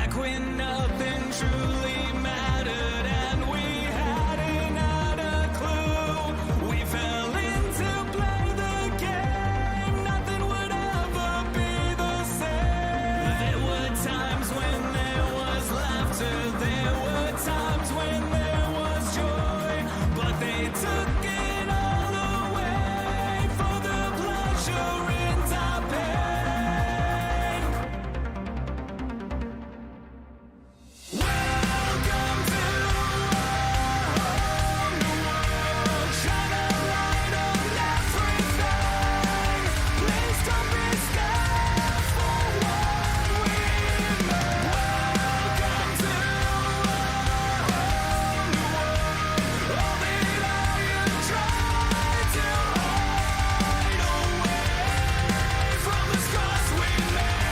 Back when nothing truly mattered and we hadn't had a clue. We fell in to play the game. Nothing would ever be the same. There were times when there was laughter. There were times when there was joy. But they took it all away for the pleasure and our pain. Welcome to our whole new world. Shine a light on everything. Please don't be scared for what we know. Welcome to our whole new world. All the lie you tried to hide away from the scars we made.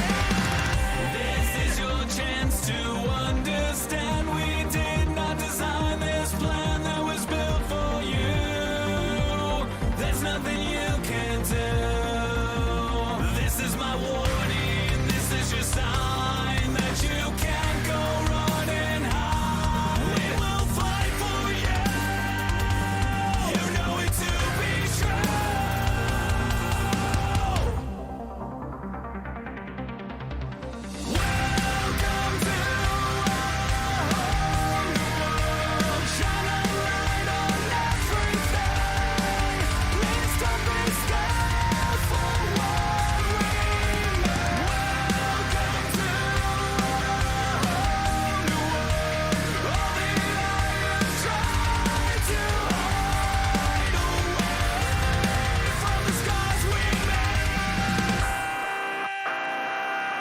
This is your chance to understand. We did not design this plan that was built for you. There's nothing you can do. This is my warning. This is your sign that you can't go run and hide. We will fight for you. You know it to be true. Welcome to our whole new world. Shine a light on everything. Please don't be scared for what we know. Welcome to our whole new world. All the lie you tried to hide away from the scars we made.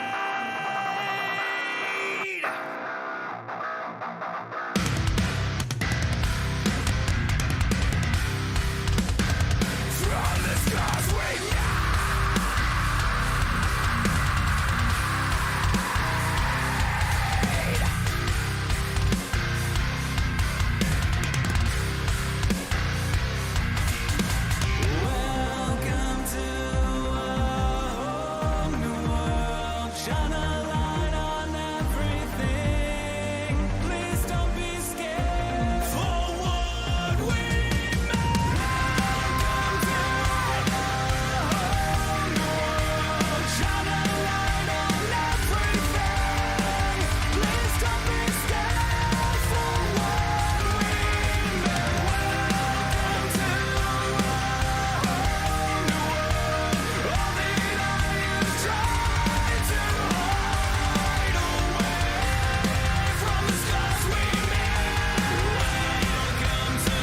From the scars we made. Welcome to our whole new world. Shine a light on everything. Please don't be scared for what we made. Welcome to our whole new world. Shine a light on everything. Please don't be scared for what we made. Welcome to our whole new world. All the lie you tried to hide away from the scars we made. Welcome to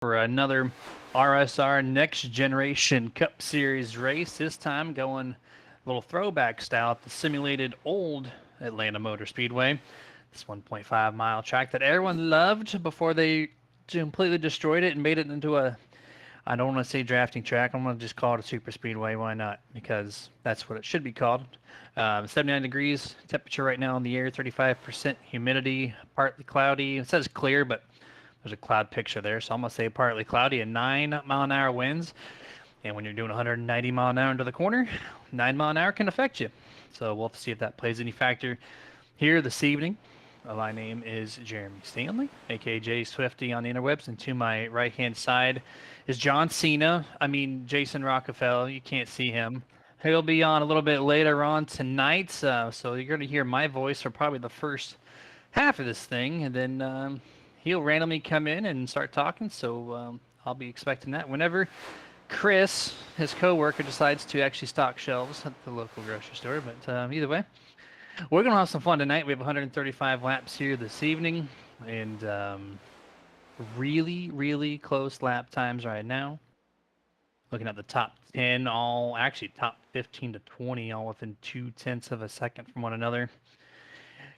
for another RSR Next Generation Cup Series race. This time going a little throwback style at the simulated old Atlanta Motor Speedway. This 1.5 mile track that everyone loved before they completely destroyed it and made it into a, I don't want to say drafting track. I'm going to just call it a super speedway. Why not? Because that's what it should be called. 79 degrees temperature right now in the air, 35% humidity, partly cloudy. It says clear, but there's a cloud picture there, so I'm going to say partly cloudy and 9-mile-an-hour winds. And when you're doing 190 mile an hour into the corner, 9 mile an hour can affect you. So we'll have to see if that plays any factor here this evening. My name is Jeremy Stanley, aka Jay Swifty on the interwebs, and to my right-hand side is John Cena. I mean, Jason Rockefeller. You can't see him. He'll be on a little bit later on tonight, so you're going to hear my voice for probably the first half of this thing, and then he'll randomly come in and start talking. So I'll be expecting that whenever Chris, his coworker, decides to actually stock shelves at the local grocery store. But either way, we're gonna have some fun tonight. We have 135 laps here this evening, and really, really close lap times right now. Looking at the top 10, all actually top 15 to 20, all within 0.2 of a second from one another.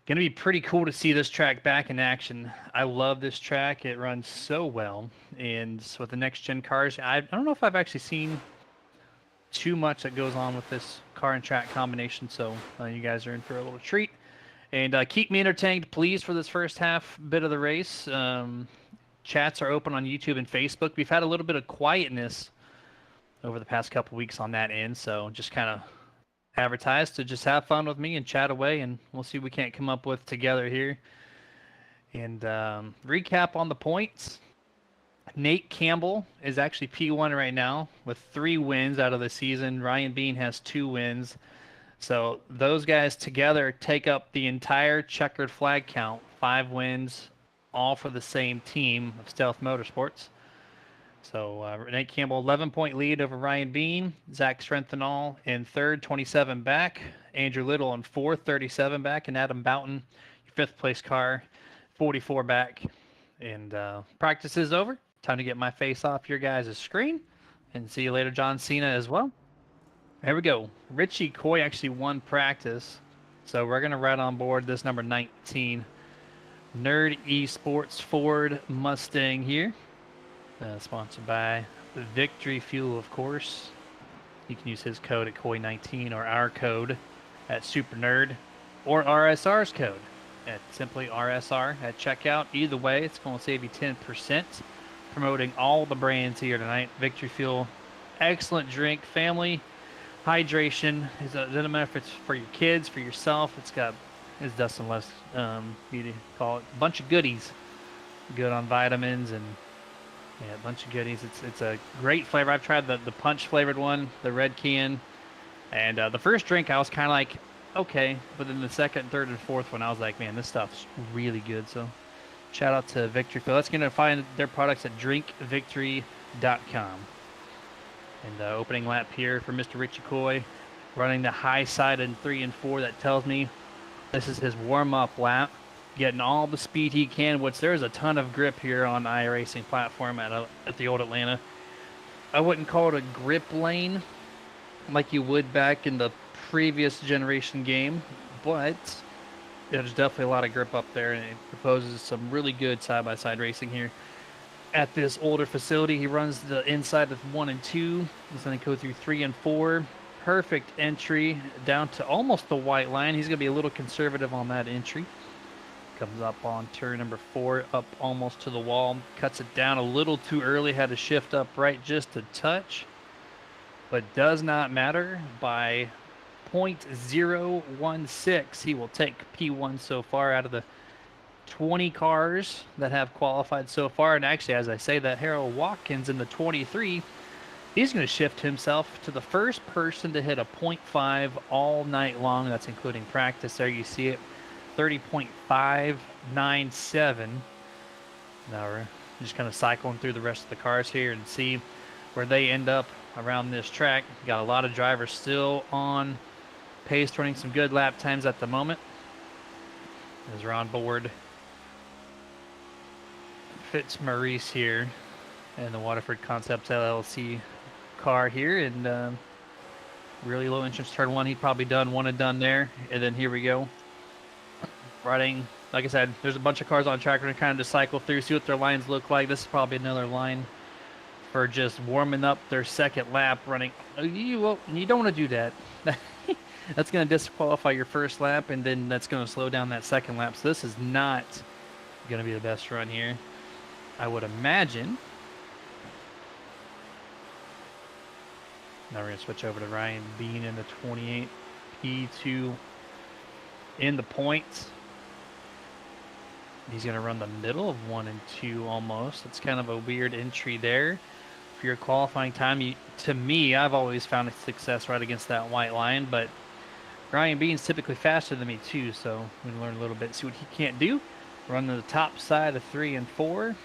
Gonna be pretty cool to see this track back in action. I love this track. It runs so well, and with the next gen cars, I don't know if I've actually seen too much that goes on with this car and track combination. So you guys are in for a little treat, and keep me entertained, please, for this first half bit of the race. Chats are open on YouTube and Facebook. We've had a little bit of quietness over the past couple weeks on that end, so just kind of advertise to just have fun with me and chat away, and we'll see what we can't come up with together here. And recap on the points. Nate Campbell is actually P1 right now with 3 wins out of the season. Ryan Bean has 2 wins. So those guys together take up the entire checkered flag count, 5 wins, all for the same team of Stealth Motorsports. So Nate Campbell, 11-point lead over Ryan Bean. Zach Strenthenall in third, 27 back. Andrew Little in fourth, 37 back. And Adam Boughton, your fifth place car, 44 back. And practice is over. Time to get my face off your guys' screen. And see you later, John Cena, as well. There we go. Richie Coy actually won practice. So we're going to ride on board this number 19 Nerd Esports Ford Mustang here. Sponsored by Victory Fuel, of course. You can use his code at Koi19 or our code at Super Nerd, or RSR's code at simply RSR at checkout. Either way, it's going to save you 10%. Promoting all the brands here tonight. Victory Fuel, excellent drink, family hydration. It doesn't matter if it's for your kids, for yourself. It's got, as Dustin Less you call it, a bunch of goodies. Good on vitamins and yeah, a bunch of goodies. It's a great flavor. I've tried the punch flavored one, the red can, and the first drink I was kind of like, okay, but then the second, third, and fourth one I was like, man, this stuff's really good. So shout out to Victory Fuel. Let's gonna find their products at drinkvictory.com. And opening lap here for Mr. Richie Coy, running the high side in 3 and 4. That tells me this is his warm-up lap. Getting all the speed he can, which there's a ton of grip here on iRacing platform at the old Atlanta. I wouldn't call it a grip lane like you would back in the previous generation game, but there's definitely a lot of grip up there, and it proposes some really good side-by-side racing here. At this older facility, he runs the inside of 1 and 2. He's going to go through 3 and 4. Perfect entry down to almost the white line. He's going to be a little conservative on that entry. Comes up on turn number 4, up almost to the wall. Cuts it down a little too early. Had to shift up right just a touch. But does not matter. By 0.016, he will take P1 so far out of the 20 cars that have qualified so far. And actually, as I say that, Harold Watkins in the 23, he's going to shift himself to the first person to hit a 0.5 all night long. That's including practice. There you see it. 30.597. Now we're just kind of cycling through the rest of the cars here and see where they end up around this track. Got a lot of drivers still on pace, running some good lap times at the moment as we're on board Fitzmaurice here and the Waterford Concepts LLC car here, and really low entrance turn 1. He'd probably done one and done there, and then here we go. Riding, like I said, there's a bunch of cars on track. We're going to kind of just cycle through, see what their lines look like. This is probably another line for just warming up their second lap running. You don't want to do that. That's going to disqualify your first lap, and then that's going to slow down that second lap. So this is not going to be the best run here, I would imagine. Now we're going to switch over to Ryan Bean in the 28 P2 in the points. He's going to run the middle of 1 and 2 almost. It's kind of a weird entry there. For your qualifying time, to me, I've always found success right against that white line, but Ryan Bean's typically faster than me too, so we can learn a little bit, see what he can't do. Run to the top side of 3 and 4.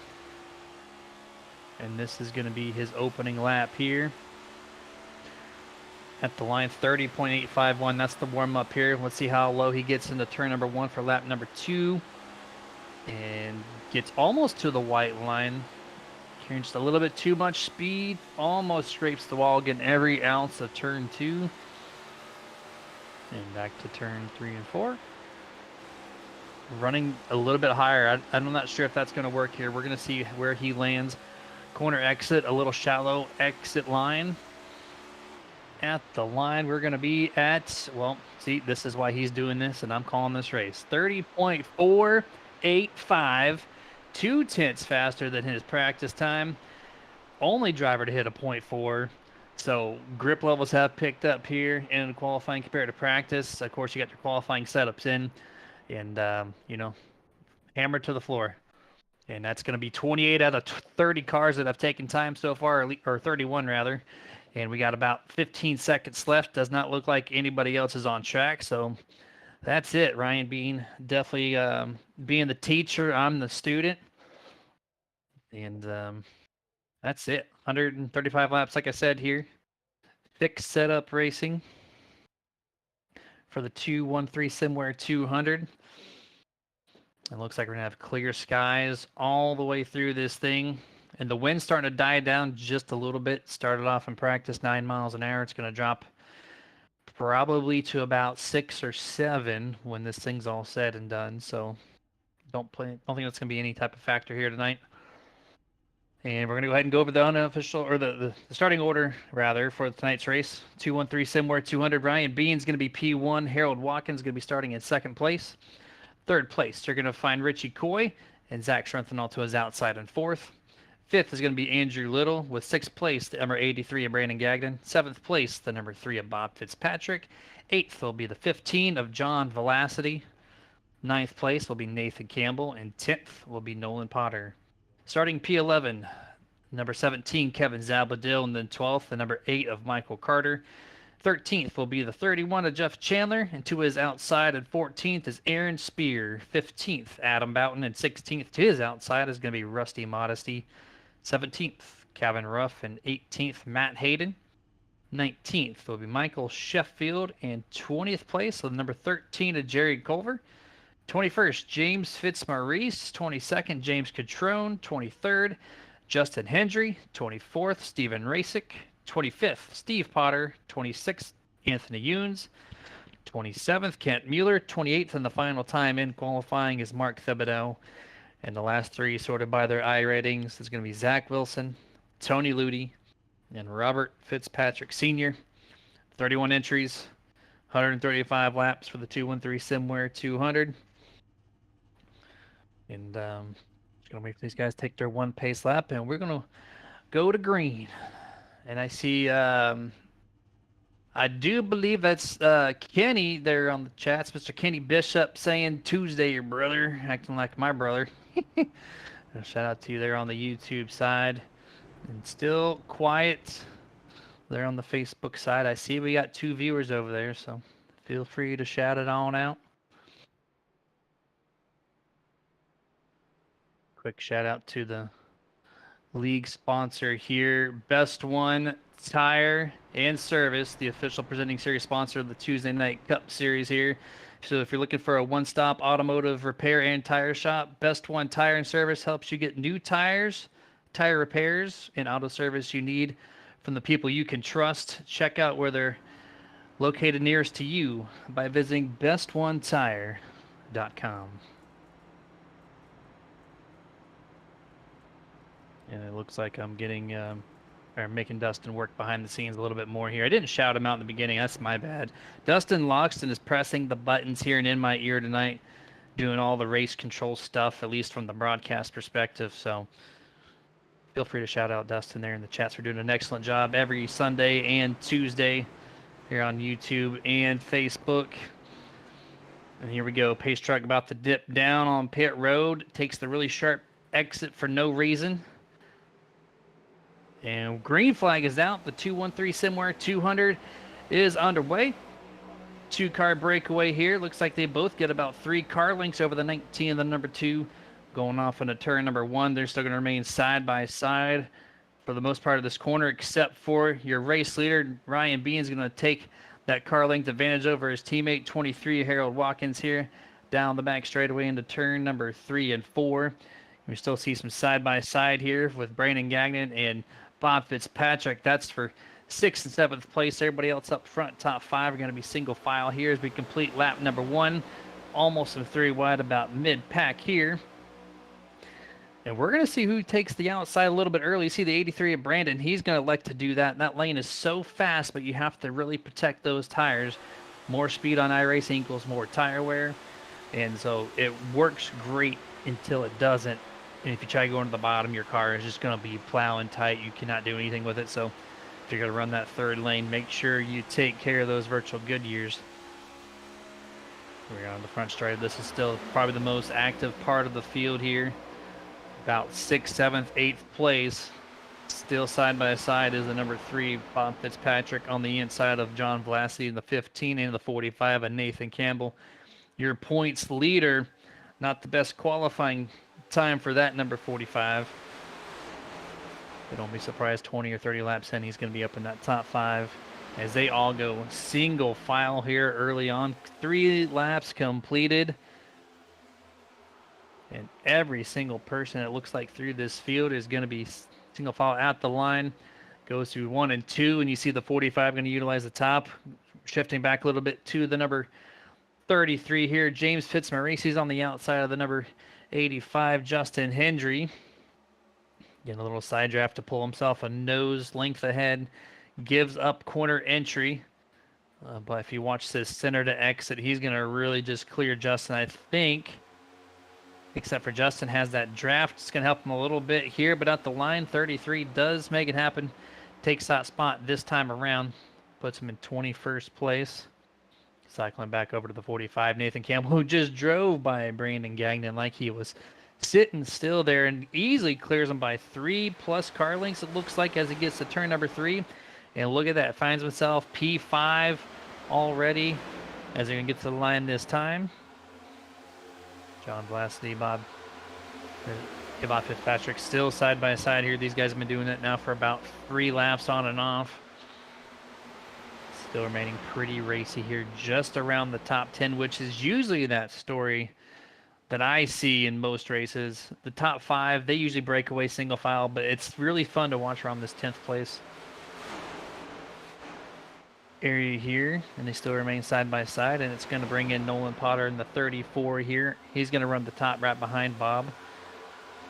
And this is going to be his opening lap here. At the line, 30.851. That's the warm up here. Let's see how low he gets into turn number 1 for lap number 2. And gets almost to the white line. Carrying just a little bit too much speed. Almost scrapes the wall, getting every ounce of turn 2. And back to turn 3 and 4. Running a little bit higher. I'm not sure if that's going to work here. We're going to see where he lands. Corner exit, a little shallow exit line. At the line, we're going to be at, well, see, this is why he's doing this, and I'm calling this race. 30.485, 0.2 faster than his practice time. Only driver to hit a .4. So grip levels have picked up here in qualifying compared to practice. Of course, you got your qualifying setups in, and, hammer to the floor. And that's going to be 28 out of 30 cars that have taken time so far, or 31 rather. And we got about 15 seconds left. Does not look like anybody else is on track. So that's it. Ryan Bean definitely being the teacher. I'm the student. And that's it. 135 laps, like I said here. Fixed setup racing for the 213 Simware 200. It looks like we're going to have clear skies all the way through this thing. And the wind's starting to die down just a little bit. Started off in practice 9 miles an hour. It's going to drop probably to about 6 or 7 when this thing's all said and done. So don't think that's going to be any type of factor here tonight. And we're going to go ahead and go over the unofficial, or the starting order, rather, for tonight's race. 213 Simware 200. Ryan Bean's going to be P1. Harold Watkins going to be starting in second place. Third place, you're going to find Richie Coy and Zach Schrenthal to his outside in fourth. Fifth is going to be Andrew Little with sixth place, the number 83 of Brandon Gagnon. Seventh place, the number 3 of Bob Fitzpatrick. Eighth will be the 15 of John Velocity. Ninth place will be Nathan Campbell. And 10th will be Nolan Potter. Starting P11, number 17, Kevin Zabladil. And then 12th, the number 8 of Michael Carter. 13th will be the 31 of Jeff Chandler, and to his outside at 14th is Aaron Spear. 15th, Adam Boughton, and 16th to his outside is going to be Rusty Modesty. 17th, Kevin Ruff, and 18th, Matt Hayden. 19th will be Michael Sheffield, and 20th place, so the number 13 of Jerry Culver. 21st, James Fitzmaurice. 22nd, James Catrone. 23rd, Justin Hendry. 24th, Stephen Rasick. 25th, Steve Potter. 26th, Anthony Younes. 27th, Kent Mueller. 28th, and the final time in qualifying is Mark Thibodeau. And the last three, sorted by their I ratings, is going to be Zach Wilson, Tony Ludi, and Robert Fitzpatrick Sr. 31 entries, 135 laps for the 213 Simware 200. And just going to make these guys take their one pace lap, and we're going to go to green. And I see, I do believe that's Kenny there on the chats, Mr. Kenny Bishop saying Tuesday, your brother, acting like my brother. Shout out to you there on the YouTube side. And still quiet there on the Facebook side. I see we got 2 viewers over there, so feel free to shout it on out. Quick shout out to the league sponsor here, BestOne Tire and Service, the official presenting series sponsor of the Tuesday Night Cup Series here. So if you're looking for a one-stop automotive repair and tire shop, BestOne Tire and Service helps you get new tires, tire repairs, and auto service you need from the people you can trust. Check out where they're located nearest to you by visiting bestonetire.com. And it looks like I'm getting, or making Dustin work behind the scenes a little bit more here. I didn't shout him out in the beginning. That's my bad. Dustin Loxton is pressing the buttons here and in my ear tonight, doing all the race control stuff, at least from the broadcast perspective. So feel free to shout out Dustin there in the chats. We're doing an excellent job every Sunday and Tuesday here on YouTube and Facebook. And here we go. Pace truck about to dip down on pit road. Takes the really sharp exit for no reason. And green flag is out. The 213 Simware 200 is underway. 2-car breakaway here. Looks like they both get about 3 car lengths over the 19 and the number 2. Going off into turn number 1. They're still going to remain side by side for the most part of this corner, except for your race leader. Ryan Bean is going to take that car length advantage over his teammate 23 Harold Watkins here down the back straightaway into turn number 3 and 4. We still see some side by side here with Brandon Gagnon and Bob Fitzpatrick. That's for 6th and 7th place. Everybody else up front, top 5, are going to be single file here as we complete lap number 1. Almost some 3 wide, about mid-pack here. And we're going to see who takes the outside a little bit early. You see the 83 of Brandon. He's going to elect to do that. And that lane is so fast, but you have to really protect those tires. More speed on iRacing equals more tire wear. And so it works great until it doesn't. And if you try going to the bottom, your car is just going to be plowing tight. You cannot do anything with it. So if you're going to run that third lane, make sure you take care of those virtual Goodyears. We're on the front straight. This is still probably the most active part of the field here. About 6th, 7th, 8th place. Still side by side is the number 3, Bob Fitzpatrick, on the inside of John Vlassi in the 15 and the 45, and Nathan Campbell. Your points leader, not the best qualifying time for that number 45. But don't be surprised 20 or 30 laps in, he's going to be up in that top 5 as they all go single file here early on. 3 laps completed. And every single person, it looks like, through this field is going to be single file at the line. Goes through 1 and 2, and you see the 45 going to utilize the top. Shifting back a little bit to the number 33 here. James Fitzmaurice on the outside of the number 85, Justin Hendry. Getting a little side draft to pull himself a nose length ahead. Gives up corner entry. But if you watch this center to exit, he's going to really just clear Justin, I think. Except for Justin has that draft. It's going to help him a little bit here, but at the line, 33 does make it happen. Takes that spot this time around. Puts him in 21st place. Cycling back over to the 45, Nathan Campbell, who just drove by Brandon Gagnon like he was sitting still there, and easily clears him by 3+ car lengths, it looks like, as he gets to turn number 3. And look at that, finds himself P5 already as they're going to get to the line this time. John Vlasky, Bob Fitzpatrick still side by side here. These guys have been doing it now for about 3 laps on and off. Still remaining pretty racy here, just around the top 10, which is usually that story that I see in most races. The top 5, they usually break away single file, but it's really fun to watch around this 10th place area here, and they still remain side by side, and it's going to bring in Nolan Potter in the 34 here. He's going to run the top right behind Bob.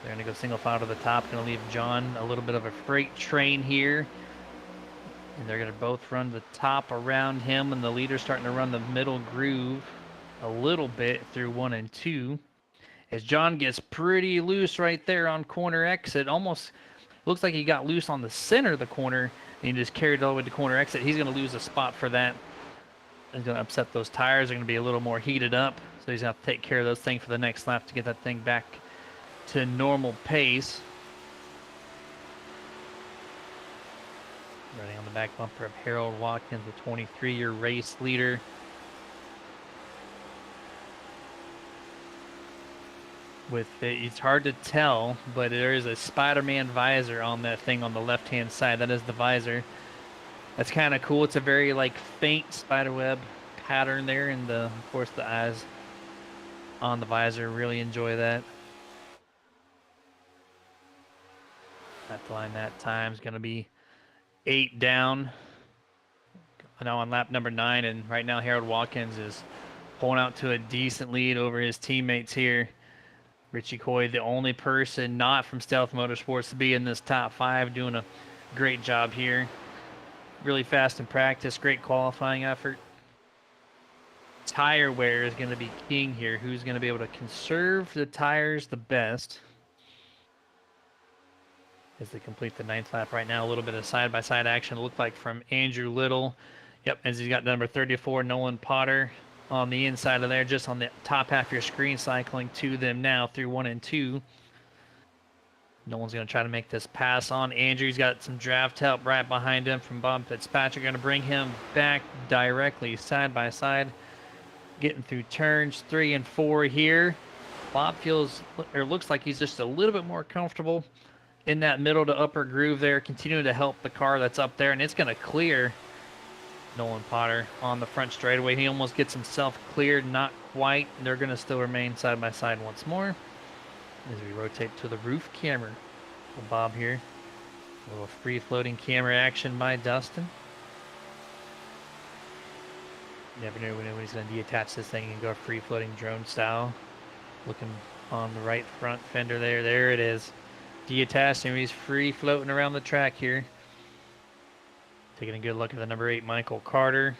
They're going to go single file to the top, going to leave John a little bit of a freight train here, and they're going to both run the top around him, and the leader's starting to run the middle groove a little bit through 1 and 2 as John gets pretty loose right there on corner exit. Almost looks like he got loose on the center of the corner, and he just carried it all the way to corner exit. He's going to lose a spot for that. He's going to upset those tires. They're going to be a little more heated up. So he's going to have to take care of those things for the next lap to get that thing back to normal pace. Running on the back bumper of Harold Watkins, the 23-year race leader. With it's hard to tell, but there is a Spider-Man visor on that thing on the left-hand side. That is the visor. That's kind of cool. It's a very like faint spiderweb pattern there, and of course the eyes on the visor. Really enjoy that. At the line, that time is going to be 8 down. Now on lap number 9, and right now Harold Watkins is pulling out to a decent lead over his teammates here. Richie Coy, the only person not from Stealth Motorsports to be in this top 5, doing a great job here. Really fast in practice, great qualifying effort. Tire wear is going to be king here. Who's going to be able to conserve the tires the best as they complete the 9th lap right now. A little bit of side-by-side action, looked like, from Andrew Little. Yep, as he's got number 34, Nolan Potter, on the inside of there, just on the top half of your screen, cycling to them now through 1 and 2. No one's going to try to make this pass on Andrew. He's got some draft help right behind him from Bob Fitzpatrick. Going to bring him back directly side by side, getting through turns 3 and 4 here. Bob feels, or looks like he's just a little bit more comfortable in that middle to upper groove there, continuing to help the car that's up there, and it's going to clear Nolan Potter on the front straightaway. He almost gets himself cleared, not quite. They're going to still remain side by side once more as we rotate to the roof camera. Little Bob here. A little free floating camera action by Dustin. Never know when he's going to detach this thing and go free floating drone style. Looking on the right front fender there. There it is. Detached, and he's free floating around the track here. Taking a good look at the number 8, Michael Carter.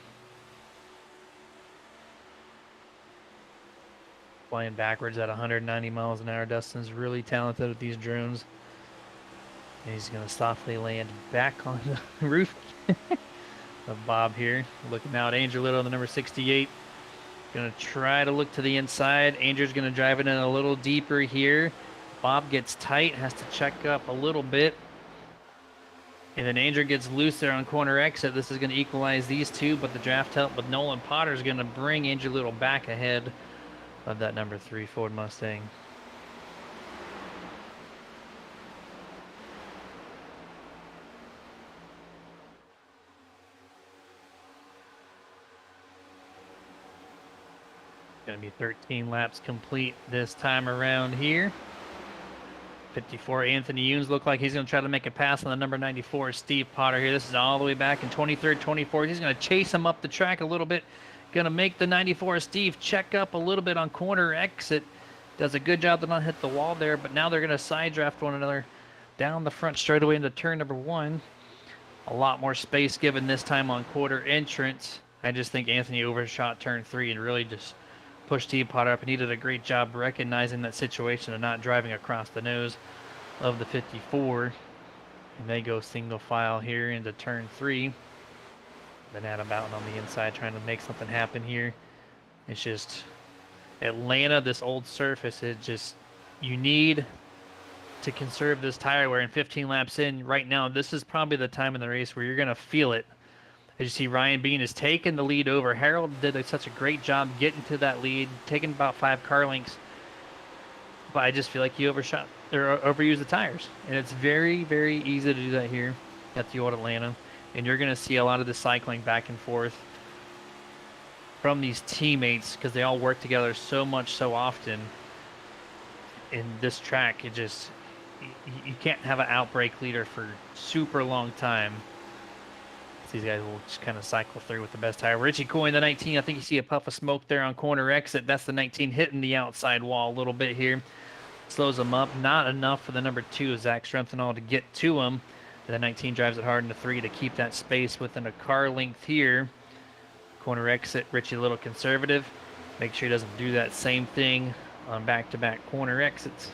Flying backwards at 190 miles an hour. Dustin's really talented with these drones. And he's going to softly land back on the roof of Bob here. Looking out, Andrew Little, the number 68. Going to try to look to the inside. Andrew's going to drive it in a little deeper here. Bob gets tight, has to check up a little bit. And then Andrew gets loose there on corner exit. This is going to equalize these two, but the draft help with Nolan Potter is going to bring Andrew Little back ahead of that number 3 Ford Mustang. Going to be 13 laps complete this time around here. 54, Anthony Younes look like he's going to try to make a pass on the number 94, Steve Potter here. This is all the way back in 23rd, 24th. He's going to chase him up the track a little bit. Going to make the 94 Steve check up a little bit on corner exit. Does a good job to not hit the wall there, but now they're going to side draft one another down the front straightaway into turn number 1. A lot more space given this time on quarter entrance. I just think Anthony overshot turn 3 and really just pushed Steve Potter up, and he did a great job recognizing that situation and not driving across the nose of the 54. And they go single file here into turn 3. Then Adam Boughton on the inside trying to make something happen here. It's just Atlanta, this old surface, it just, you need to conserve this tire wear. And 15 laps in right now, this is probably the time in the race where you're going to feel it. As you see, Ryan Bean has taken the lead over. Harold did such a great job getting to that lead, taking about 5 car lengths. But I just feel like he overshot or overused the tires. And it's very, very easy to do that here at the old Atlanta. And you're going to see a lot of the cycling back and forth from these teammates because they all work together so much, so often. In this track, it just, you can't have an outbreak leader for super long time. These guys will just kind of cycle through with the best tire. Richie Coyne, the 19. I think you see a puff of smoke there on corner exit. That's the 19 hitting the outside wall a little bit here. Slows him up. Not enough for the number 2, Zach Strenthenall, to get to him. The 19 drives it hard into 3 to keep that space within a car length here. Corner exit, Richie a little conservative. Make sure he doesn't do that same thing on back-to-back corner exits.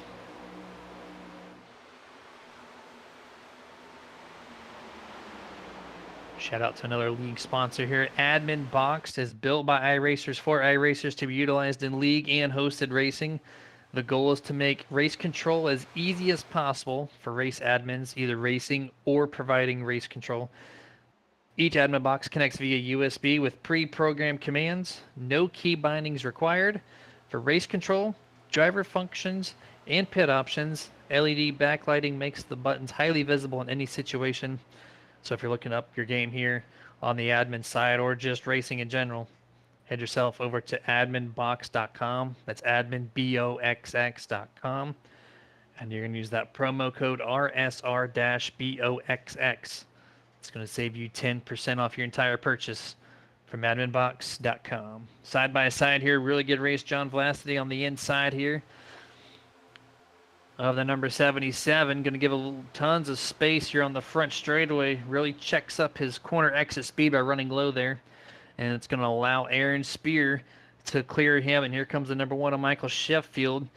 Shout out to another league sponsor here. Admin Box is built by iRacers for iRacers to be utilized in league and hosted racing. The goal is to make race control as easy as possible for race admins, either racing or providing race control. Each admin box connects via USB with pre-programmed commands. No key bindings required. For race control, driver functions, and pit options, LED backlighting makes the buttons highly visible in any situation. So if you're looking up your game here on the admin side or just racing in general, head yourself over to adminbox.com. That's adminboxx.com. And you're going to use that promo code RSR-BOXX. It's going to save you 10% off your entire purchase from adminbox.com. Side by side here, really good race. John Vlasity on the inside here of the number 77. Going to give tons of space here on the front straightaway. Really checks up his corner exit speed by running low there. And it's going to allow Aaron Spear to clear him. And here comes the number 1 of Michael Sheffield.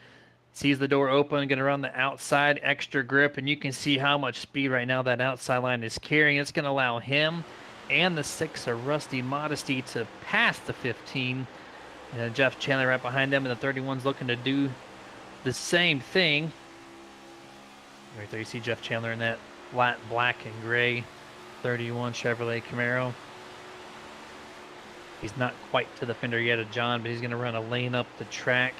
Sees the door open, going to run the outside, extra grip. And you can see how much speed right now that outside line is carrying. It's going to allow him and the 6 of Rusty Modesty to pass the 15 And Jeff Chandler right behind them, and the 31's looking to do the same thing. Right there, you see Jeff Chandler in that flat black and gray 31 Chevrolet Camaro. He's not quite to the fender yet of John, but he's going to run a lane up the track.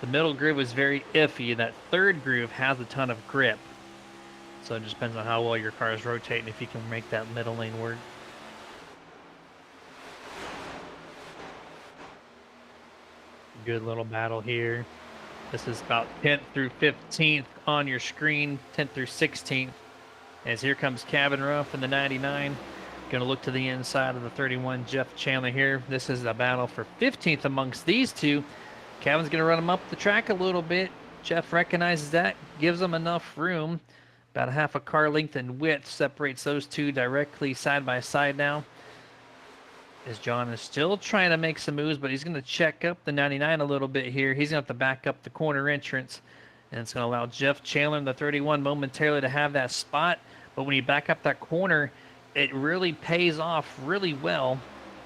The middle groove is very iffy. That third groove has a ton of grip. So it just depends on how well your car is rotating, if you can make that middle lane work. Good little battle here. This is about 10th through 15th on your screen, 10th through 16th. As here comes Cabin Ruff in the 99. Going to look to the inside of the 31, Jeff Chandler here. This is a battle for 15th amongst these two. Cavin's going to run him up the track a little bit. Jeff recognizes that, gives him enough room. About a half a car length in width separates those two directly side by side now. As John is still trying to make some moves, but he's going to check up the 99 a little bit here. He's going to have to back up the corner entrance, and it's going to allow Jeff Chandler in the 31 momentarily to have that spot. But when you back up that corner, it really pays off really well,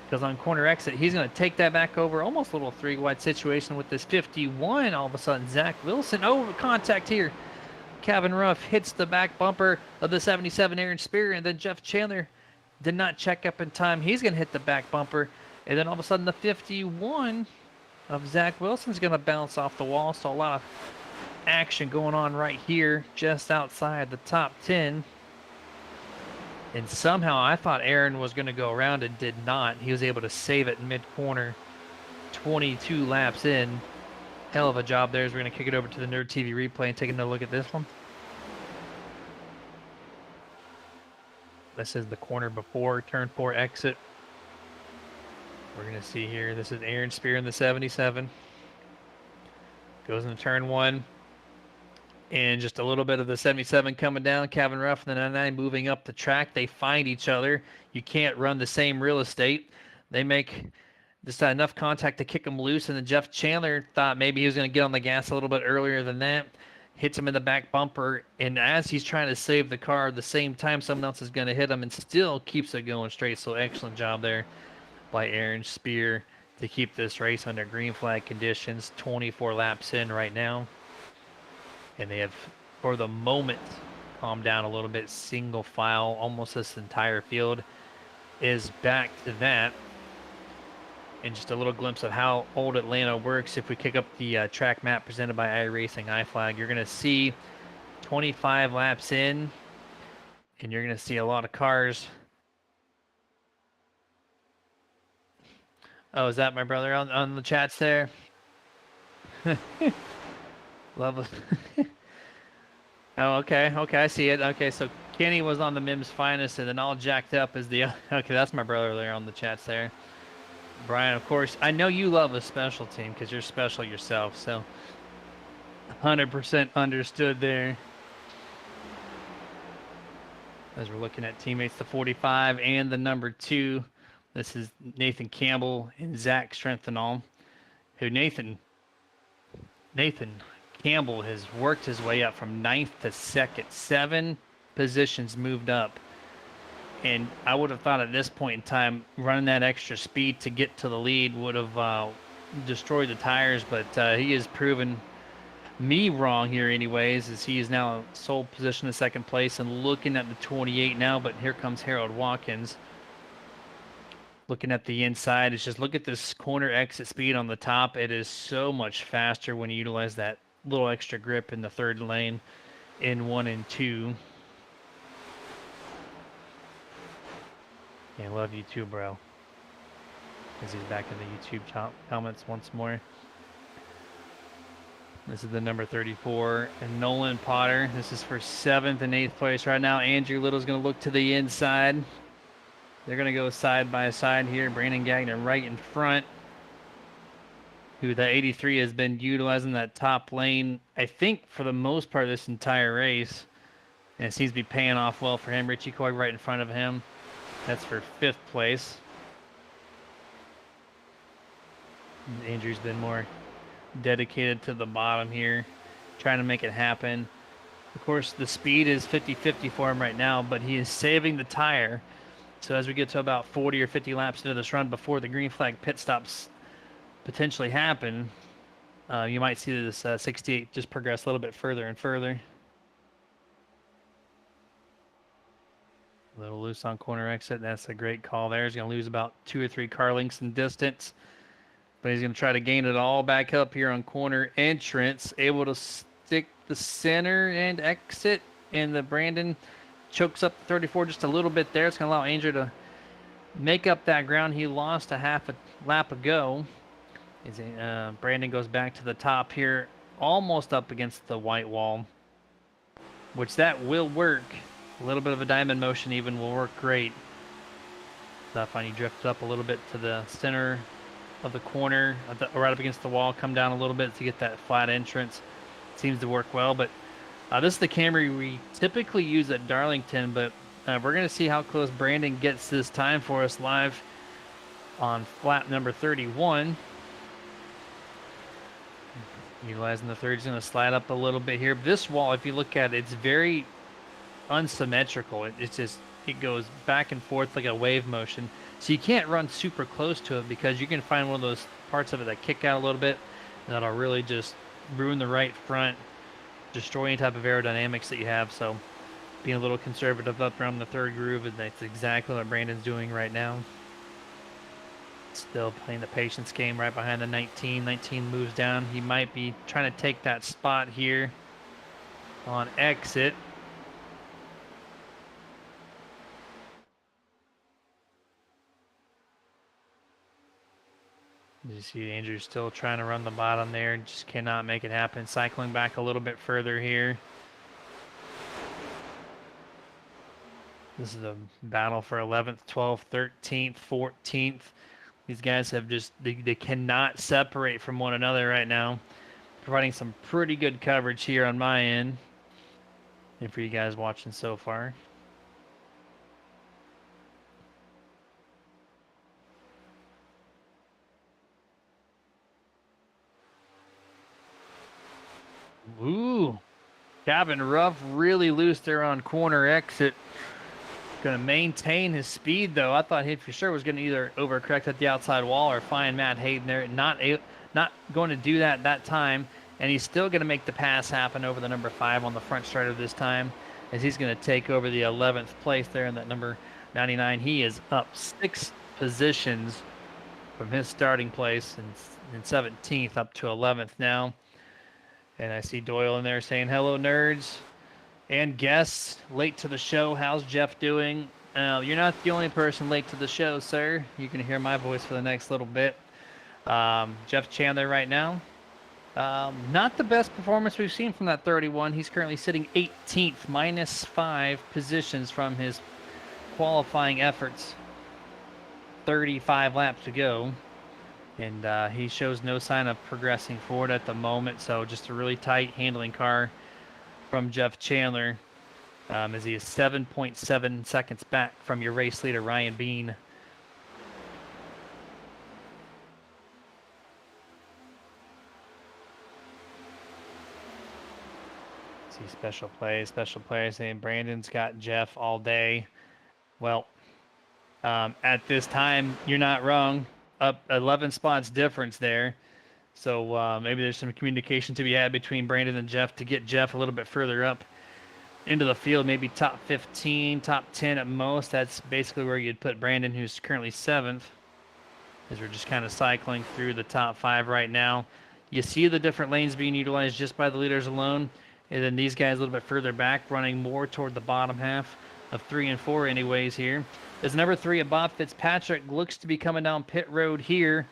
because on corner exit, he's going to take that back over, almost a little three-wide situation with this 51. All of a sudden, Zach Wilson, over contact here. Cabin Ruff hits the back bumper of the 77 Aaron Spear, and then Jeff Chandler did not check up in time. He's going to hit the back bumper, and then all of a sudden the 51 of Zach Wilson's going to bounce off the wall. So a lot of action going on right here just outside the top 10. And somehow I thought Aaron was going to go around and did not. He was able to save it mid-corner, 22 laps in. Hell of a job there. As we're going to kick it over to the Nerd TV replay and take another look at this one. This is the corner before turn 4 exit. We're going to see here, this is Aaron Spear in the 77. Goes into turn 1. And just a little bit of the 77 coming down. Cabin Ruff and the 99 moving up the track. They find each other. You can't run the same real estate. They make just enough contact to kick them loose. And then Jeff Chandler thought maybe he was going to get on the gas a little bit earlier than that. Hits him in the back bumper, and as he's trying to save the car, at the same time someone else is going to hit him, and still keeps it going straight. So excellent job there by Aaron Spear to keep this race under green flag conditions. 24 laps in right now, and they have, for the moment, calmed down a little bit. Single file, almost this entire field is back to that. And just a little glimpse of how old Atlanta works. If we kick up the track map presented by iRacing iFlag, you're going to see 25 laps in, and you're going to see a lot of cars. Oh, is that my brother on the chats there? Love it. Oh, okay, I see it. Okay, so Kenny was on the Mims Finest, and then all jacked up is the... Okay, that's my brother there on the chats there. Brian, of course, I know you love a special team because you're special yourself, so 100% understood there. As we're looking at teammates, the 45 and the number 2. This is Nathan Campbell and Zach Strenthal, who Nathan Campbell has worked his way up from 9th to 2nd. 7 positions moved up. And I would have thought at this point in time, running that extra speed to get to the lead would have destroyed the tires. But he has proven me wrong here anyways, as he is now sole position in 2nd place and looking at the 28 now. But here comes Harold Watkins. Looking at the inside, it's just look at this corner exit speed on the top. It is so much faster when you utilize that little extra grip in the 3rd lane in 1 and 2. Yeah, love you too, bro. As he's back in the YouTube comments once more. This is the number 34, and Nolan Potter. This is for 7th and 8th place right now. Andrew Little's going to look to the inside. They're going to go side by side here. Brandon Gagnon right in front, who the 83 has been utilizing that top lane, I think, for the most part of this entire race. And it seems to be paying off well for him. Richie Coy right in front of him. That's for 5th place. Andrew's been more dedicated to the bottom here, trying to make it happen. Of course, the speed is 50-50 for him right now, but he is saving the tire. So as we get to about 40 or 50 laps into this run before the green flag pit stops potentially happen, you might see this 68 just progress a little bit further and further. A little loose on corner exit. That's a great call there. He's going to lose about 2 or 3 car lengths in distance. But he's going to try to gain it all back up here on corner entrance. Able to stick the center and exit. And the Brandon chokes up the 34 just a little bit there. It's going to allow Andrew to make up that ground he lost a half a lap ago. Brandon goes back to the top here, almost up against the white wall, which that will work. A little bit of a diamond motion even will work great. So I find you drift up a little bit to the center of the corner, right up against the wall, come down a little bit to get that flat entrance. Seems to work well, but this is the Camry we typically use at Darlington, but we're going to see how close Brandon gets this time for us live on lap number 31. Utilizing the third, he's going to slide up a little bit here. This wall, if you look at it, it's very unsymmetrical. It goes back and forth like a wave motion. So you can't run super close to it because you can find one of those parts of it that kick out a little bit that'll really just ruin the right front, destroy any type of aerodynamics that you have. So being a little conservative up around the third groove, and that's exactly what Brandon's doing right now. Still playing the patience game right behind the 19. 19 moves down. He might be trying to take that spot here on exit. You see Andrew still trying to run the bottom there. Just cannot make it happen. Cycling back a little bit further here. This is a battle for 11th, 12th, 13th, 14th. These guys have just, they cannot separate from one another right now. Providing some pretty good coverage here on my end. And for you guys watching so far. Ooh, cabin rough, really loose there on corner exit. Going to maintain his speed though. I thought he for sure was going to either overcorrect at the outside wall or find Matt Hayden there. Not going to do that time, and he's still going to make the pass happen over the number 5 on the front strider this time, as he's going to take over the 11th place there in that number 99. He is up 6 positions from his starting place in 17th up to 11th now. And I see Doyle in there saying, hello, nerds and guests late to the show. How's Jeff doing? You're not the only person late to the show, sir. You can hear my voice for the next little bit. Jeff Chandler right now. Not the best performance we've seen from that 31. He's currently sitting 18th, -5 positions from his qualifying efforts. 35 laps to go. And he shows no sign of progressing forward at the moment. So just a really tight handling car from Jeff Chandler, as he is 7.7 seconds back from your race leader, Ryan Bean. See special plays saying Brandon's got Jeff all day. Well, at this time, you're not wrong. Up 11 spots difference there. So maybe there's some communication to be had between Brandon and Jeff to get Jeff a little bit further up into the field, maybe top 15, top 10 at most. That's basically where you'd put Brandon, who's currently 7th, as we're just kind of cycling through the top 5 right now. You see the different lanes being utilized just by the leaders alone, and then these guys a little bit further back, running more toward the bottom half of 3 and 4 anyways here. As number 3, Bob Fitzpatrick looks to be coming down pit road here.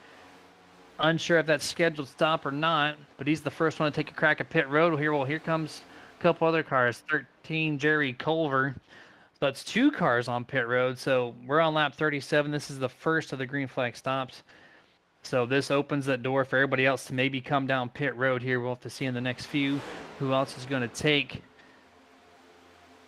Unsure if that's scheduled stop or not, but he's the first one to take a crack at pit road here. Well, here comes a couple other cars. 13, Jerry Culver. So that's 2 cars on pit road. So we're on lap 37. This is the first of the green flag stops. So this opens that door for everybody else to maybe come down pit road here. We'll have to see in the next few who else is going to take.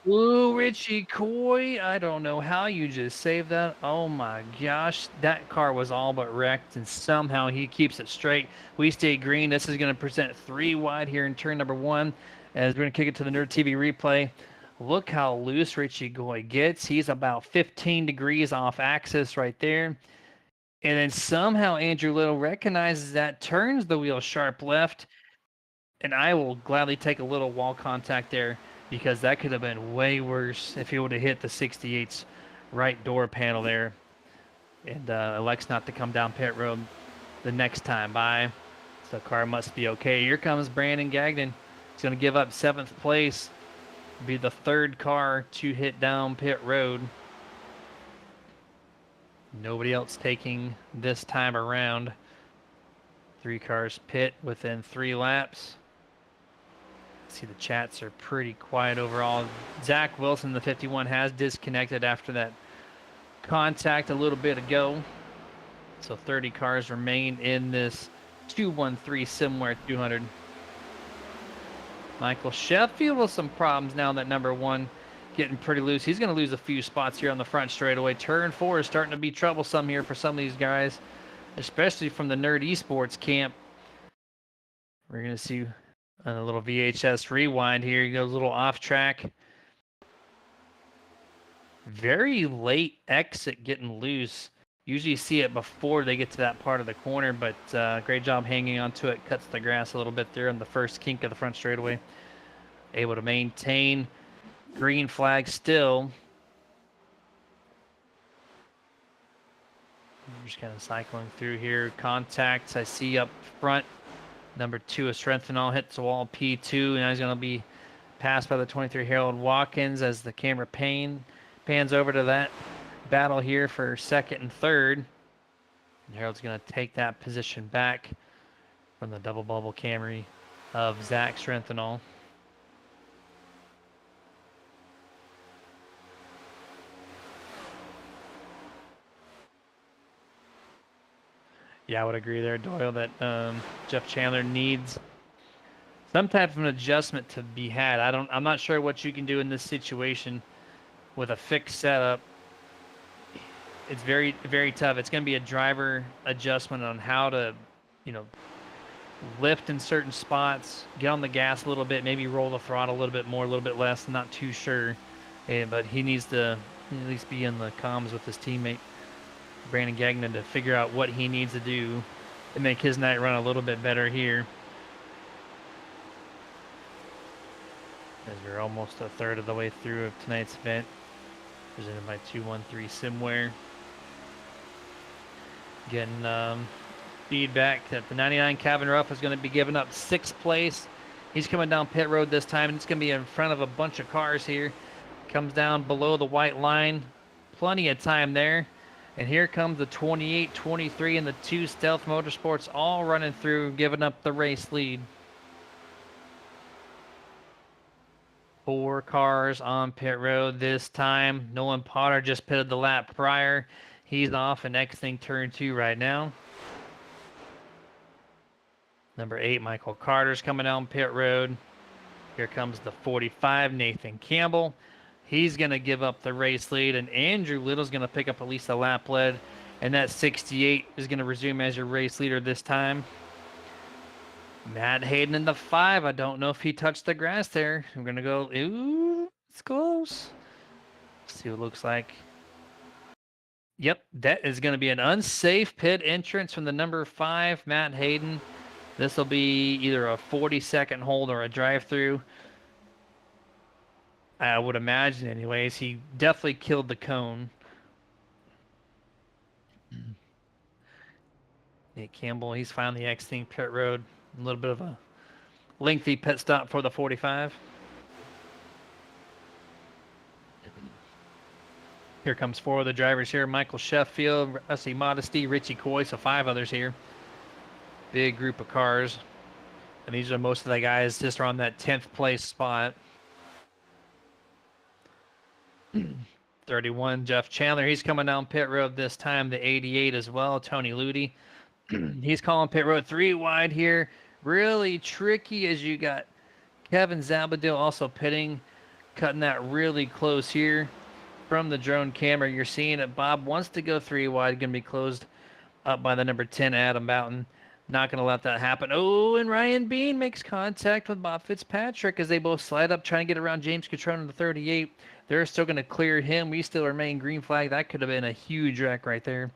Ooh, Richie Coy, I don't know how you just saved that. Oh my gosh, that car was all but wrecked, and somehow he keeps it straight. We stay green. This is going to present 3 wide here in turn number 1, as we're going to kick it to the Nerd TV replay. Look how loose Richie Coy gets. He's about 15 degrees off axis right there. And then somehow Andrew Little recognizes that, turns the wheel sharp left, and I will gladly take a little wall contact there because that could have been way worse if he would have hit the 68's right door panel there and elects not to come down pit road the next time by. So car must be okay. Here comes Brandon Gagnon. He's going to give up 7th place. Be the 3rd car to hit down pit road. Nobody else taking this time around. 3 cars pit within 3 laps. See, the chats are pretty quiet overall. Zach Wilson, the 51, has disconnected after that contact a little bit ago. So 30 cars remain in this 213 Simware 200. Michael Sheffield with some problems now that number 1 getting pretty loose. He's going to lose a few spots here on the front straightaway. Turn 4 is starting to be troublesome here for some of these guys, especially from the Nerd Esports camp. We're going to see a little VHS rewind here. He goes a little off track. Very late exit getting loose. Usually you see it before they get to that part of the corner, but great job hanging onto it. Cuts the grass a little bit there on the first kink of the front straightaway. Able to maintain. Green flag still. I'm just kind of cycling through here. Contacts I see up front. Number 2 is Strengthenol hits the wall, P2. Now he's going to be passed by the 23 Harold Watkins as the camera pans over to that battle here for 2nd and 3rd. And Harold's going to take that position back from the double bubble Camry of Zach Strengthenol. Yeah, I would agree there, Doyle, that Jeff Chandler needs some type of an adjustment to be had. I'm not sure what you can do in this situation with a fixed setup. It's very, very tough. It's going to be a driver adjustment on how to, lift in certain spots, get on the gas a little bit, maybe roll the throttle a little bit more, a little bit less. I'm not too sure, but he needs to at least be in the comms with his teammate Brandon Gagnon to figure out what he needs to do to make his night run a little bit better here. As we're almost a third of the way through of tonight's event, presented by 213 Simware. Getting feedback that the 99 Calvin Ruff is going to be giving up 6th place. He's coming down pit road this time, and it's going to be in front of a bunch of cars here. Comes down below the white line. Plenty of time there. And here comes the 28, 23, and the 2 Stealth Motorsports all running through, giving up the race lead. 4 cars on pit road this time. Nolan Potter just pitted the lap prior. He's off in exiting turn 2 right now. Number 8, Michael Carter's coming down pit road. Here comes the 45, Nathan Campbell. He's going to give up the race lead, and Andrew Little's going to pick up at least a lap lead, and that 68 is going to resume as your race leader this time. Matt Hayden in the 5. I don't know if he touched the grass there. I'm going to go, ooh, it's close. Let's see what it looks like. Yep, that is going to be an unsafe pit entrance from the number 5, Matt Hayden. This will be either a 40-second hold or a drive-through. I would imagine anyways. He definitely killed the cone. Nate Campbell, he's finally exiting pit road. A little bit of a lengthy pit stop for the 45. Here comes 4 of the drivers here. Michael Sheffield, Rusty Modesty, Richie Coy, so 5 others here. Big group of cars. And these are most of the guys just around that 10th place spot. 31, Jeff Chandler. He's coming down pit road this time. The 88 as well, Tony Ludi. He's calling pit road 3 wide here. Really tricky as you got Kevin Zabadil also pitting, cutting that really close here from the drone camera. You're seeing it. Bob wants to go 3 wide. Going to be closed up by the number 10, Adam Boughton. Not going to let that happen. Oh, and Ryan Bean makes contact with Bob Fitzpatrick as they both slide up, trying to get around James Catrone in the 38. They're still going to clear him. We still remain green flag. That could have been a huge wreck right there.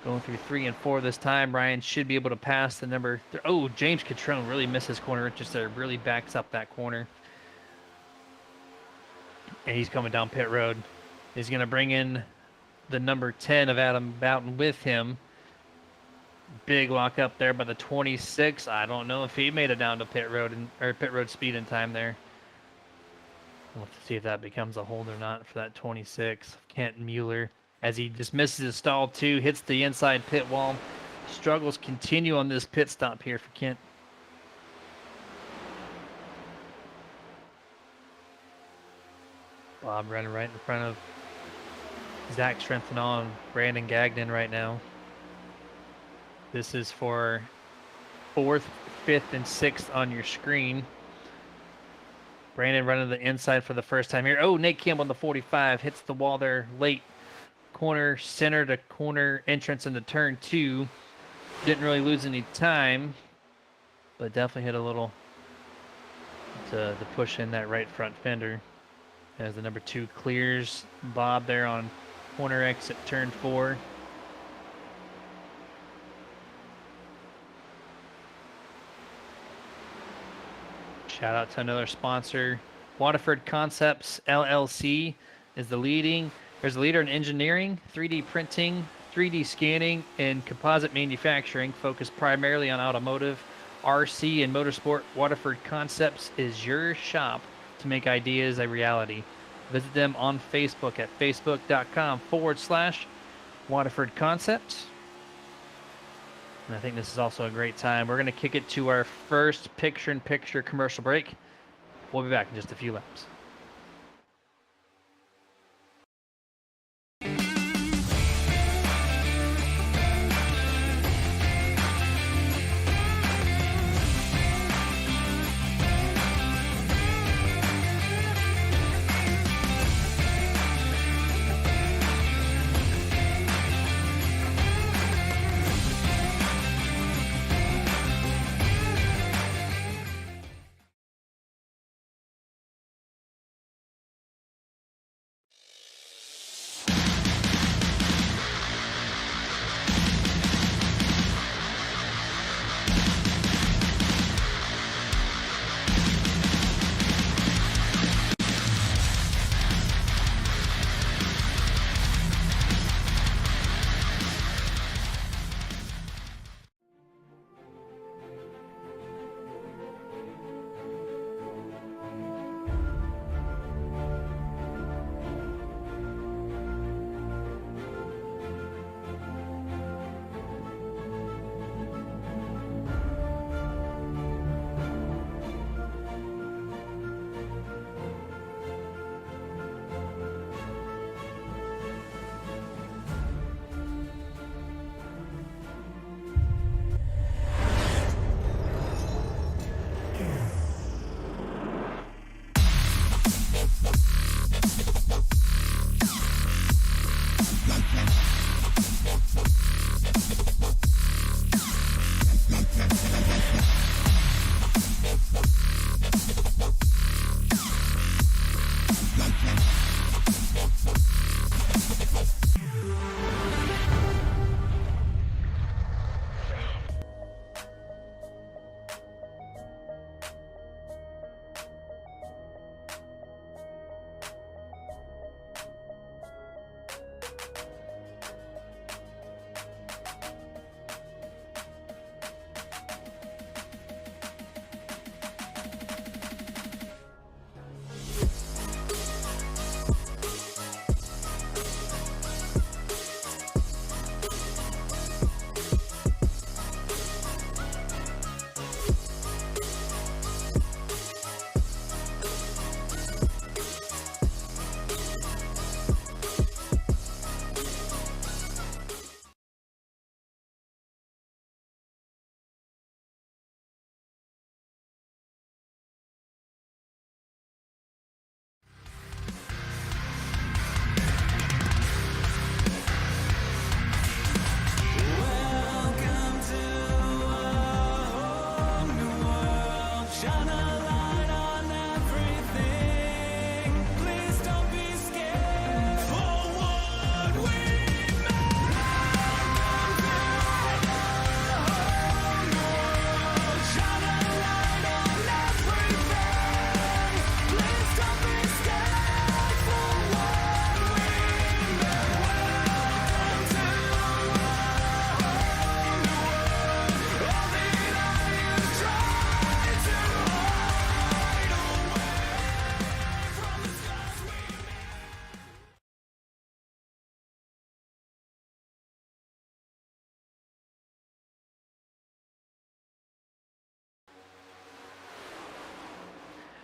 Going through 3 and 4 this time. Ryan should be able to pass the number. Oh, James Catrone really misses corner just there. Really backs up that corner. And he's coming down pit road. He's going to bring in the number 10 of Adam Boughton with him. Big lock up there by the 26. I don't know if he made it down to pit road or pit road speed in time there. We'll have to see if that becomes a hold or not for that 26. Kent Mueller, as he just misses his stall too, hits the inside pit wall. Struggles continue on this pit stop here for Kent. Bob running right in front of Zach Strenthal and Brandon Gagnon right now. This is for 4th, 5th, and 6th on your screen. Brandon running the inside for the first time here. Oh, Nate Campbell on the 45 hits the wall there late. Corner, center to corner entrance into turn 2. Didn't really lose any time, but definitely hit a little to push in that right front fender. As the number 2 clears Bob there on corner exit turn 4. Shout out to another sponsor. Waterford Concepts LLC is the leading. There's a leader in engineering, 3D printing, 3D scanning, and composite manufacturing, focused primarily on automotive, RC, and motorsport. Waterford Concepts is your shop to make ideas a reality. Visit them on Facebook at facebook.com/Waterford Concepts. And I think this is also a great time. We're going to kick it to our first picture-in-picture commercial break. We'll be back in just a few laps.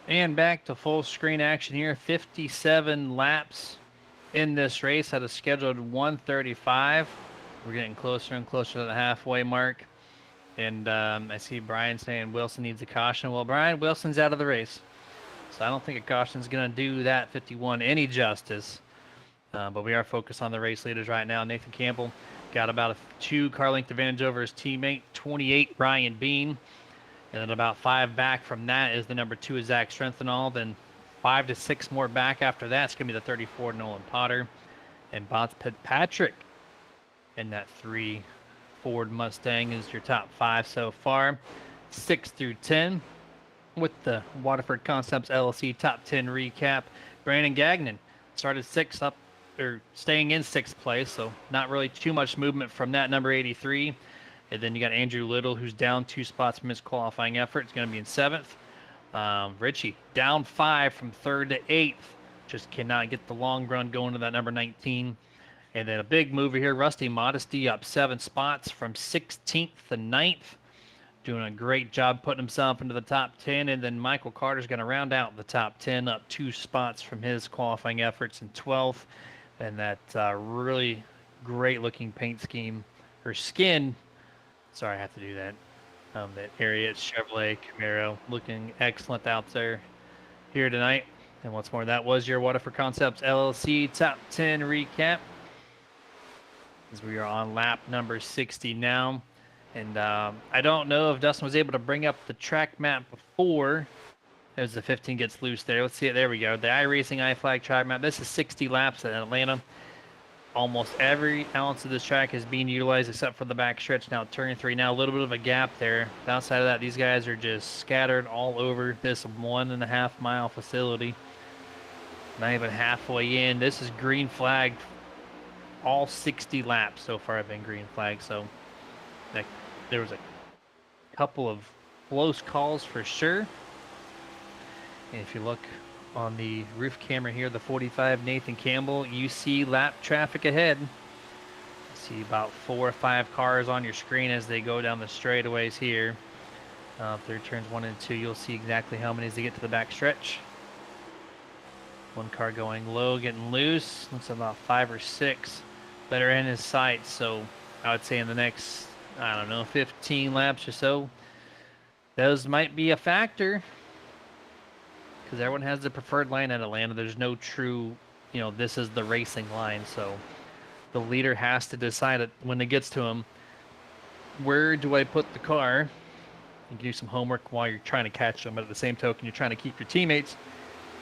And back to full screen action here. 57 laps in this race at a scheduled 135. We're getting closer and closer to the halfway mark. And I see Brian saying Wilson needs a caution. Well, Brian, Wilson's out of the race. So I don't think a caution's going to do that 51 any justice. But we are focused on the race leaders right now. Nathan Campbell got about a 2-car length advantage over his teammate, 28 Ryan Bean. And then about 5 back from that is the number 2 Zach Strenthal. Then 5 to 6 more back after that. It's going to be the 34 Nolan Potter. And Bots Patrick in that 3 Ford Mustang is your top 5 so far. 6 through 10 with the Waterford Concepts LLC top 10 recap. Brandon Gagnon started 6th up, or staying in 6th place, so not really too much movement from that number 83. And then you got Andrew Little, who's down 2 spots from his qualifying effort. It's going to be in 7th. Richie down 5 from 3rd to 8th. Just cannot get the long run going to that number 19. And then a big mover here, Rusty Modesty up 7 spots from 16th to 9th. Doing a great job putting himself into the top 10. And then Michael Carter's going to round out the top 10, up 2 spots from his qualifying efforts in 12th. And that really great looking paint scheme, or skin. Sorry, I have to do that. That Ariat Chevrolet Camaro looking excellent out there here tonight. And what's more, that was your Waterford Concepts LLC top 10 recap. As we are on lap number 60 now. And I don't know if Dustin was able to bring up the track map before as the 15 gets loose there. Let's see it. There we go. The iRacing iFlag track map. This is 60 laps in Atlanta. Almost every ounce of this track is being utilized except for the back stretch. Now turn 3. Now a little bit of a gap there. But outside of that, these guys are just scattered all over this 1.5 mile facility. Not even halfway in. This is green flagged. All 60 laps so far have been green flagged. So there was a couple of close calls for sure. And if you look on the roof camera here, the 45 Nathan Campbell, you see lap traffic ahead. You see about 4 or 5 cars on your screen as they go down the straightaways here. Through turns 1 and 2, you'll see exactly how many as they get to the back stretch. 1 car going low, getting loose. Looks about 5 or 6 that are in his sights. So I would say in the next, I don't know, 15 laps or so, those might be a factor. Because everyone has the preferred line at Atlanta. There's no true, this is the racing line. So the leader has to decide it when it gets to him. Where do I put the car? You can do some homework while you're trying to catch them. But at the same token, you're trying to keep your teammates,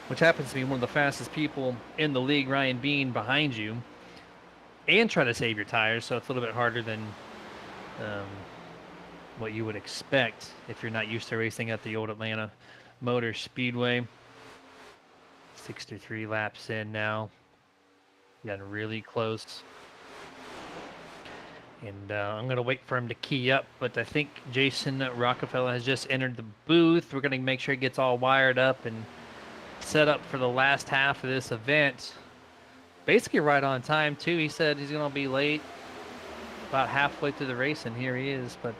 which happens to be one of the fastest people in the league, Ryan Bean, behind you. And try to save your tires. So it's a little bit harder than what you would expect if you're not used to racing at the old Atlanta Motor Speedway. 63 laps in now. Getting really close. And I'm going to wait for him to key up, but I think Jason Rockefeller has just entered the booth. We're going to make sure he gets all wired up and set up for the last half of this event. Basically right on time, too. He said he's going to be late about halfway through the race, and here he is. But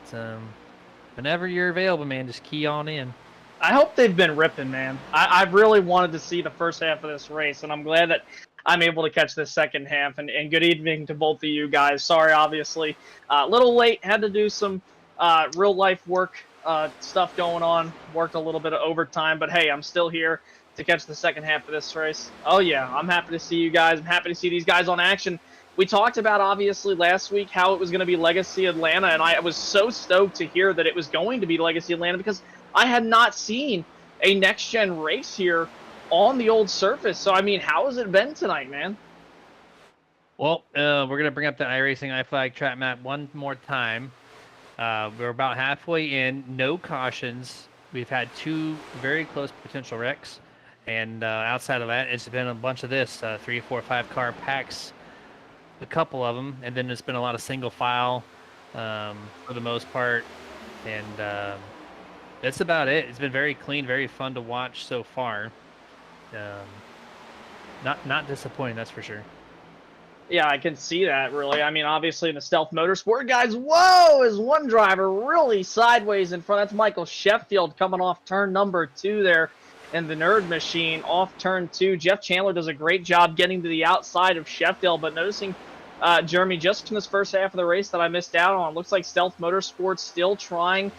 whenever you're available, man, just key on in. I hope they've been ripping, man. I really wanted to see the first half of this race, and I'm glad that I'm able to catch the second half. And good evening to both of you guys. Sorry, obviously, a little late. Had to do some real-life work stuff going on. Worked a little bit of overtime, but hey, I'm still here to catch the second half of this race. Oh, yeah, I'm happy to see you guys. I'm happy to see these guys on action. We talked about, obviously, last week how it was going to be Legacy Atlanta, and I was so stoked to hear that it was going to be Legacy Atlanta because I had not seen a next-gen race here on the old surface. So, I mean, how has it been tonight, man? Well, we're going to bring up the iRacing iFlag track map one more time. We're about halfway in. No cautions. We've had 2 very close potential wrecks. And outside of that, it's been a bunch of this, 3, 4, 5 car packs, a couple of them. And then it's been a lot of single file for the most part. And that's about it. It's been very clean, very fun to watch so far. Not disappointing, that's for sure. Yeah, I can see that, really. I mean, obviously, in the Stealth Motorsport, guys, whoa, is one driver really sideways in front. That's Michael Sheffield coming off turn number 2 there. and the Nerd Machine off turn 2. Jeff Chandler does a great job getting to the outside of Sheffield, but noticing, Jeremy, just in this first half of the race that I missed out on, looks like Stealth Motorsports still trying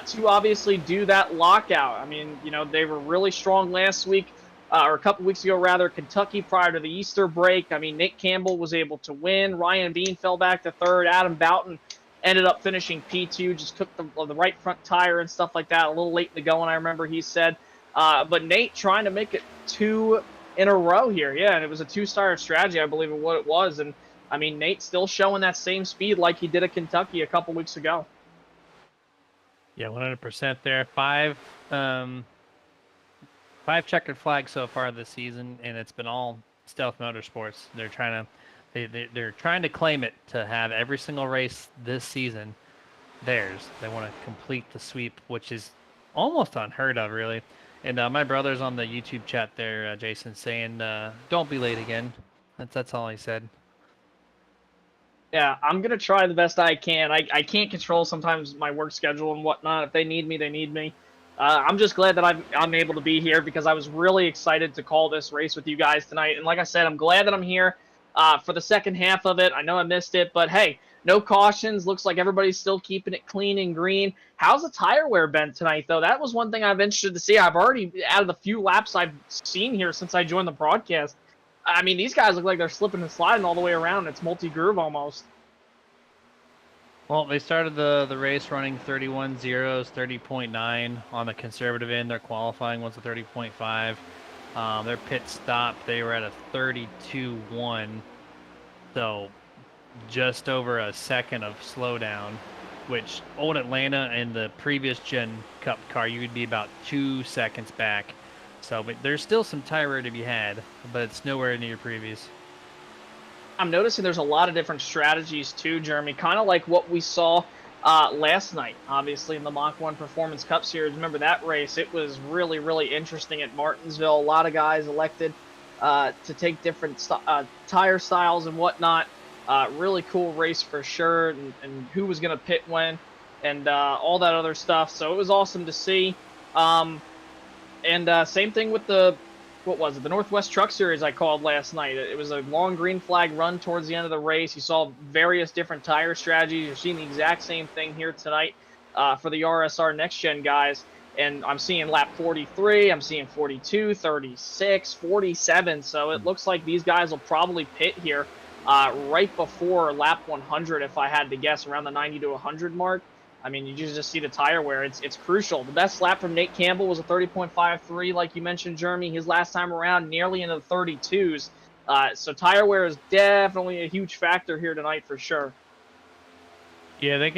to obviously do that lockout. I mean, you know, they were really strong last week, or a couple weeks ago, rather, Kentucky prior to the Easter break. I mean, Nick Campbell was able to win. Ryan Bean fell back to third. Adam Boughton ended up finishing P2, just took the right front tire and stuff like that. A little late in the going, I remember he said. But Nate trying to make it 2 in a row here. Yeah, and it was a 2-star strategy, I believe, of what it was. And, I mean, Nate still showing that same speed like he did at Kentucky a couple weeks ago. Yeah, 100% there. Five checkered flags so far this season, and it's been all Stealth Motorsports. They're trying to claim it to have every single race this season theirs. They want to complete the sweep, which is almost unheard of, really. And my brother's on the YouTube chat there, Jason, saying, "Don't be late again." That's all he said. Yeah, I'm going to try the best I can. I can't control sometimes my work schedule and whatnot. If they need me, they need me. I'm just glad that I'm able to be here because I was really excited to call this race with you guys tonight. And like I said, I'm glad that I'm here for the second half of it. I know I missed it, but hey, no cautions. Looks like everybody's still keeping it clean and green. How's the tire wear been tonight, though? That was one thing I'm interested to see. I've already, out of the few laps I've seen here since I joined the broadcast, I mean, these guys look like they're slipping and sliding all the way around. It's multi-groove almost. Well, they started the race running 31 zeros, 30.9 on the conservative end. Their qualifying was a 30.5. Their pit stop, they were at a 32.1. So just over a second of slowdown, which old Atlanta and the previous gen Cup car, you would be about 2 seconds back. So but there's still some tire wear to be had, but it's nowhere near previous. I'm noticing there's a lot of different strategies too, Jeremy. Kind of like what we saw last night, obviously, in the Mach 1 Performance Cup Series. Remember that race? It was really, really interesting at Martinsville. A lot of guys elected to take different tire styles and whatnot. Really cool race for sure, and who was going to pit when, and all that other stuff. So it was awesome to see. Same thing with the Northwest Truck Series I called last night. It was a long green flag run towards the end of the race. You saw various different tire strategies. You're seeing the exact same thing here tonight for the RSR Next Gen guys. And I'm seeing lap 43, I'm seeing 42, 36, 47. So it looks like these guys will probably pit here right before lap 100, if I had to guess, around the 90 to 100 mark. I mean, you just see the tire wear. It's crucial. The best lap from Nate Campbell was a 30.53, like you mentioned, Jeremy. His last time around, nearly into the 32s. So tire wear is definitely a huge factor here tonight for sure. Yeah, they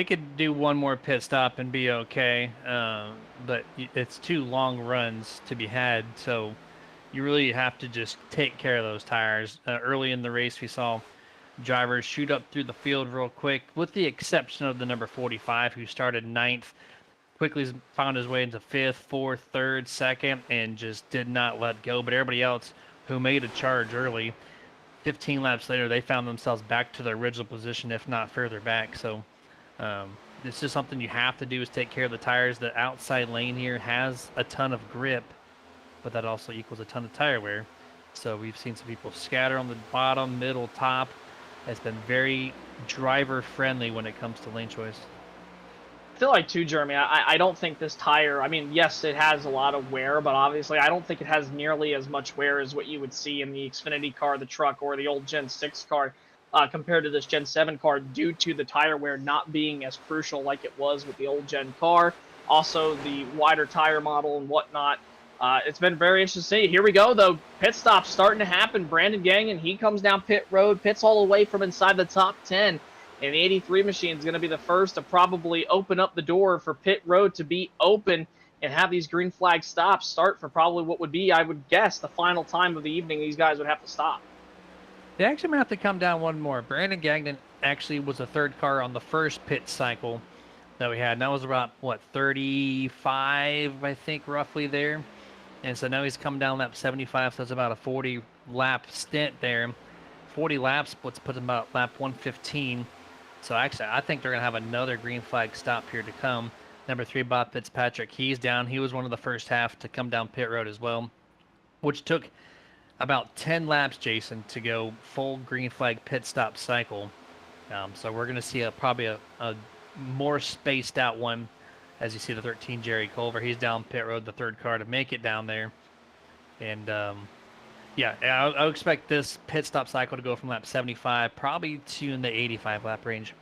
could do one more pit stop and be okay, but it's 2 long runs to be had, so you really have to just take care of those tires. Early in the race, we saw drivers shoot up through the field real quick, with the exception of the number 45, who started 9th, quickly found his way into 5th, 4th, 3rd, 2nd, and just did not let go. But everybody else who made a charge early, 15 laps later, they found themselves back to their original position, if not further back. So it's just something you have to do, is take care of the tires. The outside lane here has a ton of grip, but that also equals a ton of tire wear. So we've seen some people scatter on the bottom, middle, top. It's been very driver friendly when it comes to lane choice. I feel like too, Jeremy, I don't think this tire, I mean, yes, it has a lot of wear, but obviously I don't think it has nearly as much wear as what you would see in the Xfinity car, the truck, or the old Gen 6 car compared to this Gen 7 car, due to the tire wear not being as crucial like it was with the old Gen car. Also, the wider tire model and whatnot. It's been very interesting to see. Here we go, though. Pit stop starting to happen. Brandon Gagnon, he comes down pit road, pits all the way from inside the top 10. And the 83 machine is going to be the first to probably open up the door for pit road to be open and have these green flag stops start for probably what would be, I would guess, the final time of the evening these guys would have to stop. They actually might have to come down one more. Brandon Gagnon actually was the 3rd car on the first pit cycle that we had. And that was about, 35, I think, roughly there. And so now he's come down lap 75, so it's about a 40-lap stint there. 40 laps, let's put him about lap 115. So actually, I think they're going to have another green flag stop here to come. Number 3, Bob Fitzpatrick, he's down. He was one of the first half to come down pit road as well, which took about 10 laps, Jason, to go full green flag pit stop cycle. So we're going to see probably a more spaced out one, as you see the 13 Jerry Culver. He's down pit road, the third car to make it down there. And yeah, I would expect this pit stop cycle to go from lap 75 probably to in the 85 lap range.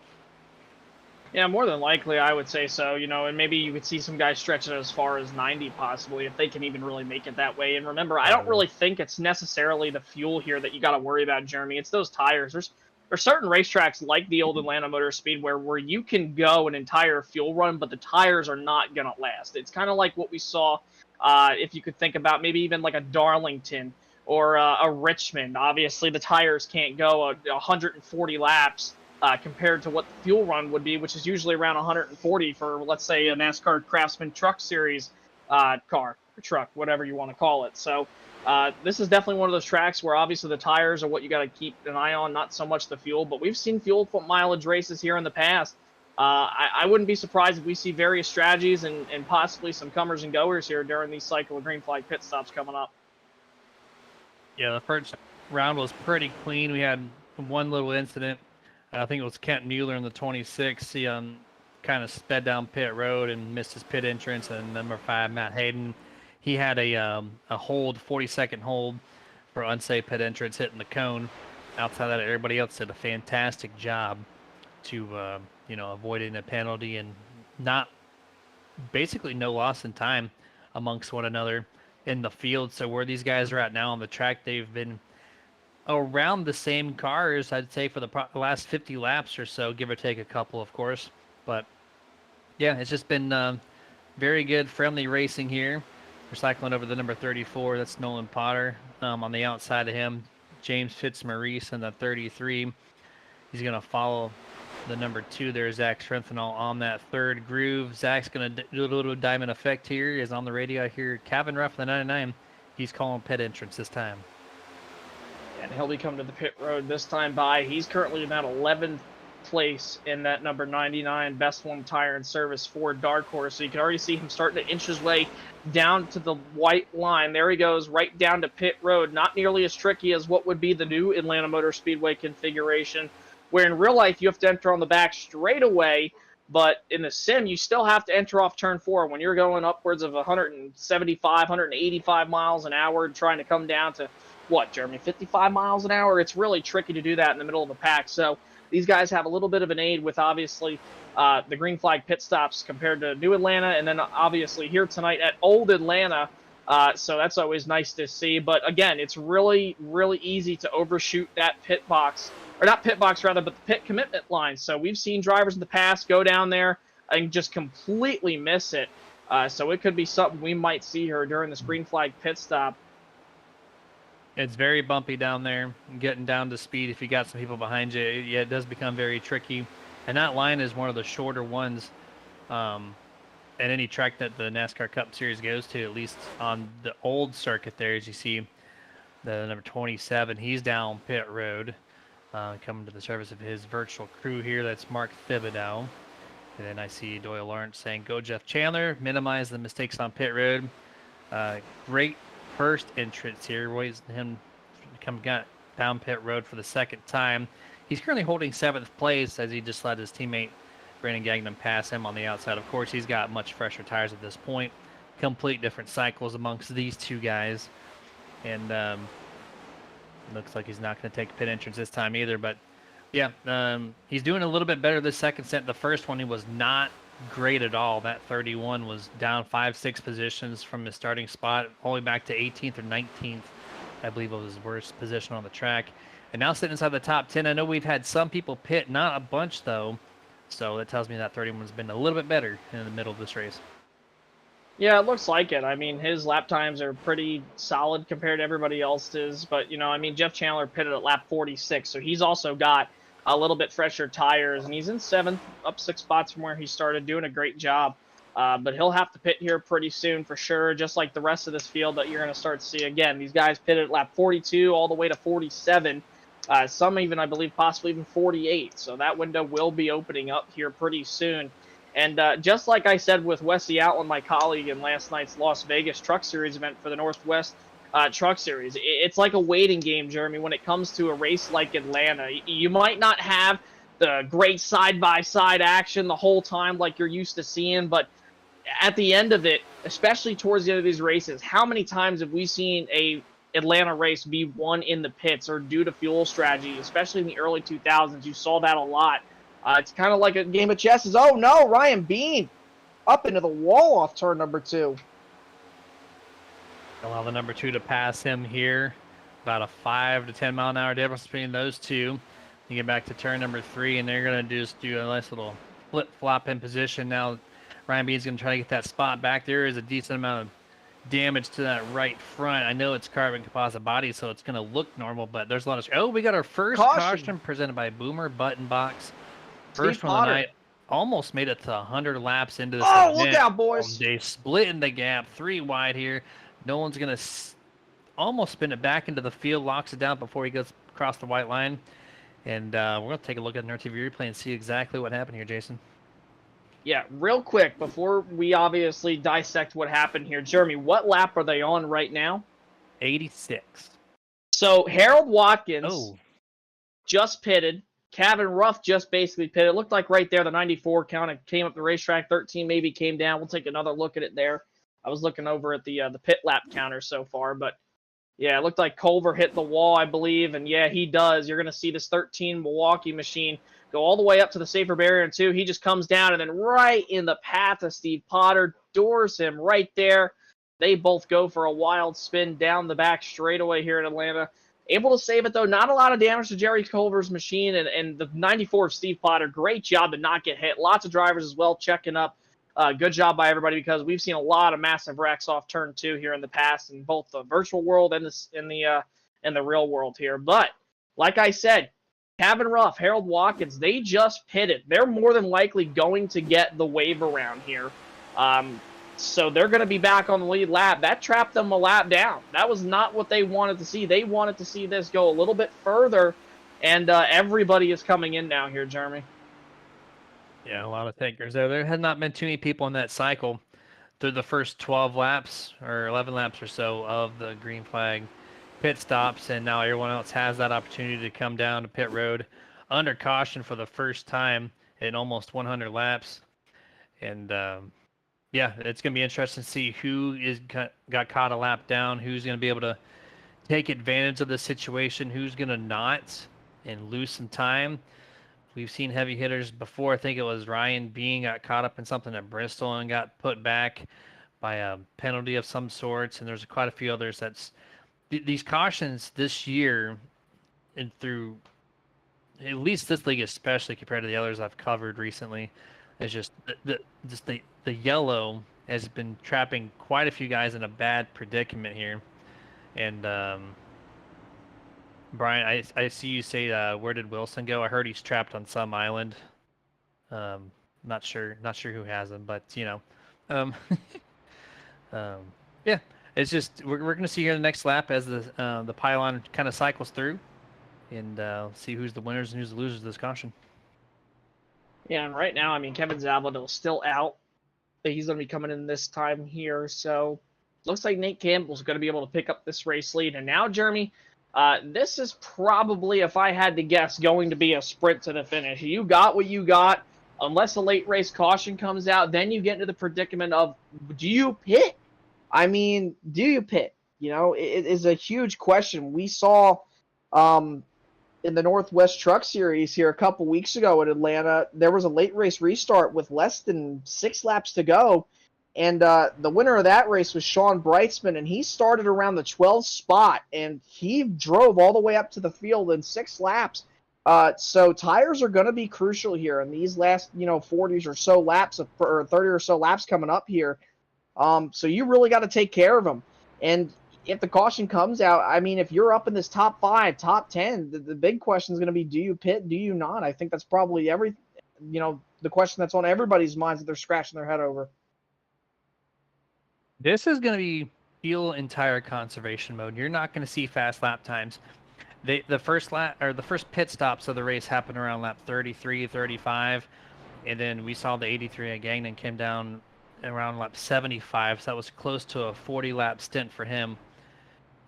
Yeah, more than likely, I would say so. And maybe you could see some guys stretch it as far as 90 possibly, if they can even really make it that way. And remember, I don't really think it's necessarily the fuel here that you got to worry about, Jeremy. It's those tires. There's certain racetracks like the old Atlanta Motor Speedway where you can go an entire fuel run, but the tires are not going to last. It's kind of like what we saw, if you could think about maybe even like a Darlington or a Richmond. Obviously, the tires can't go 140 laps. Compared to what the fuel run would be, which is usually around 140 for, let's say, a NASCAR Craftsman Truck Series car or truck, whatever you want to call it. So this is definitely one of those tracks where obviously the tires are what you got to keep an eye on, not so much the fuel. But we've seen fuel mileage races here in the past. I wouldn't be surprised if we see various strategies and possibly some comers and goers here during these cycle of green flag pit stops coming up. Yeah, the first round was pretty clean. We had one little incident. I think it was Kent Mueller in the 26. He kind of sped down pit road and missed his pit entrance. And number 5, Matt Hayden, he had a hold, 40-second hold for unsafe pit entrance, hitting the cone. Outside of that, everybody else did a fantastic job to avoiding a penalty and basically no loss in time amongst one another in the field. So where these guys are at now on the track, they've been around the same cars, I'd say, for the last 50 laps or so, give or take a couple, of course. But yeah, it's just been very good, friendly racing here. We're cycling over the number 34. That's Nolan Potter. On the outside of him, James Fitzmaurice in the 33. He's going to follow the number 2 there, Zach Strenthal, on that third groove. Zach's going to do a little diamond effect here. He's on the radio. I hear Kevin Ruff, the 99. He's calling pit entrance this time. And he'll be coming to the pit road this time by. He's currently in that 11th place in that number 99 BestOne Tire and Service Ford Dark Horse. So you can already see him starting to inch his way down to the white line. There he goes, right down to pit road. Not nearly as tricky as what would be the new Atlanta Motor Speedway configuration, where in real life you have to enter on the back straight away, but in the sim you still have to enter off turn 4 when you're going upwards of 175, 185 miles an hour trying to come down to what, Jeremy, 55 miles an hour? It's really tricky to do that in the middle of the pack. So these guys have a little bit of an aid with, obviously, the green flag pit stops compared to New Atlanta, and then obviously here tonight at Old Atlanta. So that's always nice to see. But again, it's really, really easy to overshoot that pit box, or not pit box rather, but the pit commitment line. So we've seen drivers in the past go down there and just completely miss it. So it could be something we might see here during this green flag pit stop. It's very bumpy down there. Getting down to speed, if you got some people behind you, yeah, it does become very tricky. And that line is one of the shorter ones at any track that the NASCAR Cup Series goes to, at least on the old circuit there. As you see, the number 27, he's down pit road, coming to the service of his virtual crew here. That's Mark Thibodeau. And then I see Doyle Lawrence saying, "Go Jeff Chandler, minimize the mistakes on pit road." Great first entrance here. Roy's him got down pit road for the second time. He's currently holding 7th place as he just let his teammate Brandon Gagnon pass him on the outside. Of course, he's got much fresher tires at this point. Complete different cycles amongst these two guys. And looks like he's not going to take pit entrance this time either. But yeah, he's doing a little bit better this second set. The first one he was not great at all. That 31 was down 5-6 positions from his starting spot all the way back to 18th or 19th, I believe was his worst position on the track. And now sitting inside the top 10. I know we've had some people pit, not a bunch though, so that tells me that 31's been a little bit better in the middle of this race. Yeah, it looks like it. I mean, his lap times are pretty solid compared to everybody else's, but Jeff Chandler pitted at lap 46, so he's also got a little bit fresher tires, and he's in 7th, up 6 spots from where he started, doing a great job. But he'll have to pit here pretty soon for sure, just like the rest of this field that you're going to start to see. Again, these guys pitted at lap 42 all the way to 47. Some even, I believe, possibly even 48. So that window will be opening up here pretty soon. And just like I said with Wesley Outland, my colleague, in last night's Las Vegas Truck Series event for the Northwest Truck Series, it's like a waiting game, Jeremy, when it comes to a race like Atlanta. You might not have the great side-by-side action the whole time like you're used to seeing, but at the end of it, especially towards the end of these races, how many times have we seen a Atlanta race be won in the pits or due to fuel strategy, especially in the early 2000s? You saw that a lot. It's kind of like a game of chess. Oh, no, Ryan Bean up into the wall off turn number 2. Allow the number 2 to pass him here. About a 5 to 10 mile an hour difference between those two. You get back to turn number 3, and they're going to just do a nice little flip-flop in position. Now, Ryan Bean's going to try to get that spot back. There is a decent amount of damage to that right front. I know it's carbon composite body, so it's going to look normal, but there's a lot of... Oh, we got our first caution presented by Boomer Button Box. First one of the night. Almost made it to 100 laps into this event. Look out, boys. They split in the gap, 3 wide here. No one's going to almost spin it back into the field, locks it down before he goes across the white line. And we're going to take a look at an RTV replay and see exactly what happened here, Jason. Yeah, real quick, before we obviously dissect what happened here, Jeremy, what lap are they on right now? 86. So Harold Watkins just pitted. Kevin Ruff just basically pitted. It looked like right there the 94 kind of came up the racetrack. 13 maybe came down. We'll take another look at it there. I was looking over at the pit lap counter so far, but yeah, it looked like Culver hit the wall, I believe, and yeah, he does. You're going to see this 13 Milwaukee machine go all the way up to the safer barrier in 2. He just comes down, and then right in the path of Steve Potter, doors him right there. They both go for a wild spin down the back straightaway here in Atlanta. Able to save it, though. Not a lot of damage to Jerry Culver's machine, and the 94 of Steve Potter, great job to not get hit. Lots of drivers as well checking up. Good job by everybody, because we've seen a lot of massive wrecks off turn 2 here in the past in both the virtual world and in the real world here. But like I said, Kevin Ruff, Harold Watkins, they just pitted. They're more than likely going to get the wave around here. So they're going to be back on the lead lap. That trapped them a lap down. That was not what they wanted to see. They wanted to see this go a little bit further, and everybody is coming in now here, Jeremy. Yeah, a lot of takers there. There had not been too many people in that cycle through the first 12 laps or 11 laps or so of the green flag pit stops, and now everyone else has that opportunity to come down to pit road under caution for the first time in almost 100 laps. And yeah, it's going to be interesting to see who got caught a lap down, who's going to be able to take advantage of the situation, who's going to not and lose some time. We've seen heavy hitters before. I think it was Ryan Bean got caught up in something at Bristol and got put back by a penalty of some sorts, and there's quite a few others. These cautions this year and through at least this league, especially compared to the others I've covered recently, is just the yellow has been trapping quite a few guys in a bad predicament here. And Brian, I see you say where did Wilson go? I heard he's trapped on some island. Not sure who has him, but you know, yeah. It's just we're going to see here in the next lap as the pylon kind of cycles through, and see who's the winners and who's the losers of this caution. Yeah, and right now, I mean, Kevin Zavadil's still out. He's going to be coming in this time here, so looks like Nate Campbell's going to be able to pick up this race lead. And now, Jeremy, this is probably, if I had to guess, going to be a sprint to the finish. You got what you got. Unless a late race caution comes out, then you get into the predicament of, do you pit? I mean, do you pit? You know, it is a huge question. We saw in the Northwest Truck Series here a couple weeks ago in Atlanta, there was a late race restart with less than 6 laps to go. And the winner of that race was Sean Brightsman, and he started around the 12th spot, and he drove all the way up to the field in 6 laps. So tires are going to be crucial here in these last, 40s or so laps, or 30 or so laps coming up here. So you really got to take care of them. And if the caution comes out, I mean, if you're up in this top 5, top 10, the big question is going to be, do you pit, do you not? I think that's probably the question that's on everybody's minds that they're scratching their head over. This is going to be fuel and tire conservation mode. You're not going to see fast lap times. The first pit stops of the race happen around lap 33, 35. And then we saw the 83 at Gagnon came down around lap 75, so that was close to a 40-lap stint for him.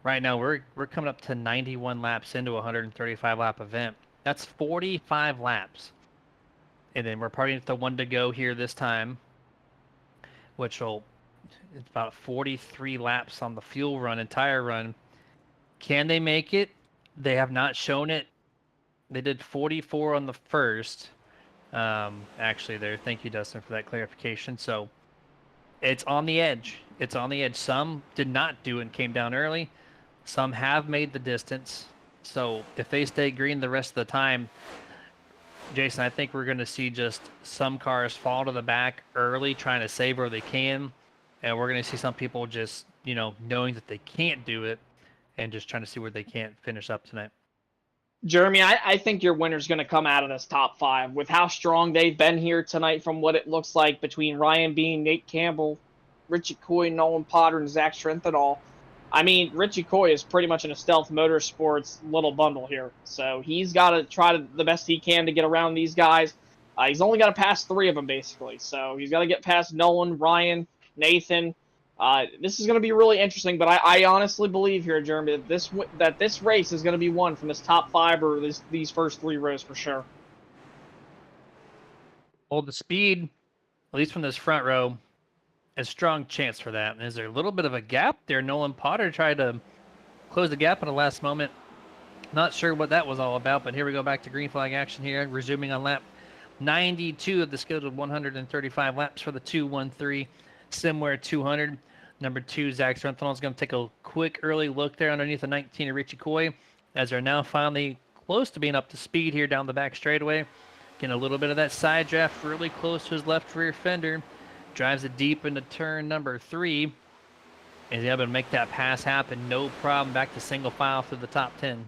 Right now, we're coming up to 91 laps into a 135-lap event. That's 45 laps. And then we're partying at the one to go here this time, which will it's about 43 laps on the fuel run, entire run. Can they make it? They have not shown it. They did 44 on the first. Actually, there. Thank you, Dustin, for that clarification. So it's on the edge. It's on the edge. Some did not do it and came down early. Some have made the distance. So if they stay green the rest of the time, Jason, I think we're going to see just some cars fall to the back early, trying to save where they can. And we're going to see some people just, knowing that they can't do it and just trying to see where they can't finish up tonight. Jeremy, I think your winner's going to come out of this top 5 with how strong they've been here tonight from what it looks like between Ryan Bean, Nate Campbell, Richie Coy, Nolan Potter, and Zach Strenthal. I mean, Richie Coy is pretty much in a Stealth Motorsports little bundle here. So he's got to try the best he can to get around these guys. He's only got to pass 3 of them, basically. So he's got to get past Nolan, Ryan, Nathan. This is going to be really interesting, but I honestly believe here, Jeremy, that this race is going to be won from this top 5 or these first 3 rows for sure. Well, the speed, at least from this front row, a strong chance for that. Is there a little bit of a gap there? Nolan Potter tried to close the gap in the last moment. Not sure what that was all about, but here we go back to green flag action here, resuming on lap 92 of the scheduled 135 laps for the 213 Simware 200. Number 2, Zach Strenthal is going to take a quick early look there underneath the 19 of Richie Coy, as they're now finally close to being up to speed here down the back straightaway. Getting a little bit of that side draft really close to his left rear fender. Drives it deep into turn number 3. And he's able to make that pass happen, no problem, back to single file through the top 10.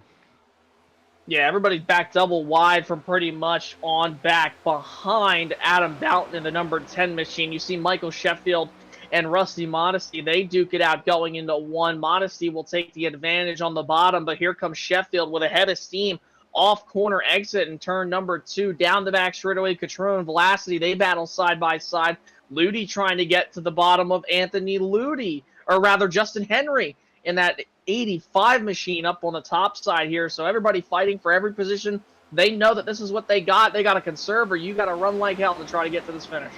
Yeah, everybody's back double wide from pretty much on back behind Adam Boughton in the number 10 machine. You see Michael Sheffield and Rusty Modesty. They duke it out going into 1. Modesty will take the advantage on the bottom, but here comes Sheffield with a head of steam off corner exit in turn number 2. Down the back straightaway, Catrone and Velocity, they battle side by side. Ludi trying to get to the bottom of Anthony Ludi, or rather Justin Henry, in that 85 machine up on the top side here. So everybody fighting for every position. They know that this is what they got. They got to conserve, or you got to run like hell to try to get to this finish.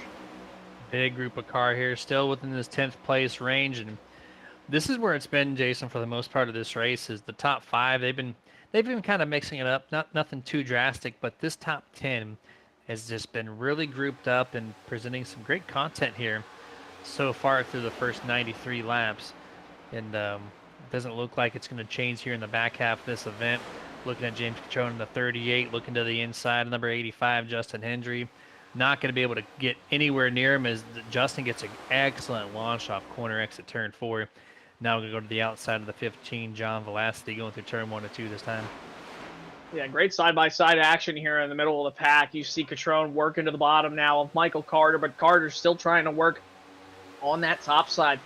Big group of car here, still within this 10th place range, and this is where it's been, Jason, for the most part of this race. Is the top 5. They've been kind of mixing it up. Nothing too drastic, but this top 10 has just been really grouped up and presenting some great content here so far through the first 93 laps. And it doesn't look like it's going to change here in the back half of this event. Looking at James Catrone in the 38, looking to the inside, number 85, Justin Hendry. Not going to be able to get anywhere near him as Justin gets an excellent launch off corner exit turn 4. Now we're going to go to the outside of the 15, John Velocity going through turn 1 and 2 this time. Yeah, great side-by-side action here in the middle of the pack. You see Catrone working to the bottom now of Michael Carter, but Carter's still trying to work on that top side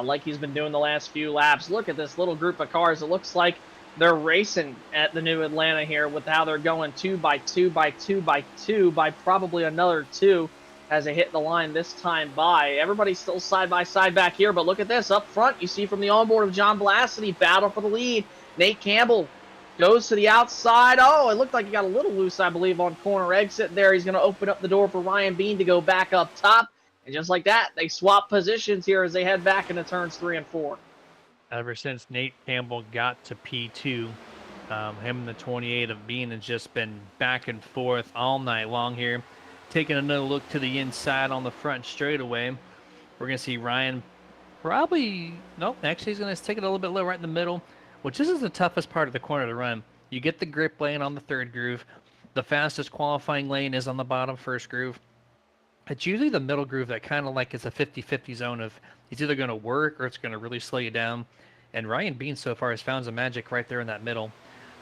like he's been doing the last few laps. Look at this little group of cars. It looks like they're racing at the new Atlanta here with how they're going 2 by 2 by 2 by 2 by probably another 2 as they hit the line this time by. Everybody's still side-by-side back here, but look at this. Up front, you see from the onboard of John Blasity, battle for the lead. Nate Campbell goes to the outside. Oh, it looked like he got a little loose, I believe, on corner exit there. He's going to open up the door for Ryan Bean to go back up top. And just like that, they swap positions here as they head back into turns 3 and 4. Ever since Nate Campbell got to P2, him and the 28 of Bean has just been back and forth all night long here. Taking another look to the inside on the front straightaway. We're going to see Ryan probably, nope, actually he's going to take it a little bit low right in the middle, which this is the toughest part of the corner to run. You get the grip lane on the 3rd groove. The fastest qualifying lane is on the bottom 1st groove. It's usually the middle groove that kind of like is a 50-50 zone of it's either going to work or it's going to really slow you down. And Ryan Bean so far has found some magic right there in that middle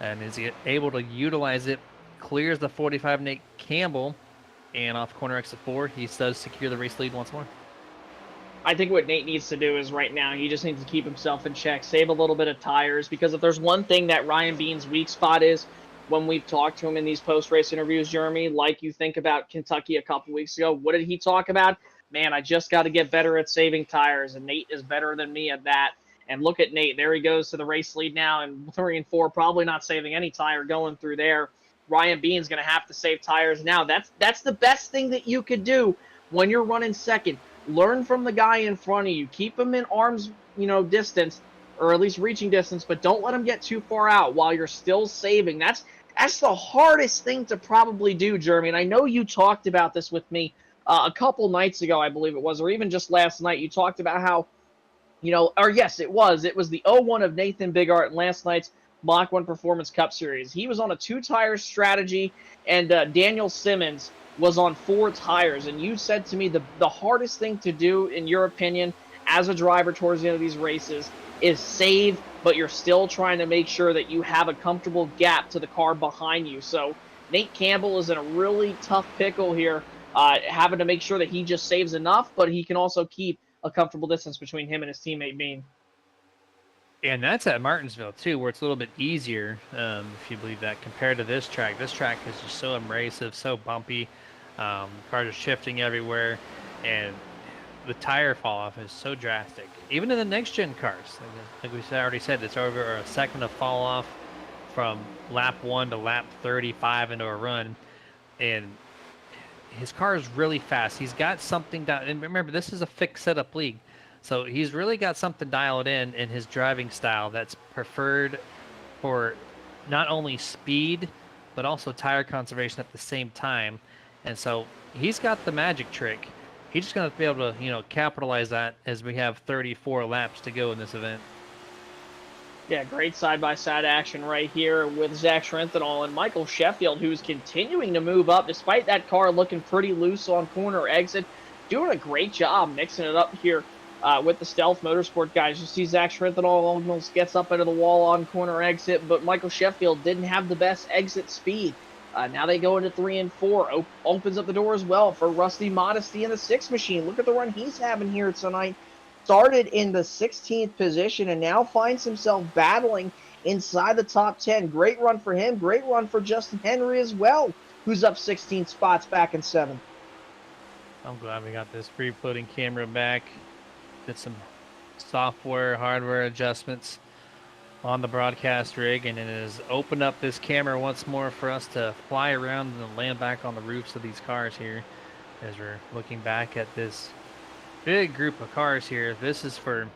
and is able to utilize it. Clears the 45 Nate Campbell, and off corner exit 4, he does secure the race lead once more. I think what Nate needs to do is right now, he just needs to keep himself in check, save a little bit of tires, because if there's one thing that Ryan Bean's weak spot is, when we've talked to him in these post-race interviews, Jeremy. Like you think about Kentucky a couple weeks ago. What did he talk about? Man, I just got to get better at saving tires, and Nate is better than me at that. And look at Nate. There he goes to the race lead now, and 3 and 4, probably not saving any tire going through there. Ryan Bean's going to have to save tires now. That's the best thing that you could do when you're running second. Learn from the guy in front of you. Keep him in arm's, distance, or at least reaching distance, but don't let him get too far out while you're still saving. That's the hardest thing to probably do, Jeremy. And I know you talked about this with me a couple nights ago, I believe it was, or even just last night. You talked about how, or yes, it was the 0-1 of Nathan Bigart in last night's Mach 1 Performance Cup Series. He was on a 2-tire strategy, and Daniel Simmons was on 4 tires. And you said to me the hardest thing to do, in your opinion, as a driver towards the end of these races is save, but you're still trying to make sure that you have a comfortable gap to the car behind you. So Nate Campbell is in a really tough pickle here, having to make sure that he just saves enough, but he can also keep a comfortable distance between him and his teammate Bean. And that's at Martinsville, too, where it's a little bit easier, if you believe that, compared to this track. This track is just so abrasive, so bumpy. Cars are shifting everywhere, and the tire fall-off is so drastic. Even in the next-gen cars, like we already said, it's over a second of fall-off from lap 1 to lap 35 into a run. And his car is really fast. He's got something down. And remember, this is a fixed setup league. So he's really got something dialed in his driving style that's preferred for not only speed, but also tire conservation at the same time. And so he's got the magic trick. He's just going to be able to, capitalize that as we have 34 laps to go in this event. Yeah, great side-by-side action right here with Zach Schrenthal and Michael Sheffield, who's continuing to move up despite that car looking pretty loose on corner exit. Doing a great job mixing it up here with the Stealth Motorsport guys. You see Zach Schrenthal almost gets up into the wall on corner exit, but Michael Sheffield didn't have the best exit speed. Now they go into 3 and 4. Opens up the door as well for Rusty Modesty in the 6 machine. Look at the run he's having here tonight. Started in the 16th position and now finds himself battling inside the top 10. Great run for him. Great run for Justin Henry as well, who's up 16 spots back in 7th. I'm glad we got this free-floating camera back. Did some software, hardware adjustments on the broadcast rig, and it has opened up this camera once more for us to fly around and land back on the roofs of these cars here as we're looking back at this big group of cars here. This is for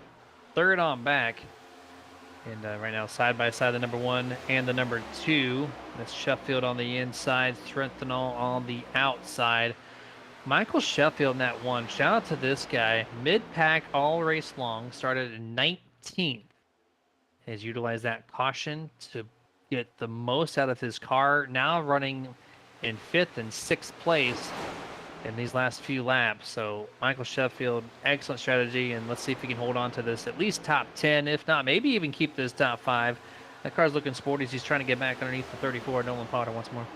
third on back, and right now side by side the number 1 and the number 2. That's Sheffield on the inside, Strenthal on the outside. Michael Sheffield in that 1. Shout out to this guy. Mid-pack all race long, started in 19th. Has utilized that caution to get the most out of his car. Now running in 5th and 6th place in these last few laps. So Michael Sheffield, excellent strategy, and let's see if he can hold on to this at least top 10, if not maybe even keep this top 5. That car's looking sporty as he's trying to get back underneath the 34 Nolan Potter once more.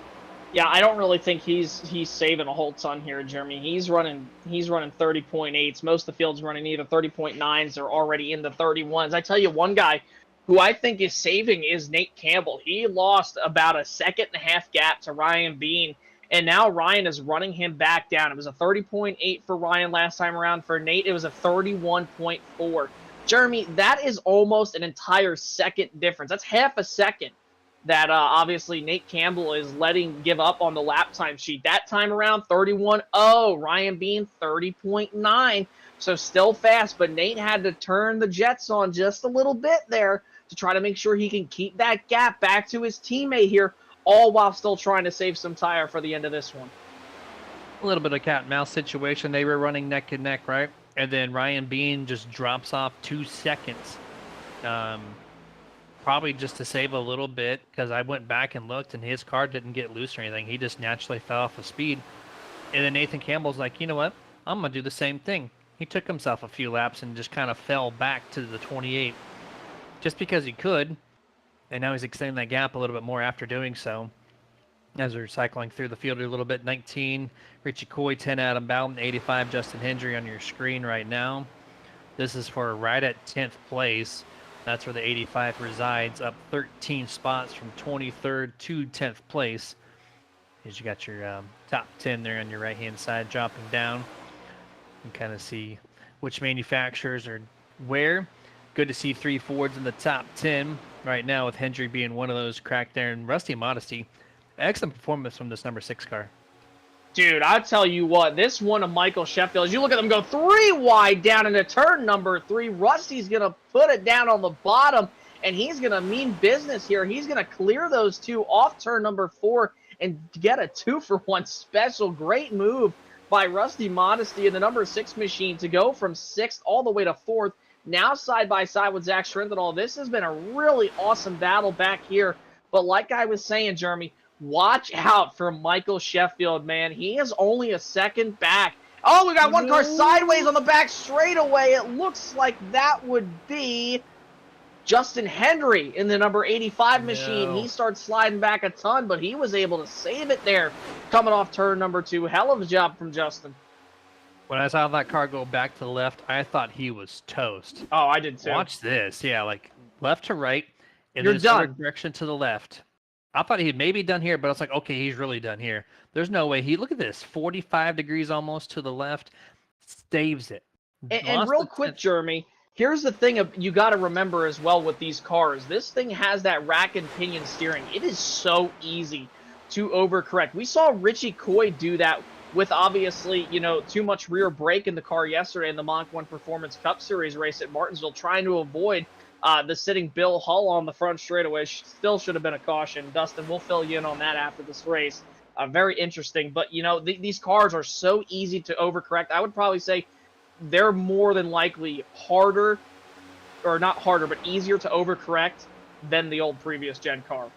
Yeah, I don't really think he's saving a whole ton here, Jeremy. He's running 30.8s. Most of the field's running either 30.9s or already in the 31s. I tell you, one guy who I think is saving is Nate Campbell. He lost about a 1.5-second gap to Ryan Bean, and now Ryan is running him back down. It was a 30.8 for Ryan last time around. For Nate, it was a 31.4. Jeremy, that is almost an entire second difference. That's half a second that obviously Nate Campbell is letting give up on the lap time sheet. That time around, 31.0. Ryan Bean, 30.9. So still fast, but Nate had to turn the jets on just a little bit there to try to make sure he can keep that gap back to his teammate here, all while still trying to save some tire for the end of this one. A little bit of cat and mouse situation. They were running neck and neck, right? And then Ryan Bean just drops off 2 seconds. Probably just to save a little bit, because I went back and looked and his car didn't get loose or anything. He just naturally fell off of speed. And then Nathan Campbell's like, you know what? I'm going to do the same thing. He took himself a few laps and just kind of fell back to the 28 just because he could. And now he's extending that gap a little bit more after doing so. As we're cycling through the field a little bit, 19, Richie Coy, 10, Adam Bowden, 85, Justin Hendry on your screen right now. This is for right at 10th place. That's where the 85 resides, up 13 spots from 23rd to 10th place. As you got your top 10 there on your right-hand side dropping down. And kind of see which manufacturers are where. Good to see 3 Fords in the top 10 right now, with Hendry being one of those cracked there. And Rusty Modesty, excellent performance from this number 6 car. Dude, I'll tell you what, this one of Michael Sheffield's, you look at them go 3 wide down into turn number 3. Rusty's going to put it down on the bottom, and he's going to mean business here. He's going to clear those 2 off turn number 4 and get a 2-for-1 special. Great move by Rusty Modesty and the number 6 machine to go from 6th all the way to 4th. Now side by side with Zach Schrinthal. This has been a really awesome battle back here. But like I was saying, Jeremy, watch out for Michael Sheffield, man. He is only a second back. Oh, we got one car sideways on the back straightaway. It looks like that would be Justin Henry in the number 85 machine. He starts sliding back a ton, but he was able to save it there coming off turn number 2. Hell of a job from Justin. When I saw that car go back to the left, I thought he was toast. Oh, I did too. Watch this. Yeah, like left to right, and You're then done. direction to the left. I thought he'd maybe done here, but I was like, okay, he's really done here. There's no way. Look at this, 45 degrees almost to the left, saves it. And real quick, Jeremy, here's the thing you got to remember as well with these cars. This thing has that rack and pinion steering. It is so easy to overcorrect. We saw Richie Coy do that with obviously, too much rear brake in the car yesterday in the Mach 1 Performance Cup Series race at Martinsville, trying to avoid the sitting Bill Hull on the front straightaway. Still should have been a caution. Dustin, we'll fill you in on that after this race. Very interesting. But, these cars are so easy to overcorrect. I would probably say they're more than likely harder, or not harder, but easier to overcorrect than the old previous gen car.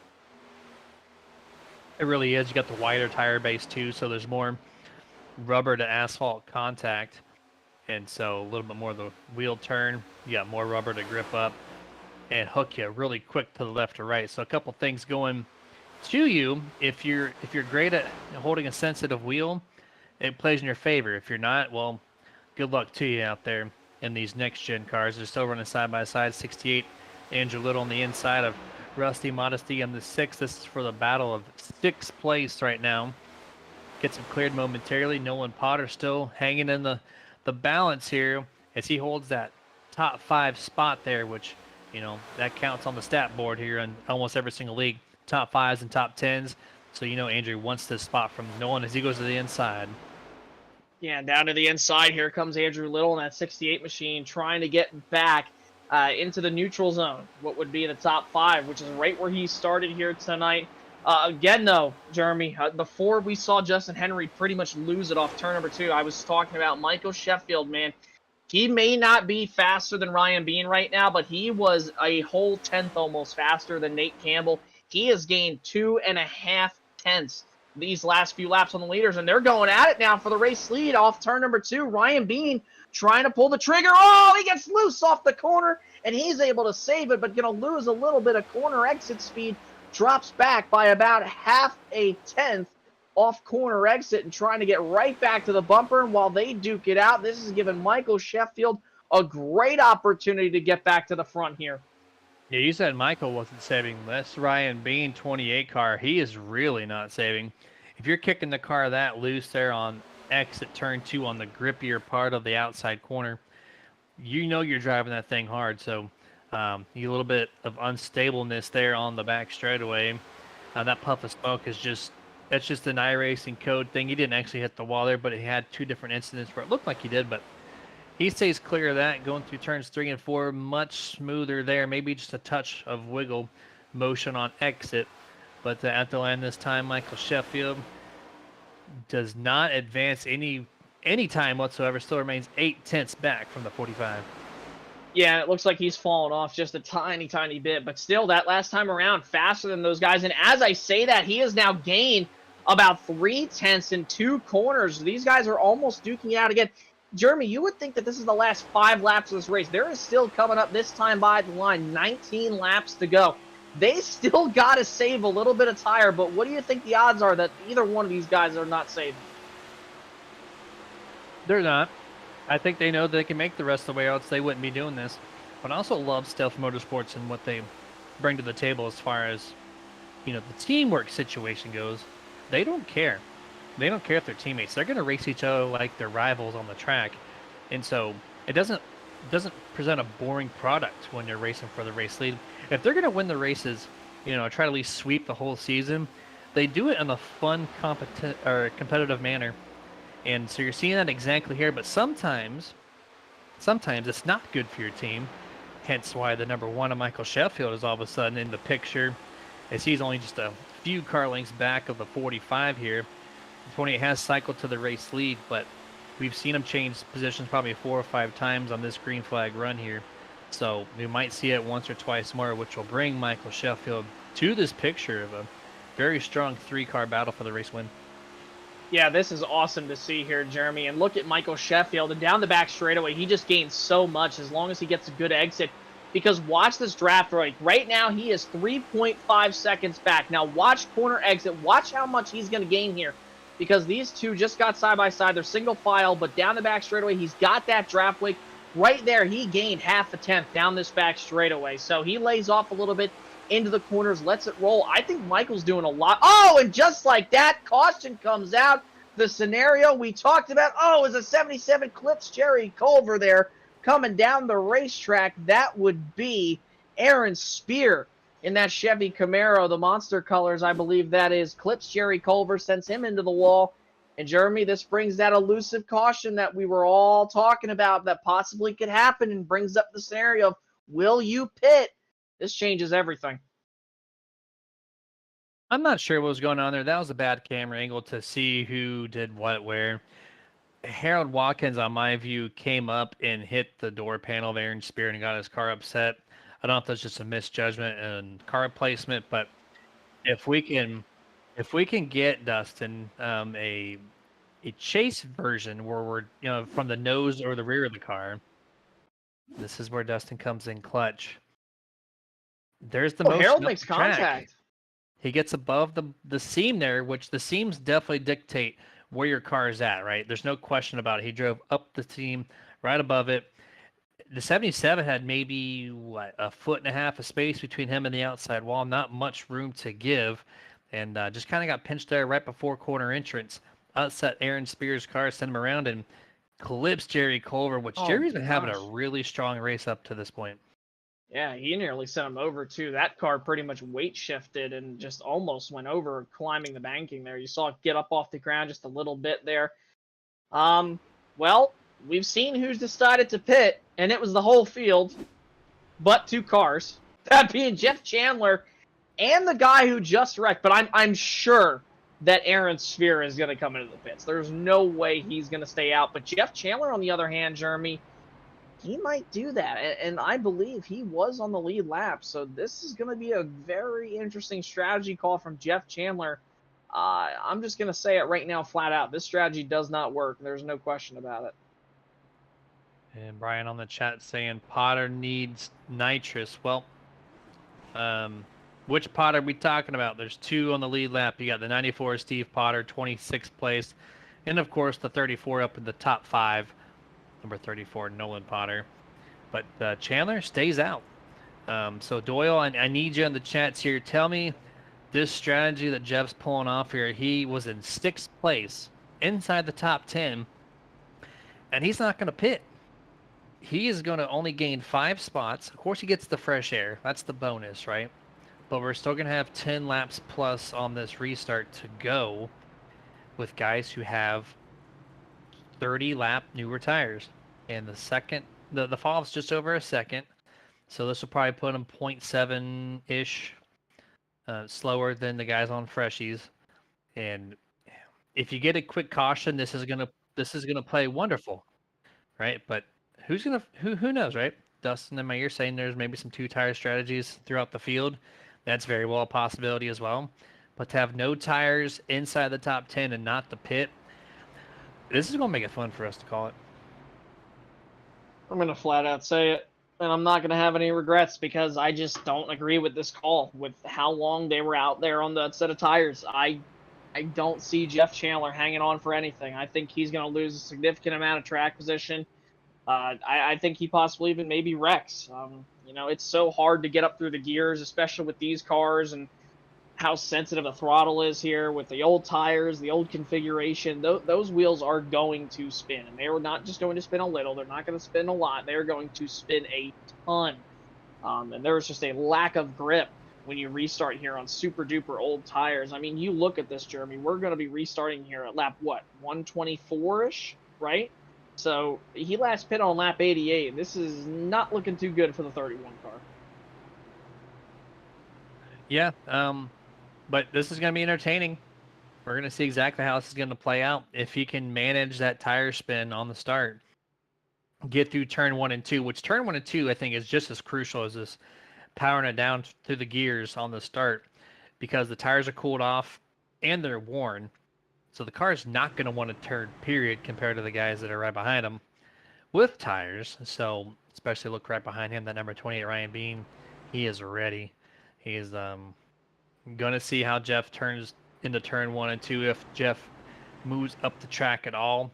It really is. You got the wider tire base too, so there's more rubber to asphalt contact, and so a little bit more of the wheel turn. You got more rubber to grip up and hook you really quick to the left or right. So a couple things going to you. If you're great at holding a sensitive wheel, it plays in your favor. If you're not, well, good luck to you out there in these next gen cars. They're still running side by side. 68 Andrew Little on the inside of Rusty Modesty on the 6th. This is for the battle of 6th place right now. Gets him cleared momentarily. Nolan Potter still hanging in the balance here as he holds that top 5 spot there, which, that counts on the stat board here in almost every single league. Top 5s and top 10s. So, Andrew wants this spot from Nolan as he goes to the inside. Yeah, down to the inside, here comes Andrew Little in that 68 machine trying to get back into the neutral zone, what would be the top 5, which is right where he started here tonight. Again, though, Jeremy, before we saw Justin Henry pretty much lose it off turn number 2, I was talking about Michael Sheffield, man. He may not be faster than Ryan Bean right now, but he was a whole 10th almost faster than Nate Campbell. He has gained 2.5 tenths these last few laps on the leaders, and they're going at it now for the race lead off turn number 2. Ryan Bean trying to pull the trigger. Oh, he gets loose off the corner, and he's able to save it, but going to lose a little bit of corner exit speed. Drops back by about 0.5 tenth off corner exit and trying to get right back to the bumper. And while they duke it out, this is giving Michael Sheffield a great opportunity to get back to the front here. Yeah, you said Michael wasn't saving. This Ryan Bean 28 car, he is really not saving. If you're kicking the car that loose there on exit turn 2 on the grippier part of the outside corner, you're driving that thing hard. So a little bit of unstableness there on the back straightaway. That puff of smoke is that's just an iRacing code thing. He didn't actually hit the wall there, but he had 2 different incidents where it looked like he did, but he stays clear of that, going through turns 3 and 4, much smoother there. Maybe just a touch of wiggle motion on exit, but at the end this time, Michael Sheffield does not advance any time whatsoever. Still remains 8 tenths back from the 45. Yeah, it looks like he's fallen off just a tiny, tiny bit. But still, that last time around, faster than those guys. And as I say that, he has now gained about 3 tenths in 2 corners. These guys are almost duking out again. Jeremy, you would think that this is the last 5 laps of this race. There is still coming up this time by the line, 19 laps to go. They still got to save a little bit of tire. But what do you think the odds are that either one of these guys are not saving? They're not. I think they know they can make the rest of the way, else they wouldn't be doing this. but I also love Stealth Motorsports and what they bring to the table as far as, the teamwork situation goes. They don't care. They don't care if they're teammates. They're going to race each other like they're rivals on the track. And so it doesn't present a boring product when you're racing for the race lead. If they're going to win the races, try to at least sweep the whole season, they do it in a fun, competitive manner. And so you're seeing that exactly here. But sometimes it's not good for your team. Hence why the number one of Michael Sheffield is all of a sudden in the picture, as he's only just a few car lengths back of the 45 here. The 28 has cycled to the race lead, but we've seen him change positions probably 4 or 5 times on this green flag run here. So we might see it once or twice more, which will bring Michael Sheffield to this picture of a very strong 3-car battle for the race win. Yeah, this is awesome to see here, Jeremy. And look at Michael Sheffield. And down the back straightaway, he just gains so much as long as he gets a good exit. Because watch this draft right now, he is 3.5 seconds back. Now watch corner exit. Watch how much he's going to gain here. Because these two just got side by side. They're single file, but down the back straightaway, he's got that draft wake. Right there, he gained half a tenth down this back straightaway. So he lays off a little bit into the corners, lets it roll. I think Michael's doing a lot. Oh, and just like that, caution comes out. The scenario we talked about, is a 77 clips Jerry Culver there coming down the racetrack. That would be Aaron Spear in that Chevy Camaro, the monster colors, I believe that is. Clips Jerry Culver, sends him into the wall. And Jeremy, this brings that elusive caution that we were all talking about that possibly could happen, and brings up the scenario of, will you pit? This changes everything. I'm not sure what was going on there. That was a bad camera angle to see who did what where. Harold Watkins, on my view, came up and hit the door panel of Aaron Spear and got his car upset. I don't know if that's just a misjudgment and car placement, but if we can get Dustin a chase version where we're from the nose or the rear of the car, this is where Dustin comes in clutch. There's the motion. Harold up makes the track. contact. He gets above the seam there, which the seams definitely dictate where your car is at, right? There's no question about it. He drove up the seam, right above it. The 77 had maybe, 1.5 foot of space between him and the outside wall. Not much room to give. And just kind of got pinched there right before corner entrance. Upset Aaron Spears' car, sent him around, and clips Jerry Culver, which Jerry's been having a really strong race up to this point. Yeah, he nearly sent him over, too. That car pretty much weight shifted and just almost went over climbing the banking there. You saw it get up off the ground just a little bit there. Well, we've seen who's decided to pit, and it was the whole field, but 2 cars. That being Jeff Chandler and the guy who just wrecked. But I'm sure that Aaron Spear is going to come into the pits. There's no way he's going to stay out. But Jeff Chandler, on the other hand, Jeremy, he might do that, and I believe he was on the lead lap. So this is going to be a very interesting strategy call from Jeff Chandler. I'm just going to say it right now flat out. This strategy does not work. There's no question about it. And Brian on the chat saying Potter needs nitrous. Well, which Potter are we talking about? There's 2 on the lead lap. You got the 94 Steve Potter, 26th place, and of course the 34 up in the top 5. Number 34, Nolan Potter. But Chandler stays out. So Doyle, I need you in the chats here. Tell me this strategy that Jeff's pulling off here. He was in 6th place, inside the top 10, and he's not going to pit. He is going to only gain 5 spots. Of course, he gets the fresh air. That's the bonus, right? But we're still going to have 10 laps plus on this restart to go with guys who have 30-lap newer tires. And the fall is just over a second. So this will probably put him 0.7-ish slower than the guys on freshies. And if you get a quick caution, this is gonna play wonderful, right? But who knows, right? Dustin in my ear saying there's maybe some 2-tire strategies throughout the field. That's very well a possibility as well. But to have no tires inside the top 10 and not the pit, this is gonna make it fun for us to call it. I'm going to flat out say it, and I'm not going to have any regrets because I just don't agree with this call with how long they were out there on that set of tires. I don't see Jeff Chandler hanging on for anything. I think he's going to lose a significant amount of track position. I think he possibly even maybe wrecks. It's so hard to get up through the gears, especially with these cars and how sensitive a throttle is here with the old tires, the old configuration. Those wheels are going to spin, and they are not just going to spin a little. They're not going to spin a lot. They're going to spin a ton. And there's just a lack of grip when you restart here on super duper old tires. I mean, you look at this, Jeremy. We're going to be restarting here at lap what, 124-ish, right? So he last pit on lap 88. This is not looking too good for the 31 car. Yeah, but this is going to be entertaining. We're going to see exactly how this is going to play out. If he can manage that tire spin on the start, get through turn 1 and 2, which turn 1 and 2 I think is just as crucial as this powering it down through the gears on the start, because the tires are cooled off and they're worn. So the car is not going to want to turn, period, compared to the guys that are right behind him with tires. So especially look right behind him, that number 28 Ryan Bean. He is ready. He is going to see how Jeff turns into turn 1 and 2. If Jeff moves up the track at all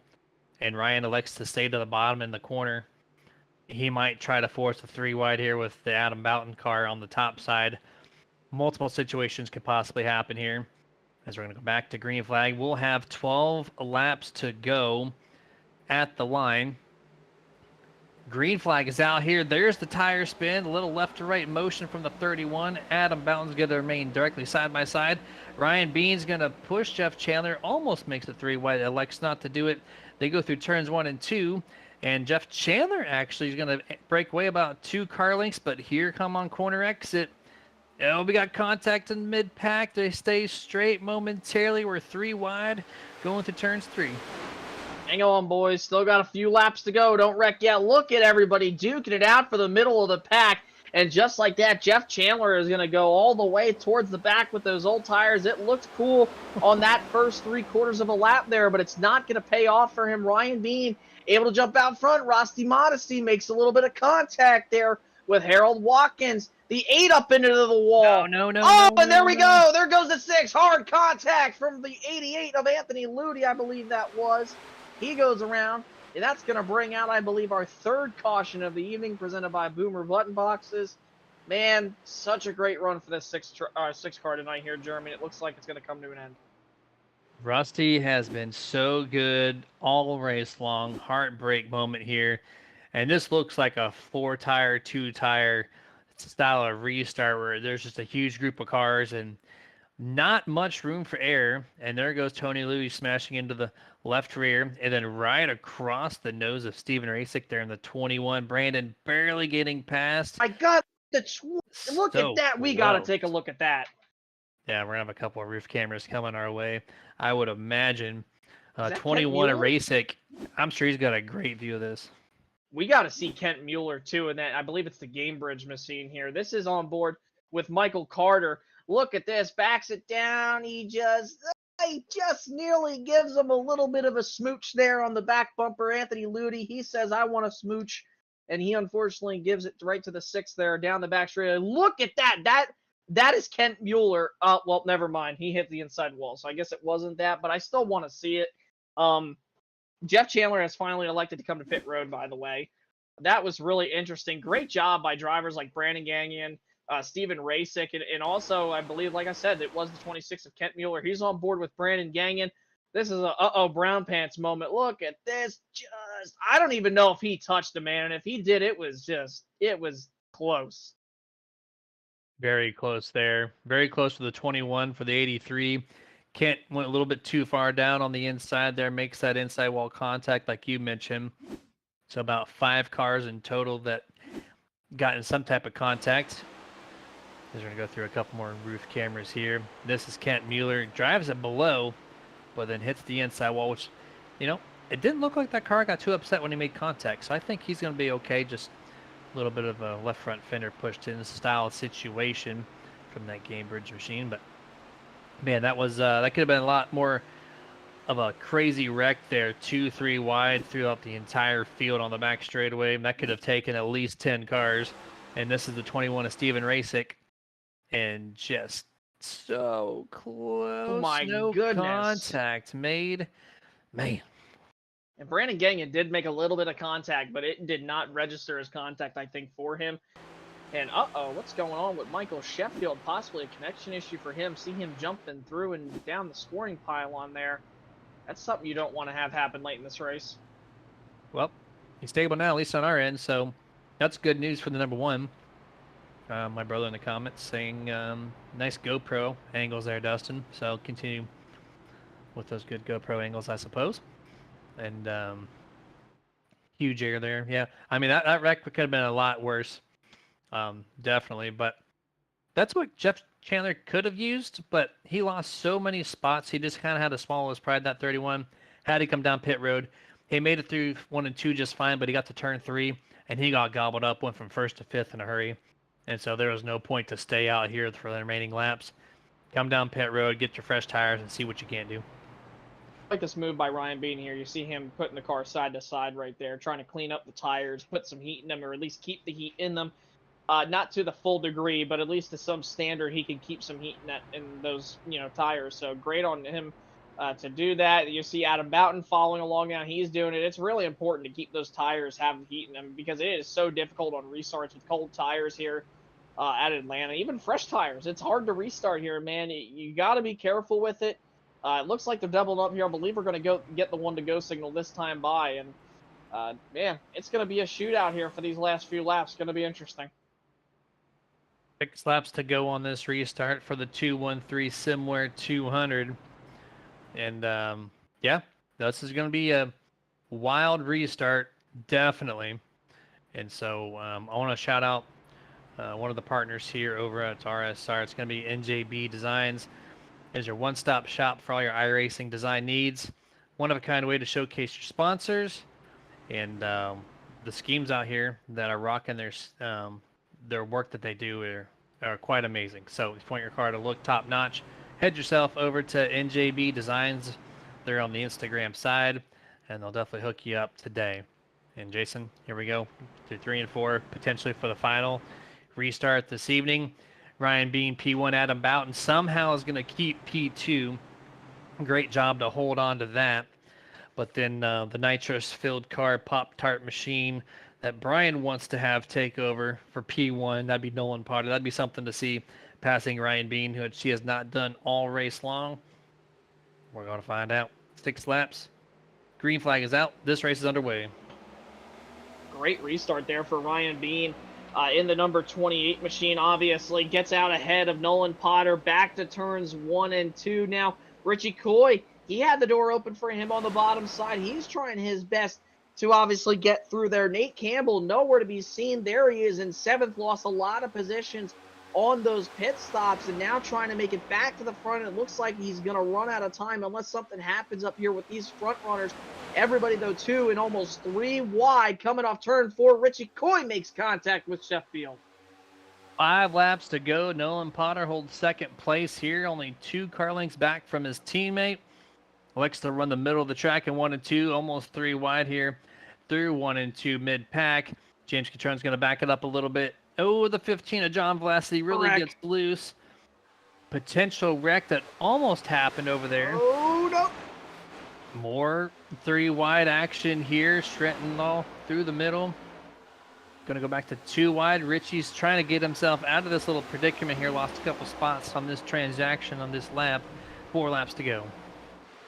and Ryan elects to stay to the bottom in the corner, he might try to force a 3 wide here with the Adam Boughton car on the top side. Multiple situations could possibly happen here. As we're going to go back to green flag, we'll have 12 laps to go at the line. Green flag is out here. There's the tire spin, a little left to right motion from the 31. Adam Boughton's going to remain directly side by side. Ryan Bean's going to push Jeff Chandler, almost makes it 3 wide, elects not to do it. They go through turns 1 and 2, and Jeff Chandler actually is going to break away about 2 car lengths, but here come on corner exit. Oh, we got contact in mid-pack. They stay straight momentarily. We're 3 wide going through turns 3. Hang on, boys. Still got a few laps to go. Don't wreck yet. Look at everybody duking it out for the middle of the pack. And just like that, Jeff Chandler is going to go all the way towards the back with those old tires. It looked cool on that first 3/4 of a lap there, but it's not going to pay off for him. Ryan Bean able to jump out front. Rusty Modesty makes a little bit of contact there with Harold Watkins. The 8 up into the wall. No. And there we go. There goes the 6. Hard contact from the 88 of Anthony Ludi, I believe that was. He goes around, and that's going to bring out, I believe, our 3rd caution of the evening, presented by Boomer Button Boxes. Man, such a great run for this 6 car tonight here, Jeremy. It looks like it's going to come to an end. Rusty has been so good all race long. Heartbreak moment here. And this looks like a 4-tire, 2-tire style of restart where there's just a huge group of cars and not much room for error. And there goes Tony Louie smashing into the left rear and then right across the nose of Steven Rasick there in the 21. Brandon barely getting past. I got the look So at that. We got to close. take a look at that. Yeah, we're going to have a couple of roof cameras coming our way. I would imagine. that 21 Kent of Mueller? Rasick. I'm sure he's got a great view of this. We got to see Kent Mueller, too, and that I believe it's the Game Bridge machine here. This is on board with Michael Carter. Look at this. Backs it down. He just nearly gives him a little bit of a smooch there on the back bumper. Anthony Ludi, he says, I want a smooch, and he unfortunately gives it right to the 6 there down the back straight. Look at that. That is Kent Mueller. Well, never mind. He hit the inside wall, so I guess it wasn't that, but I still want to see it. Jeff Chandler has finally elected to come to pit road, by the way. That was really interesting. Great job by drivers like Brandon Gagnon, Steven Rasick, and also, I believe, like I said, it was the 26 of Kent Mueller. He's on board with Brandon Gagnon. This is a uh-oh brown pants moment. Look at this. I don't even know if he touched the man, and if he did, it was close. Very close there. Very close to the 21 for the 83. Kent went a little bit too far down on the inside there, makes that inside wall contact like you mentioned. So about 5 cars in total that got in some type of contact. We're going to go through a couple more roof cameras here. This is Kent Mueller. Drives it below, but then hits the inside wall, which, it didn't look like that car got too upset when he made contact. So I think he's going to be okay. Just a little bit of a left front fender pushed in style situation from that Game Bridge machine. But man, that was that could have been a lot more of a crazy wreck there. 2-3 wide throughout the entire field on the back straightaway. That could have taken at least 10 cars. And this is the 21 of Steven Rasick. And just so close. Oh my no goodness. contact made. Man. And Brandon Gagnon did make a little bit of contact, but it did not register as contact, I think, for him. And what's going on with Michael Sheffield? Possibly a connection issue for him. See him jumping through and down the scoring pylon there. That's something you don't want to have happen late in this race. Well, he's stable now, at least on our end, so that's good news for the number one. My brother in the comments saying nice GoPro angles there, Dustin. So continue with those good GoPro angles, I suppose. And huge air there. Yeah, I mean, that wreck could have been a lot worse. Definitely. But that's what Jeff Chandler could have used, but he lost so many spots. He just kind of had to swallow his pride, that 31. Had to come down pit road. He made it through 1 and 2 just fine, but he got to turn 3, and he got gobbled up, went from 1st to 5th in a hurry. And so there was no point to stay out here for the remaining laps. Come down pit road, get your fresh tires, and see what you can do. I like this move by Ryan Bean here. You see him putting the car side to side right there, trying to clean up the tires, put some heat in them, or at least keep the heat in them. Not to the full degree, but at least to some standard, he can keep some heat in those tires. So great on him to do that. You see Adam Boughton following along now. He's doing it. It's really important to keep those tires having heat in them because it is so difficult on restarts with cold tires here at Atlanta. Even fresh tires, it's hard to restart here, man. You got to be careful with it. It looks like they're doubling up here. I believe we're going to get the one-to-go signal this time by. And, man, it's going to be a shootout here for these last few laps. It's going to be interesting. 6 laps to go on this restart for the 213 Simware 200. And, yeah, this is going to be a wild restart, definitely. And so I want to shout out one of the partners here over at RSR. It's going to be NJB Designs. Is your one-stop shop for all your iRacing design needs. One-of-a-kind way to showcase your sponsors. And the schemes out here that are rocking their work that they do are quite amazing. So if you want your car to look top-notch, head yourself over to NJB Designs. They're on the Instagram side, and they'll definitely hook you up today. And Jason, here we go to 3 and 4, potentially for the final restart this evening. Ryan Bean, P1, Adam Boughton somehow is going to keep P2. Great job to hold on to that. But then the nitrous-filled car Pop-Tart machine that Brian wants to have take over for P1, that'd be Nolan Potter. That'd be something to see passing Ryan Bean, who she has not done all race long. We're going to find out. 6 laps. Green flag is out. This race is underway. Great restart there for Ryan Bean. In the number 28 machine, obviously, gets out ahead of Nolan Potter, back to turns 1 and 2. Now, Richie Coy, he had the door open for him on the bottom side. He's trying his best to obviously get through there. Nate Campbell, nowhere to be seen. There he is in 7th, lost a lot of positions on those pit stops, and now trying to make it back to the front. It looks like he's going to run out of time unless something happens up here with these front runners. Everybody, though, 2 and almost 3 wide. Coming off turn 4, Richie Coy makes contact with Sheffield. 5 laps to go. Nolan Potter holds 2nd place here, only 2 car lengths back from his teammate. Likes to run the middle of the track in 1 and 2, almost 3 wide here through 1 and 2 mid-pack. James Catron's going to back it up a little bit. Oh, the 15 of John Vlasky really gets loose. Potential wreck that almost happened over there. Oh, no. More 3 wide action here. Stretton through the middle. Going to go back to 2 wide. Richie's trying to get himself out of this little predicament here. Lost a couple spots on this transaction on this lap. 4 laps to go.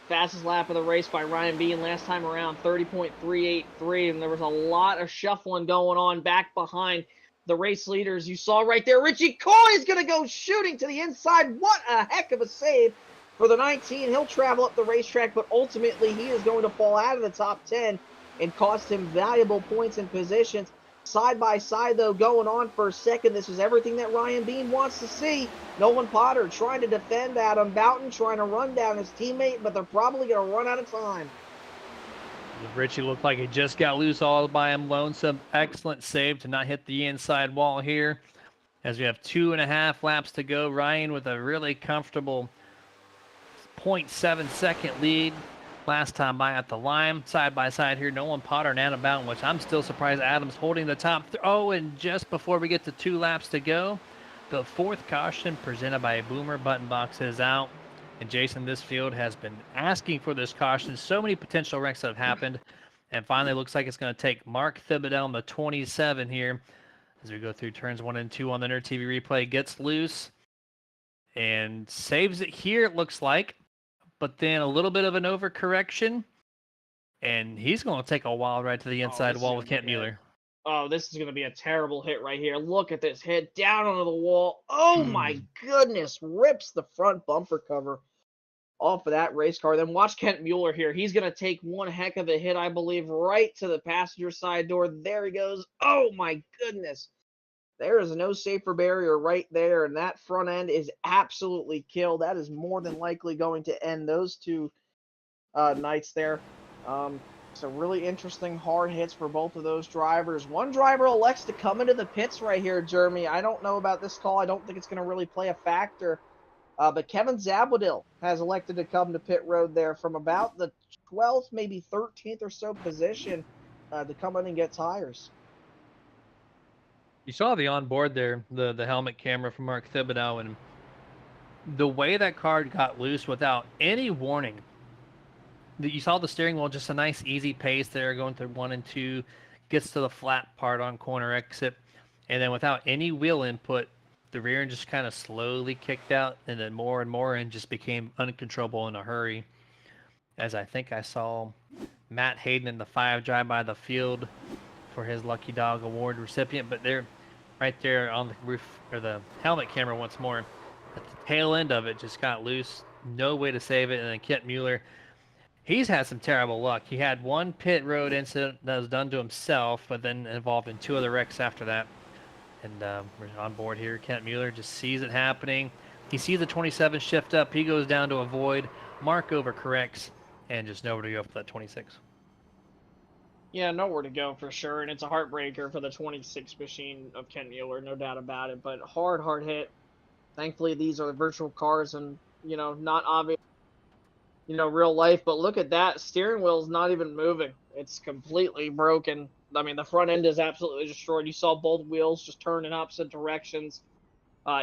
Fastest lap of the race by Ryan Bean last time around, 30.383, and there was a lot of shuffling going on back behind the race leaders. You saw right there, Richie Coy is going to go shooting to the inside. What a heck of a save for the 19. He'll travel up the racetrack, but ultimately he is going to fall out of the top 10 and cost him valuable points and positions. Side by side, though, going on for a second. This is everything that Ryan Bean wants to see. Nolan Potter trying to defend Adam Boughton, trying to run down his teammate, but they're probably going to run out of time. Richie looked like he just got loose all by him. Lonesome, excellent save to not hit the inside wall here. As we have 2.5 laps to go, Ryan with a really comfortable 0.7 second lead. Last time by at the line, side by side here, Nolan Potter and Adam Boughton, which I'm still surprised Adam's holding the top. And just before we get to 2 laps to go, the 4th caution presented by a Boomer button box is out. And Jason, this field has been asking for this caution. So many potential wrecks that have happened. And finally, looks like it's going to take Mark Thibodeau on the 27 here as we go through turns 1 and 2 on the Nerd TV replay. Gets loose and saves it here, it looks like. But then a little bit of an overcorrection. And he's going to take a wild ride to the inside wall with Kent Mueller. Oh, this is going to be a terrible hit right here. Look at this hit down onto the wall. Oh my goodness. Rips the front bumper cover off of that race car. Then watch Kent Mueller here. He's going to take one heck of a hit, I believe, right to the passenger side door. There he goes. Oh my goodness. There is no safer barrier right there, and that front end is absolutely killed. That is more than likely going to end those two nights there. So really interesting hard hits for both of those drivers. One driver elects to come into the pits right here, Jeremy. I don't know about this call. I don't think it's going to really play a factor. But Kevin Zabodil has elected to come to pit road there from about the 12th, maybe 13th or so position to come in and get tires. You saw the onboard there, the helmet camera from Mark Thibodeau, and the way that car got loose without any warning. You saw the steering wheel, just a nice easy pace there, going through 1 and 2, gets to the flat part on corner exit, and then without any wheel input, the rear end just kind of slowly kicked out, and then more and more, and just became uncontrollable in a hurry. As I think I saw Matt Hayden in the 5 drive by the field for his Lucky Dog Award recipient, but they're right there on the roof, or the helmet camera once more. At the tail end of it just got loose, no way to save it, and then Kent Mueller, he's had some terrible luck. He had one pit road incident that was done to himself, but then involved in 2 other wrecks after that. And we're on board here. Kent Mueller just sees it happening. He sees the 27 shift up. He goes down to avoid. Mark overcorrects, and just nowhere to go for that 26. Yeah, nowhere to go for sure, and it's a heartbreaker for the 26 machine of Kent Mueller, no doubt about it. But hard hit. Thankfully, these are the virtual cars, and not obvious, real life. But look at that, steering wheel's not even moving. It's completely broken. I mean, the front end is absolutely destroyed. You saw both wheels just turn in opposite directions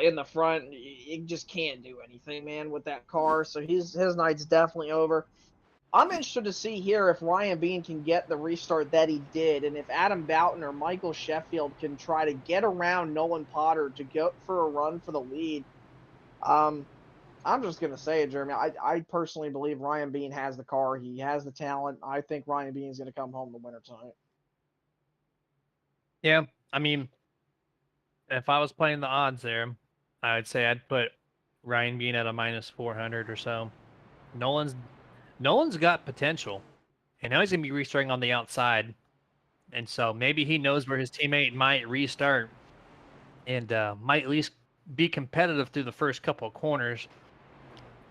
in the front. You just can't do anything, man, with that car. So his night's definitely over. I'm interested to see here if Ryan Bean can get the restart that he did, and if Adam Boughton or Michael Sheffield can try to get around Nolan Potter to go for a run for the lead. I'm just going to say it, Jeremy. I personally believe Ryan Bean has the car. He has the talent. I think Ryan Bean is going to come home the winner tonight. Yeah, I mean, if I was playing the odds there, I would say I'd put Ryan Bean at a minus 400 or so. Nolan's got potential, and now he's going to be restarting on the outside. And so maybe he knows where his teammate might restart and might at least be competitive through the first couple of corners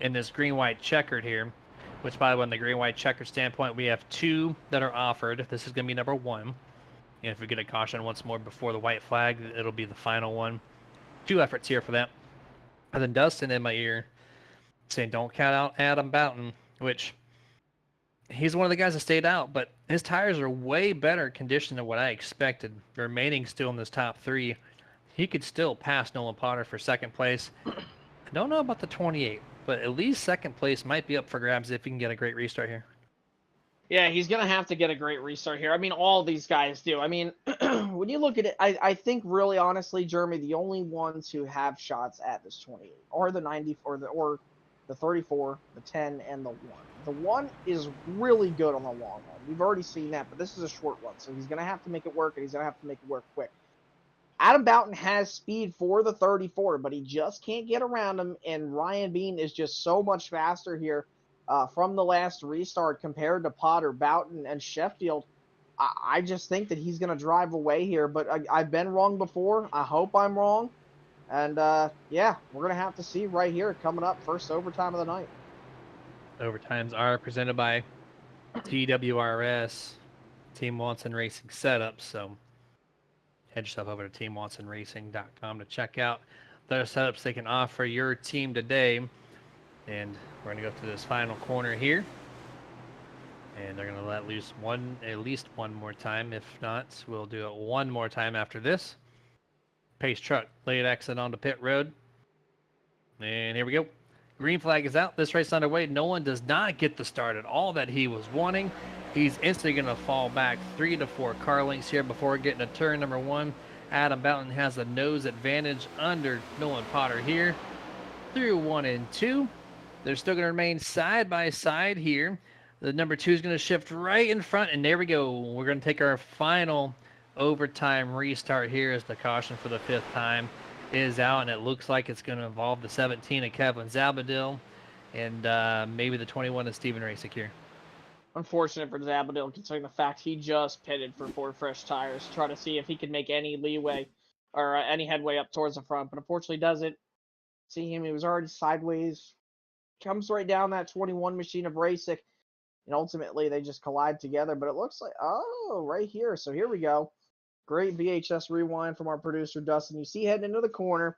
in this green-white checkered here, which, by the way, in the green-white checkered standpoint, we have 2 that are offered. This is going to be number 1. And if we get a caution once more before the white flag, it'll be the final one. 2 efforts here for that. And then Dustin in my ear saying, don't count out Adam Boughton, which he's one of the guys that stayed out, but his tires are way better condition than what I expected. Remaining still in this top 3, he could still pass Nolan Potter for second place. I don't know about the 28, but at least second place might be up for grabs if he can get a great restart here. Yeah, he's going to have to get a great restart here. I mean, all these guys do. I mean, when you look at it, I think really honestly, Jeremy, the only ones who have shots at this 28 are the 90 or the 34, the 10, and the 1. The 1 is really good on the long run. We've already seen that, but this is a short one, so he's going to have to make it work, and he's going to have to make it work quick. Adam Boughton has speed for the 34, but he just can't get around him, and Ryan Bean is just so much faster here from the last restart compared to Potter, Boughton, and Sheffield. I just think that he's going to drive away here, but I've been wrong before. I hope I'm wrong. And, yeah, we're going to have to see right here coming up, first overtime of the night. Overtimes are presented by TWRS, Team Watson Racing Setups. So head yourself over to teamwatsonracing.com to check out the setups they can offer your team today. And we're going to go through this final corner here. And they're going to let loose at least one more time. If not, we'll do it one more time after this. Pace truck, late exit onto pit road. And here we go. Green flag is out. This race underway. Nolan does not get the start at all that he was wanting. He's instantly going to fall back 3 to 4 car lengths here before getting to turn number 1. Adam Boughton has the nose advantage under Nolan Potter here through 1 and 2. They're still going to remain side by side here. The number 2 is going to shift right in front, and there we go. We're going to take our final overtime restart here as the caution for the 5th time is out, and it looks like it's going to involve the 17 of Kevin Zabadil and maybe the 21 of Steven Rasick here. Unfortunate for Zabadil, considering the fact he just pitted for 4 fresh tires to try to see if he could make any leeway or any headway up towards the front, but unfortunately doesn't. See him, he was already sideways. Comes right down that 21 machine of Rasick, and ultimately they just collide together. But it looks like, oh, right here. So here we go. Great VHS rewind from our producer, Dustin. You see heading into the corner.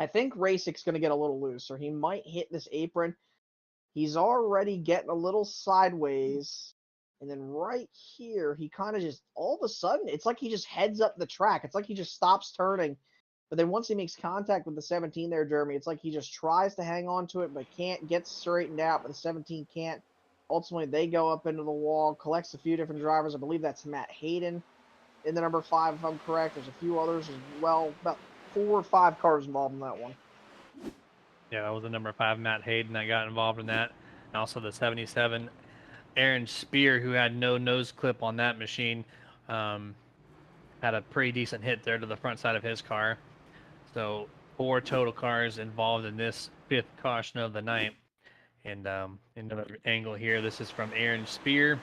I think Rasick's going to get a little loose, or he might hit this apron. He's already getting a little sideways. And then right here, he kind of just, all of a sudden, it's like he just heads up the track. It's like he just stops turning. But then once he makes contact with the 17 there, Jeremy, it's like he just tries to hang on to it, but can't get straightened out. But the 17 can't. Ultimately, they go up into the wall, collects a few different drivers. I believe that's Matt Hayden in the number 5, if I'm correct. There's a few others as well. About 4 or 5 cars involved in that one. Yeah, that was the number 5, Matt Hayden, that got involved in that. And also the 77, Aaron Spear, who had no nose clip on that machine, had a pretty decent hit there to the front side of his car. So 4 total cars involved in this 5th caution of the night. And another angle here. This is from Aaron Spear.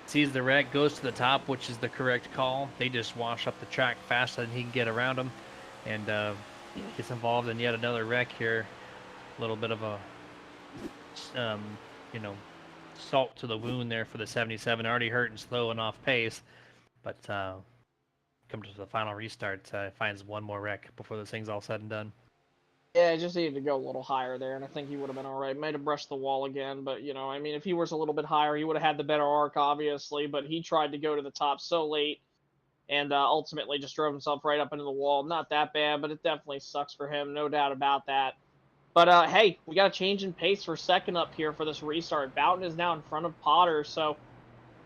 Sees the wreck, goes to the top, which is the correct call. They just wash up the track faster than he can get around them, and gets involved in yet another wreck here. A little bit of a, salt to the wound there for the 77. Already hurt and slow and off pace, but comes to the final restart. Finds one more wreck before this thing's all said and done. Yeah, just needed to go a little higher there, and I think he would have been all right. Might have brushed the wall again, but, I mean, if he was a little bit higher, he would have had the better arc, obviously, but he tried to go to the top so late and ultimately just drove himself right up into the wall. Not that bad, but it definitely sucks for him, no doubt about that. But, hey, we got a change in pace for second up here for this restart. Boughton is now in front of Potter, so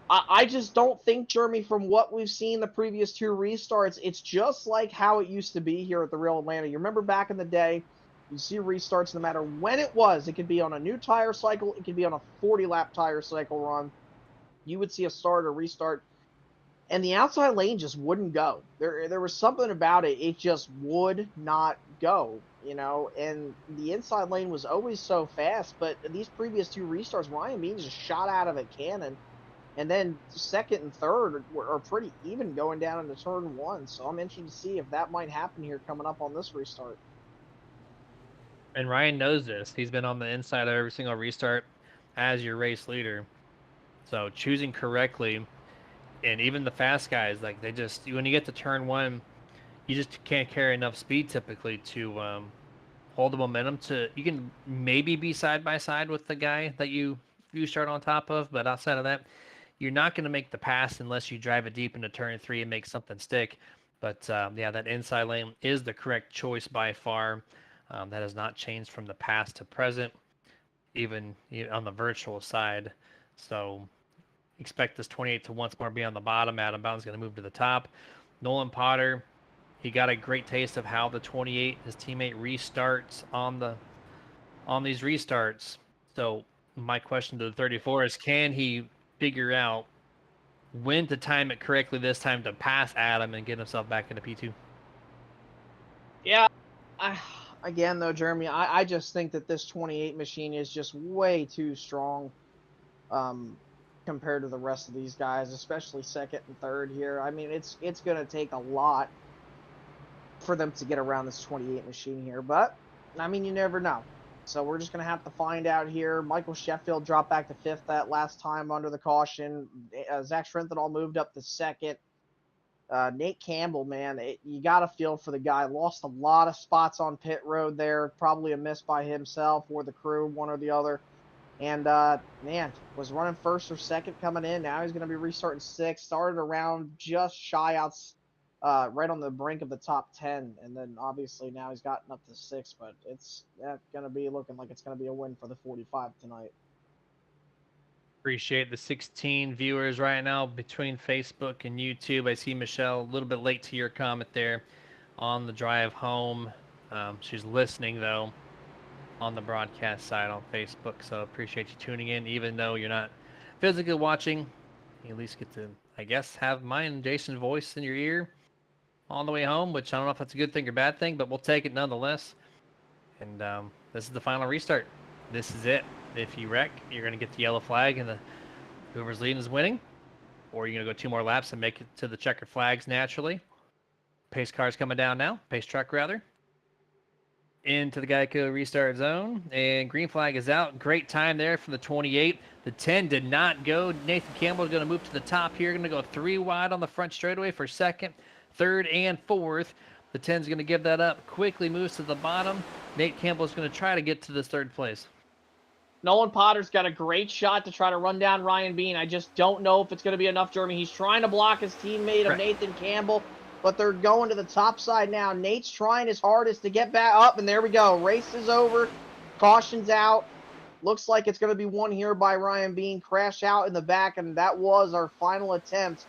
I just don't think, Jeremy, from what we've seen the previous 2 restarts, it's just like how it used to be here at the Real Atlanta. You remember back in the day, you see restarts no matter when it was. It could be on a new tire cycle. It could be on a 40-lap tire cycle run. You would see a start or restart, and the outside lane just wouldn't go. There was something about it. It just would not go, and the inside lane was always so fast. But these previous 2 restarts, Ryan Means just shot out of a cannon. And then second and third are pretty even going down into turn 1. So I'm interested to see if that might happen here coming up on this restart. And Ryan knows this. He's been on the inside of every single restart as your race leader. So choosing correctly, and even the fast guys, like they just, when you get to turn 1, you just can't carry enough speed typically to hold the momentum. You can maybe be side by side with the guy that you start on top of, but outside of that, you're not going to make the pass unless you drive it deep into turn 3 and make something stick. But yeah, that inside lane is the correct choice by far. That has not changed from the past to present, even on the virtual side. So expect this 28 to once more be on the bottom. Adam Boughton's going to move to the top. Nolan Potter, he got a great taste of how the 28, his teammate, restarts on these restarts. So my question to the 34 is, can he figure out when to time it correctly this time to pass Adam and get himself back into P2? Yeah, again, though, Jeremy, I just think that this 28 machine is just way too strong compared to the rest of these guys, especially second and third here. I mean, it's going to take a lot for them to get around this 28 machine here, but, I mean, you never know. So we're just going to have to find out here. Michael Sheffield dropped back to 5th that last time under the caution. Zach Schrenthal moved up to 2nd. Nate Campbell, man, you got to feel for the guy. Lost a lot of spots on pit road there. Probably a miss by himself or the crew, one or the other. And, man, was running 1st or 2nd coming in. Now he's going to be restarting 6th. Started around just shy outs, right on the brink of the top 10. And then, obviously, now he's gotten up to 6th. But it's going to be looking like it's going to be a win for the 45 tonight. Appreciate the 16 viewers right now between Facebook and YouTube. I see Michelle a little bit late to your comment there on the drive home. She's listening, though, on the broadcast side on Facebook, so appreciate you tuning in. Even though you're not physically watching, you at least get to, I guess, have mine and Jason's voice in your ear on the way home, which I don't know if that's a good thing or bad thing, but we'll take it nonetheless. And this is the final restart. This is it. If you wreck, you're going to get the yellow flag, and whoever's leading is winning. Or you're going to go 2 more laps and make it to the checkered flags naturally. Pace car's coming down now. Pace truck, rather. Into the Geico restart zone, and green flag is out. Great time there from the 28. The 10 did not go. Nathan Campbell is going to move to the top here. Going to go 3 wide on the front straightaway for second, third, and fourth. The 10 is going to give that up. Quickly moves to the bottom. Nate Campbell is going to try to get to this third place. Nolan Potter's got a great shot to try to run down Ryan Bean. I just don't know if it's going to be enough, Jeremy. He's trying to block his teammate of Nathan Campbell, but they're going to the top side now. Nate's trying his hardest to get back up, and there we go. Race is over. Caution's out. Looks like it's going to be won here by Ryan Bean. Crash out in the back, and that was our final attempt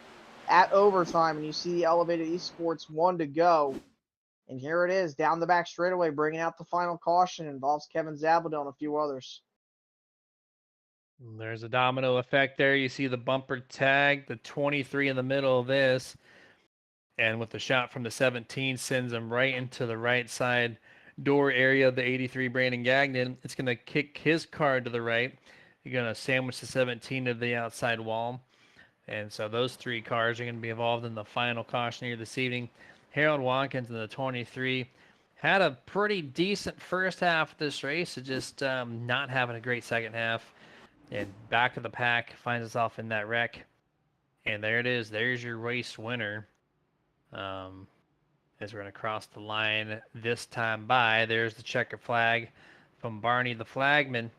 at overtime. And you see the Elevated Esports 1 to go. And here it is, down the back straightaway, bringing out the final caution. Involves Kevin Zabaldon and a few others. There's a domino effect there. You see the bumper tag, the 23 in the middle of this. And with the shot from the 17, sends him right into the right side door area of the 83 Brandon Gagnon. It's going to kick his car to the right. You're going to sandwich the 17 to the outside wall. And so those 3 cars are going to be involved in the final caution here this evening. Harold Watkins in the 23 had a pretty decent first half of this race, just not having a great second half. And back of the pack, finds himself in that wreck. And there it is. There's your race winner. As we're going to cross the line this time by, there's the checker flag from Barney the flagman.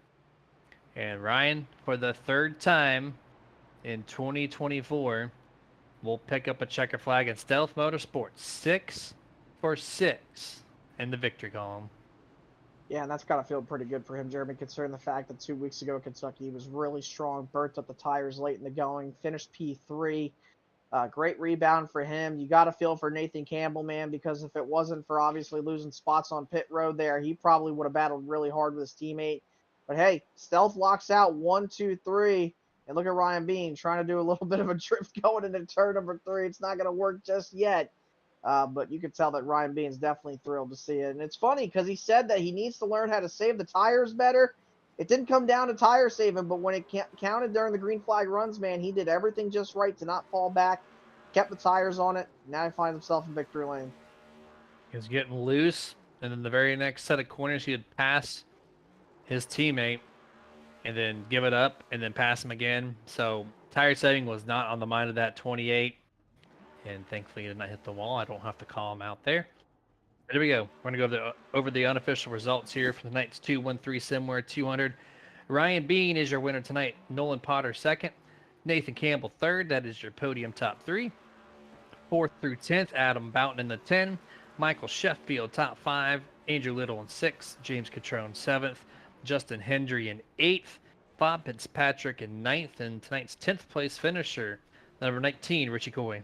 And Ryan, for the 3rd time in 2024, will pick up a checker flag in Stealth Motorsports. 6 for 6 in the victory column. Yeah, and that's got to feel pretty good for him, Jeremy, considering the fact that 2 weeks ago Kentucky he was really strong, burnt up the tires late in the going, finished P3. Great rebound for him. You got to feel for Nathan Campbell, man, because if it wasn't for obviously losing spots on pit road there, he probably would have battled really hard with his teammate. But hey, Stealth locks out 1, 2, 3. And look at Ryan Bean trying to do a little bit of a drift going into turn number 3. It's not going to work just yet. But you could tell that Ryan Bean's definitely thrilled to see it. And it's funny because he said that he needs to learn how to save the tires better. It didn't come down to tire saving, but when it counted during the green flag runs, man, he did everything just right to not fall back, kept the tires on it. Now he finds himself in victory lane. He was getting loose, and then the very next set of corners, he would pass his teammate and then give it up and then pass him again. So tire saving was not on the mind of that 28. And thankfully, he did not hit the wall. I don't have to call him out there. But there we go. We're going to go over the unofficial results here for tonight's 2-1-3 Simware 200. Ryan Bean is your winner tonight. Nolan Potter second. Nathan Campbell third. That is your podium top 3. 4th through 10th, Adam Boughton in the 10. Michael Sheffield top 5. Andrew Little in 6th. James Catrone 7th. Justin Hendry in 8th. Bob Fitzpatrick in 9th. And tonight's 10th place finisher, number 19, Richie Coy.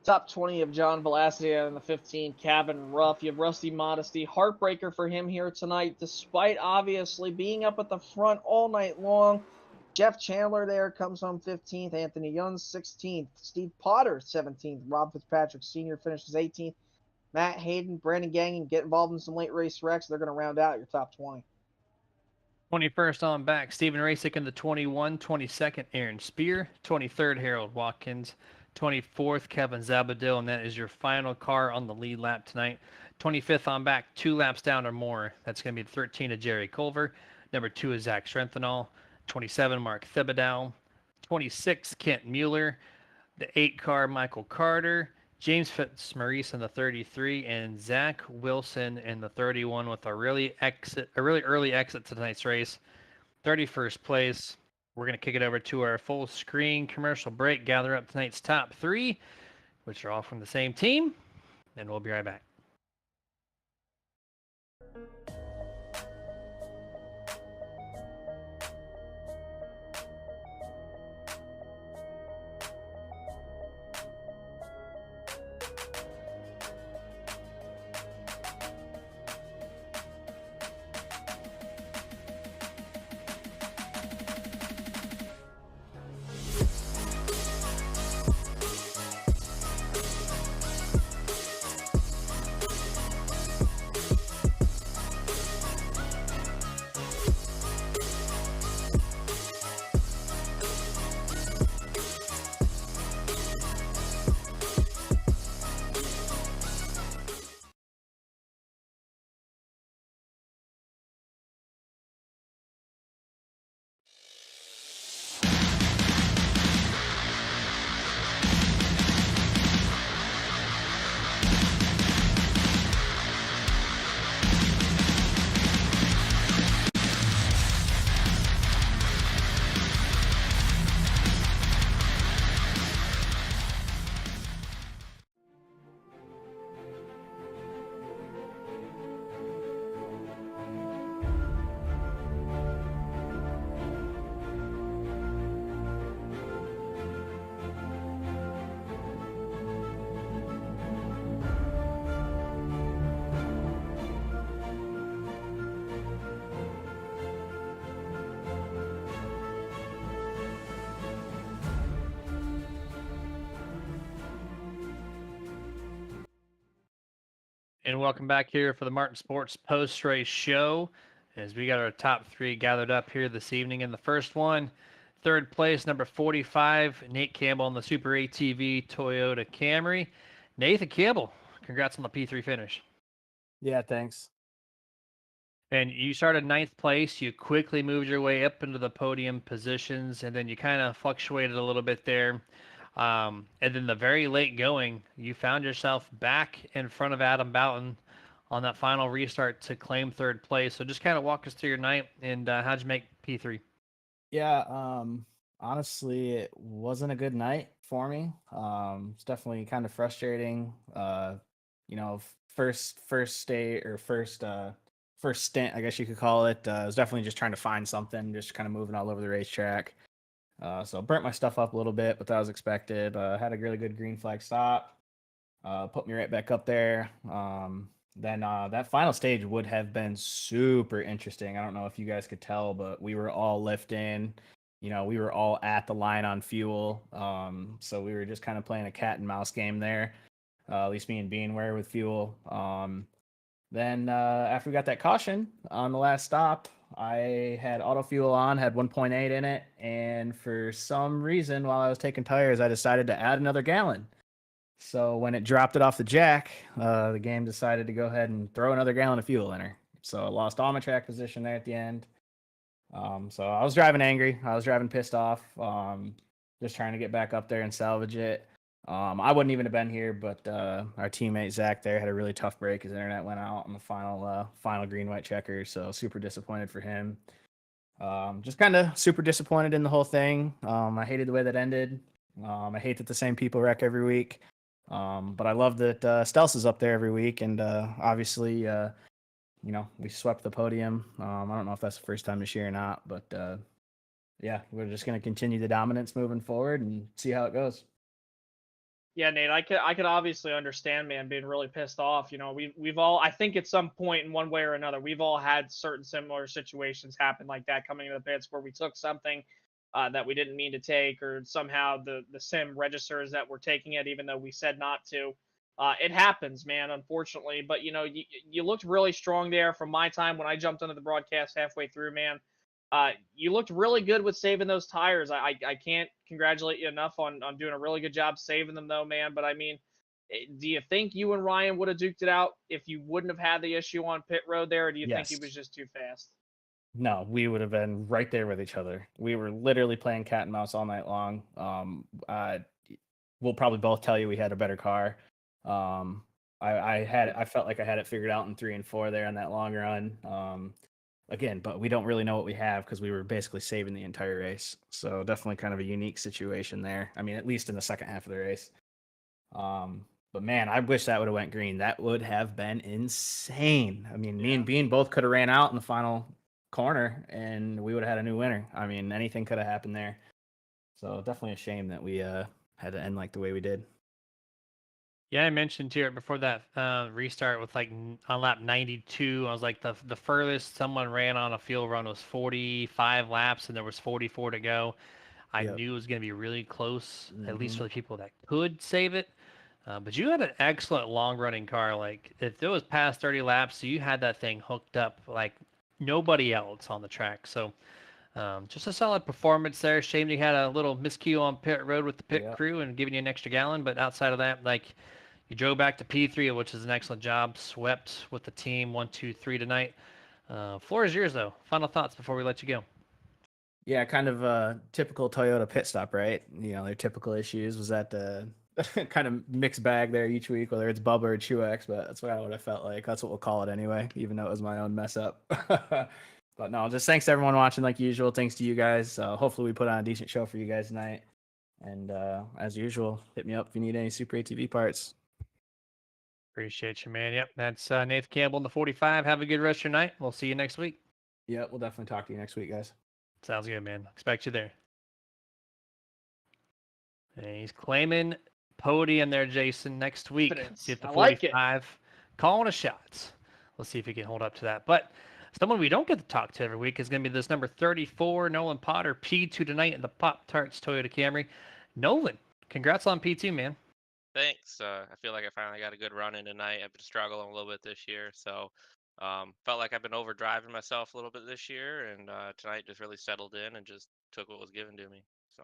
Top 20 of John Velasquez in the 15, Cabin Ruff. You have Rusty Modesty. Heartbreaker for him here tonight, despite obviously being up at the front all night long. Jeff Chandler there comes home 15th. Anthony Young 16th. Steve Potter 17th. Rob Fitzpatrick Sr. finishes 18th. Matt Hayden, Brandon Gagnon get involved in some late race wrecks. They're going to round out your top 20. 21st on back, Stephen Rasick in the 21. 22nd, Aaron Spear. 23rd, Harold Watkins. 24th, Kevin Zabadil, and that is your final car on the lead lap tonight. 25th on back, 2 laps down or more. That's going to be 13 of Jerry Culver. Number 2 is Zach Strenthal. 27, Mark Thibodeau. 26, Kent Mueller. The 8 car, Michael Carter. James Fitzmaurice in the 33, and Zach Wilson in the 31 with a really early exit to tonight's race. 31st place. We're going to kick it over to our full screen commercial break, gather up tonight's top 3, which are all from the same team, and we'll be right back. And welcome back here for the Martin Sports post-race show as we got our top three gathered up here this evening. In the first one, third place, number 45, Nate Campbell in the Super ATV Toyota Camry. Nathan Campbell, congrats on the P3 finish. Yeah, thanks. And you started ninth place. You quickly moved your way up into the podium positions, and then you kind of fluctuated a little bit there. And then the very late going, you found yourself back in front of Adam Boughton on that final restart to claim third place. So just kind of walk us through your night and how'd you make P3? Yeah, honestly, it wasn't a good night for me. It's definitely kind of frustrating. First day or first stint, I guess you could call it. I was definitely just trying to find something, just kind of moving all over the racetrack. So burnt my stuff up a little bit, but that was expected. Had a really good green flag stop. Put me right back up there. Then that final stage would have been super interesting. I don't know if you guys could tell, but we were all lifting. We were all at the line on fuel. So we were just kind of playing a cat and mouse game there. At least me and Bean were with fuel. Then after we got that caution on the last stop, I had auto fuel on, had 1.8 in it, and for some reason, while I was taking tires, I decided to add another gallon. So when it dropped it off the jack, the game decided to go ahead and throw another gallon of fuel in her. So I lost all my track position there at the end. So I was driving angry. I was driving pissed off, just trying to get back up there and salvage it. I wouldn't even have been here, but our teammate Zach there had a really tough break. His internet went out on the final green white checker, so super disappointed for him. Just kind of super disappointed in the whole thing. I hated the way that ended. I hate that the same people wreck every week. But I love that Stels is up there every week, and obviously, we swept the podium. I don't know if that's the first time this year or not, but yeah, we're just going to continue the dominance moving forward and see how it goes. Yeah, Nate, I could obviously understand, man, being really pissed off. We've all, I think at some point in one way or another, we've all had certain similar situations happen like that coming to the pits where we took something that we didn't mean to take, or somehow the sim registers that we're taking it even though we said not to. It happens, man, unfortunately. But you looked really strong there from my time when I jumped into the broadcast halfway through, man. You looked really good with saving those tires. I can't congratulate you enough on doing a really good job saving them, though, man. But I mean, do you think you and Ryan would have duked it out if you wouldn't have had the issue on pit road there, or do you think he Yes. was just too fast? No, we would have been right there with each other. We were literally playing cat and mouse all night long. We'll probably both tell you we had a better car. I felt like I had it figured out in 3 and 4 there on that long run. Again, but we don't really know what we have because we were basically saving the entire race. So definitely kind of a unique situation there. I mean, at least in the second half of the race. But man, I wish that would have went green. That would have been insane. I mean, me and Bean both could have ran out in the final corner and we would have had a new winner. I mean, anything could have happened there. So definitely a shame that we had to end like the way we did. Yeah, I mentioned here before that restart with on lap 92, I was like the furthest someone ran on a field run was 45 laps and there was 44 to go. I Yep. knew it was going to be really close, at least for the people that could save it. But you had an excellent long running car. Like if it was past 30 laps, you had that thing hooked up like nobody else on the track. So just a solid performance there. Shame you had a little miscue on pit road with the pit Yep. crew and giving you an extra gallon. But outside of that, like you drove back to P3, which is an excellent job. Swept with the team 1, 2, 3 tonight. Floor is yours though. Final thoughts before we let you go. Yeah, kind of a typical Toyota pit stop, right? Their typical issues was that kind of mixed bag there each week, whether it's Bubba or Truex, but that's what I felt like. That's what we'll call it anyway, even though it was my own mess up. But no, just thanks to everyone watching like usual. Thanks to you guys. Hopefully we put on a decent show for you guys tonight. And as usual, hit me up if you need any Super ATV parts. Appreciate you, man. Yep, that's Nathan Campbell in the 45. Have a good rest of your night. We'll see you next week. Yeah, we'll definitely talk to you next week, guys. Sounds good, man. Expect you there. And he's claiming podium there, Jason, next week. Confidence. See if the I like it. 45 calling a shots. Let's see if he can hold up to that. But someone we don't get to talk to every week is going to be this number 34, Nolan Potter, P2 tonight in the Pop Tarts Toyota Camry. Nolan, congrats on P2, man. Thanks. I feel like I finally got a good run in tonight. I've been struggling a little bit this year, so felt like I've been overdriving myself a little bit this year, and tonight just really settled in and just took what was given to me. So.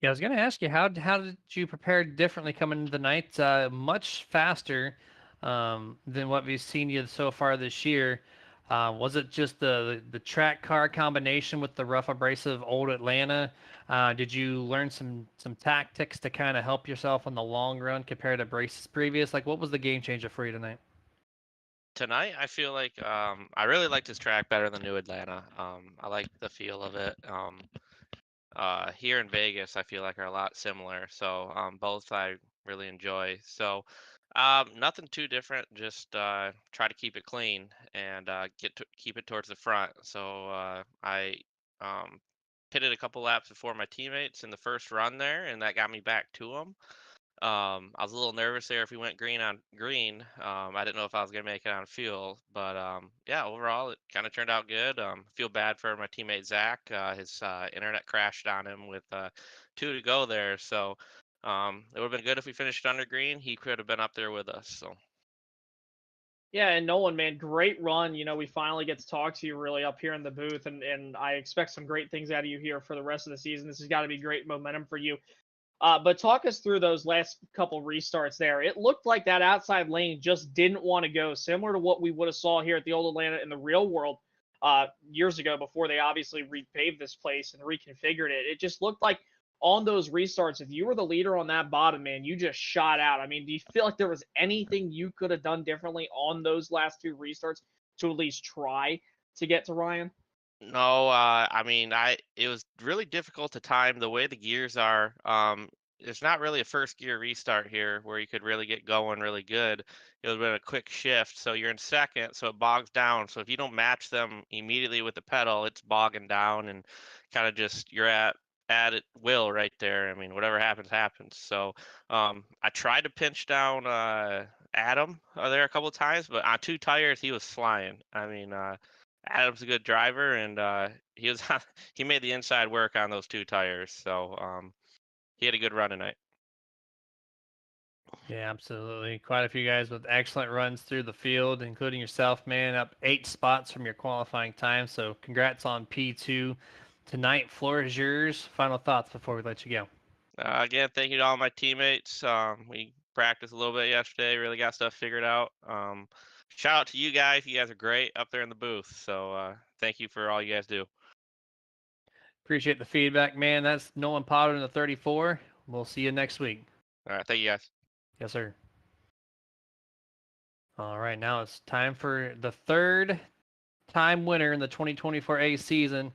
Yeah, I was gonna ask you how did you prepare differently coming into the night? Much faster than what we've seen you so far this year. Was it just the track car combination with the rough abrasive old Atlanta? Did you learn some tactics to kind of help yourself in the long run compared to braces previous? Like, what was the game changer for you tonight? Tonight, I feel like I really liked this track better than New Atlanta. I like the feel of it. Here in Vegas, I feel like are a lot similar. So both I really enjoy. So nothing too different. Just try to keep it clean and keep it towards the front. So I um, pitted a couple laps before my teammates in the first run there, and that got me back to them. I was a little nervous there if we went green on green. I didn't know if I was gonna make it on fuel, but yeah, overall it kind of turned out good. Feel bad for my teammate Zach. His internet crashed on him with 2 to go there, so it would have been good if we finished under green. He could have been up there with us. So. Yeah, and Nolan, man, great run. We finally get to talk to you really up here in the booth, and I expect some great things out of you here for the rest of the season. This has got to be great momentum for you. But talk us through those last couple restarts there. It looked like that outside lane just didn't want to go, similar to what we would have saw here at the old Atlanta in the real world years ago before they obviously repaved this place and reconfigured it. It just looked like on those restarts, if you were the leader on that bottom, man, you just shot out. I mean, do you feel like there was anything you could have done differently on those last 2 restarts to at least try to get to Ryan? No, I mean, it was really difficult to time the way the gears are. There's not really a first gear restart here where you could really get going really good. It would have been a quick shift, so you're in second, so it bogs down. So if you don't match them immediately with the pedal, it's bogging down and kind of just you're at it will right there. I mean, whatever happens, happens. So I tried to pinch down Adam there a couple of times, but on 2 tires he was flying. I mean, Adam's a good driver, and he was he made the inside work on those 2 tires. So he had a good run tonight. Yeah, absolutely. Quite a few guys with excellent runs through the field, including yourself, man, up 8 spots from your qualifying time. So congrats on P2 tonight. Floor is yours. Final thoughts before we let you go. Again, thank you to all my teammates. We practiced a little bit yesterday, really got stuff figured out. Shout out to you guys. You guys are great up there in the booth. So thank you for all you guys do. Appreciate the feedback, man. That's Nolan Potter in the 34. We'll see you next week. All right, thank you guys. Yes, sir. All right, now it's time for the third time winner in the 2024 A season,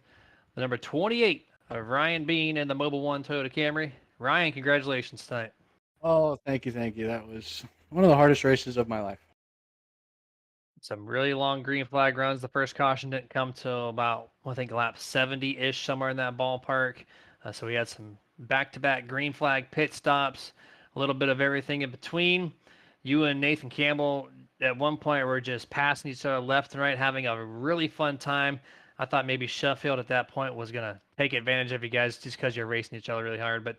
the number 28 of Ryan Bean in the Mobile One Toyota Camry. Ryan, congratulations tonight. Oh, thank you, thank you. That was one of the hardest races of my life. Some really long green flag runs. The first caution didn't come till about, I think, lap 70-ish, somewhere in that ballpark. So we had some back-to-back green flag pit stops, a little bit of everything in between. You and Nathan Campbell at one point were just passing each other left and right, having a really fun time. I thought maybe Sheffield at that point was going to take advantage of you guys just because you're racing each other really hard. But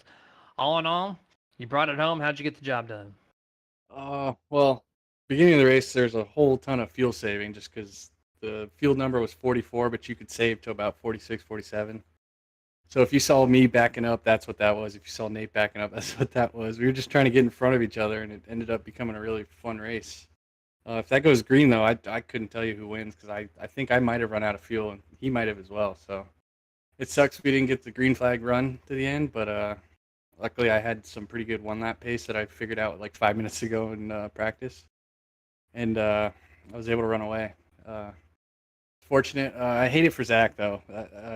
all in all, you brought it home. How'd you get the job done? Well, beginning of the race, there's a whole ton of fuel saving just because the field number was 44, but you could save to about 46, 47. So if you saw me backing up, that's what that was. If you saw Nate backing up, that's what that was. We were just trying to get in front of each other, and it ended up becoming a really fun race. If that goes green, though, I couldn't tell you who wins because I think I might have run out of fuel, and he might have as well. So it sucks we didn't get the green flag run to the end, but luckily I had some pretty good one-lap pace that I figured out like 5 minutes ago in practice, and I was able to run away. Fortunate. I hate it for Zach though.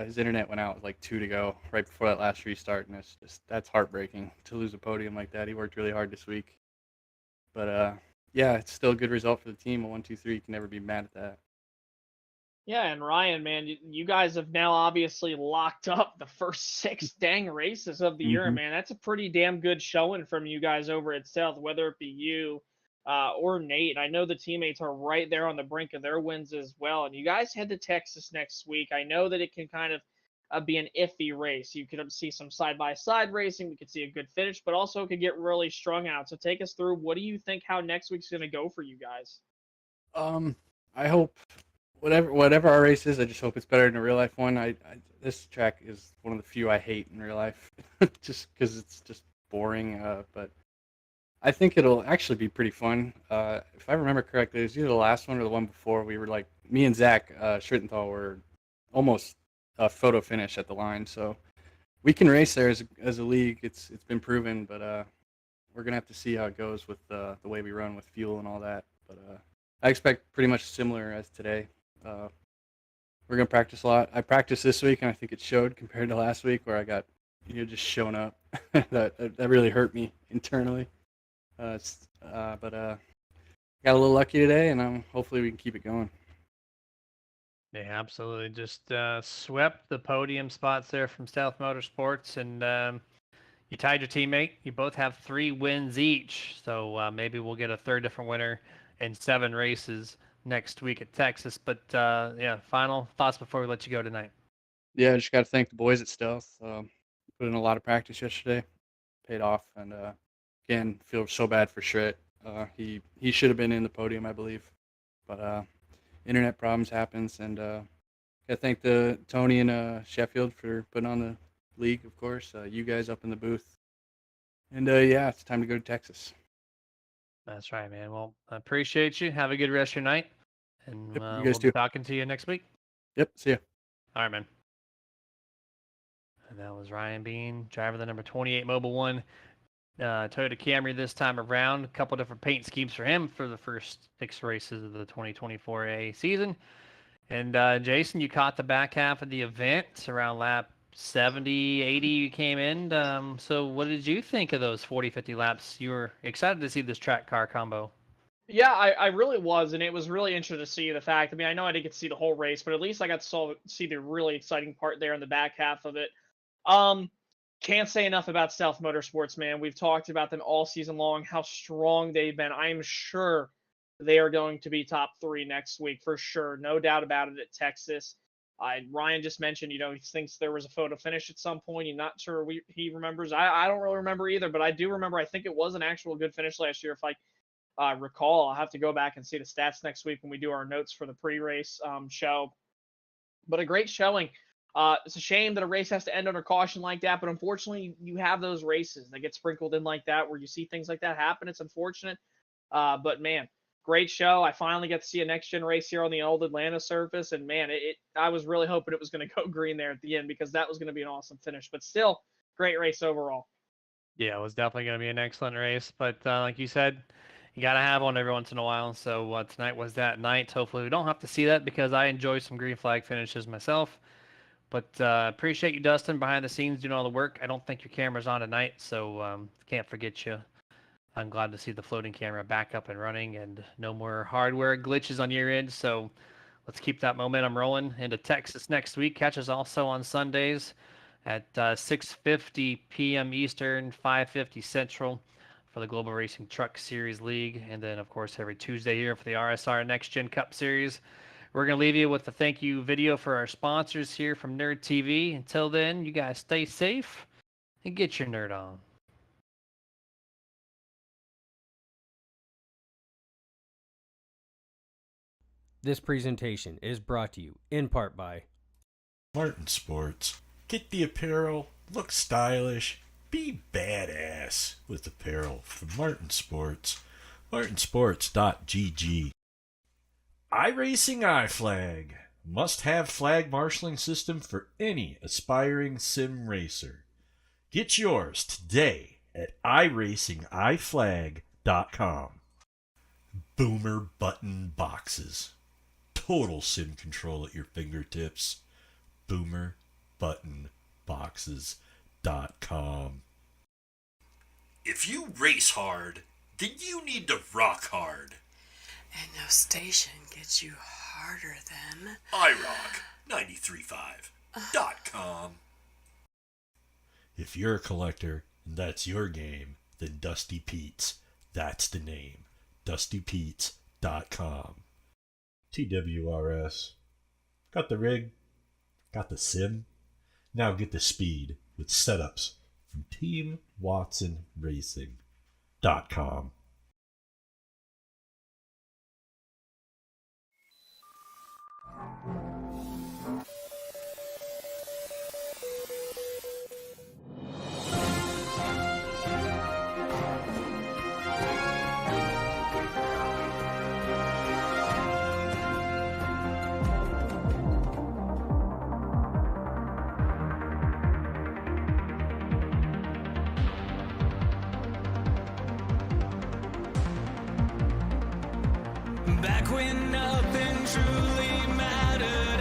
His internet went out with like 2 to go right before that last restart, and it's just that's heartbreaking to lose a podium like that. He worked really hard this week, but yeah, it's still a good result for the team. A 1-2-3, you can never be mad at that. Yeah, and Ryan, man, you guys have now obviously locked up the first 6 dang races of the year, Mhm. man. That's a pretty damn good showing from you guys over at South, whether it be you or Nate. I know the teammates are right there on the brink of their wins as well. And you guys head to Texas next week. I know that it can kind of be an iffy race. You could see some side-by-side racing. We could see a good finish, but also it could get really strung out. So take us through, what do you think how next week's going to go for you guys? I hope whatever our race is, I just hope it's better than a real life one. This track is one of the few I hate in real life, just because it's just boring. But I think it'll actually be pretty fun. If I remember correctly, it was either the last one or the one before. We were like, me and Zach Schrittenthal were almost a photo finish at the line, so we can race there as a league. It's been proven, but we're gonna have to see how it goes with the way we run with fuel and all that. But I expect pretty much similar as today. We're gonna practice a lot. I practiced this week, and I think it showed compared to last week, where I got just showing up. that really hurt me internally. But got a little lucky today, and hopefully we can keep it going. Yeah, absolutely. Just swept the podium spots there from South Motorsports, and you tied your teammate. You both have 3 wins each, so maybe we'll get a third different winner in 7 races next week at Texas. But yeah, final thoughts before we let you go tonight. Yeah, I just got to thank the boys at Stealth. Put in a lot of practice yesterday, paid off, and again, feel so bad for Schritt. He should have been in the podium, I believe, but internet problems happens, and got to thank the Tony and Sheffield for putting on the league, of course. You guys up in the booth, and yeah, it's time to go to Texas. That's right, man. Well, I appreciate you. Have a good rest of your night, and Yep, you guys we'll be too. talking to you next week. Yep, see ya. All right, man. And that was Ryan Bean, driver of the number 28 Mobile One Toyota Camry this time around. A couple different paint schemes for him for the first 6 races of the 2024A season. And Jason, you caught the back half of the event around lap 70, 80. You came in. So what did you think of those 40, 50 laps? You were excited to see this track car combo. Yeah, I really was, and it was really interesting to see the fact. I mean, I know I didn't get to see the whole race, but at least I got to see the really exciting part there in the back half of it. Can't say enough about Stealth Motorsports, man. We've talked about them all season long, how strong they've been. I am sure they are going to be top 3 next week for sure, no doubt about it at Texas. Ryan just mentioned, he thinks there was a photo finish at some point. He's not sure he remembers. I don't really remember either, but I do remember. I think it was an actual good finish last year, if I recall. I'll have to go back and see the stats next week when we do our notes for the pre-race show. But a great showing. It's a shame that a race has to end under caution like that, but unfortunately, you have those races that get sprinkled in like that where you see things like that happen. It's unfortunate, but man, great show. I finally got to see a next-gen race here on the old Atlanta surface, and man, I was really hoping it was going to go green there at the end, because that was going to be an awesome finish. But still, great race overall. Yeah, it was definitely going to be an excellent race. But like you said, you got to have one every once in a while. So tonight was that night. Hopefully we don't have to see that, because I enjoy some green flag finishes myself. But appreciate you, Dustin, behind the scenes doing all the work. I don't think your camera's on tonight, so can't forget you. I'm glad to see the floating camera back up and running, and no more hardware glitches on your end. So let's keep that momentum rolling into Texas next week. Catch us also on Sundays at 6:50 p.m. Eastern, 5:50 Central for the Global Racing Truck Series League. And then, of course, every Tuesday here for the RSR Next Gen Cup Series. We're going to leave you with a thank you video for our sponsors here from Nerd TV. Until then, you guys stay safe and get your nerd on. This presentation is brought to you in part by Martin Sports. Get the apparel, look stylish, be badass with apparel from Martin Sports. martinsports.gg. iRacing iFlag. Must-have flag marshaling system for any aspiring sim racer. Get yours today at iracingiflag.com. Boomer button boxes. Total sim control at your fingertips. boomerbuttonboxes.com. If you race hard, then you need to rock hard. And no station gets you harder than iRock935.com. If you're a collector and that's your game, then Dusty Pete's, that's the name. DustyPete's.com. TWRS. Got the rig, got the sim, Now get the speed with setups from TeamWatsonRacing.com. Back when nothing truly mattered.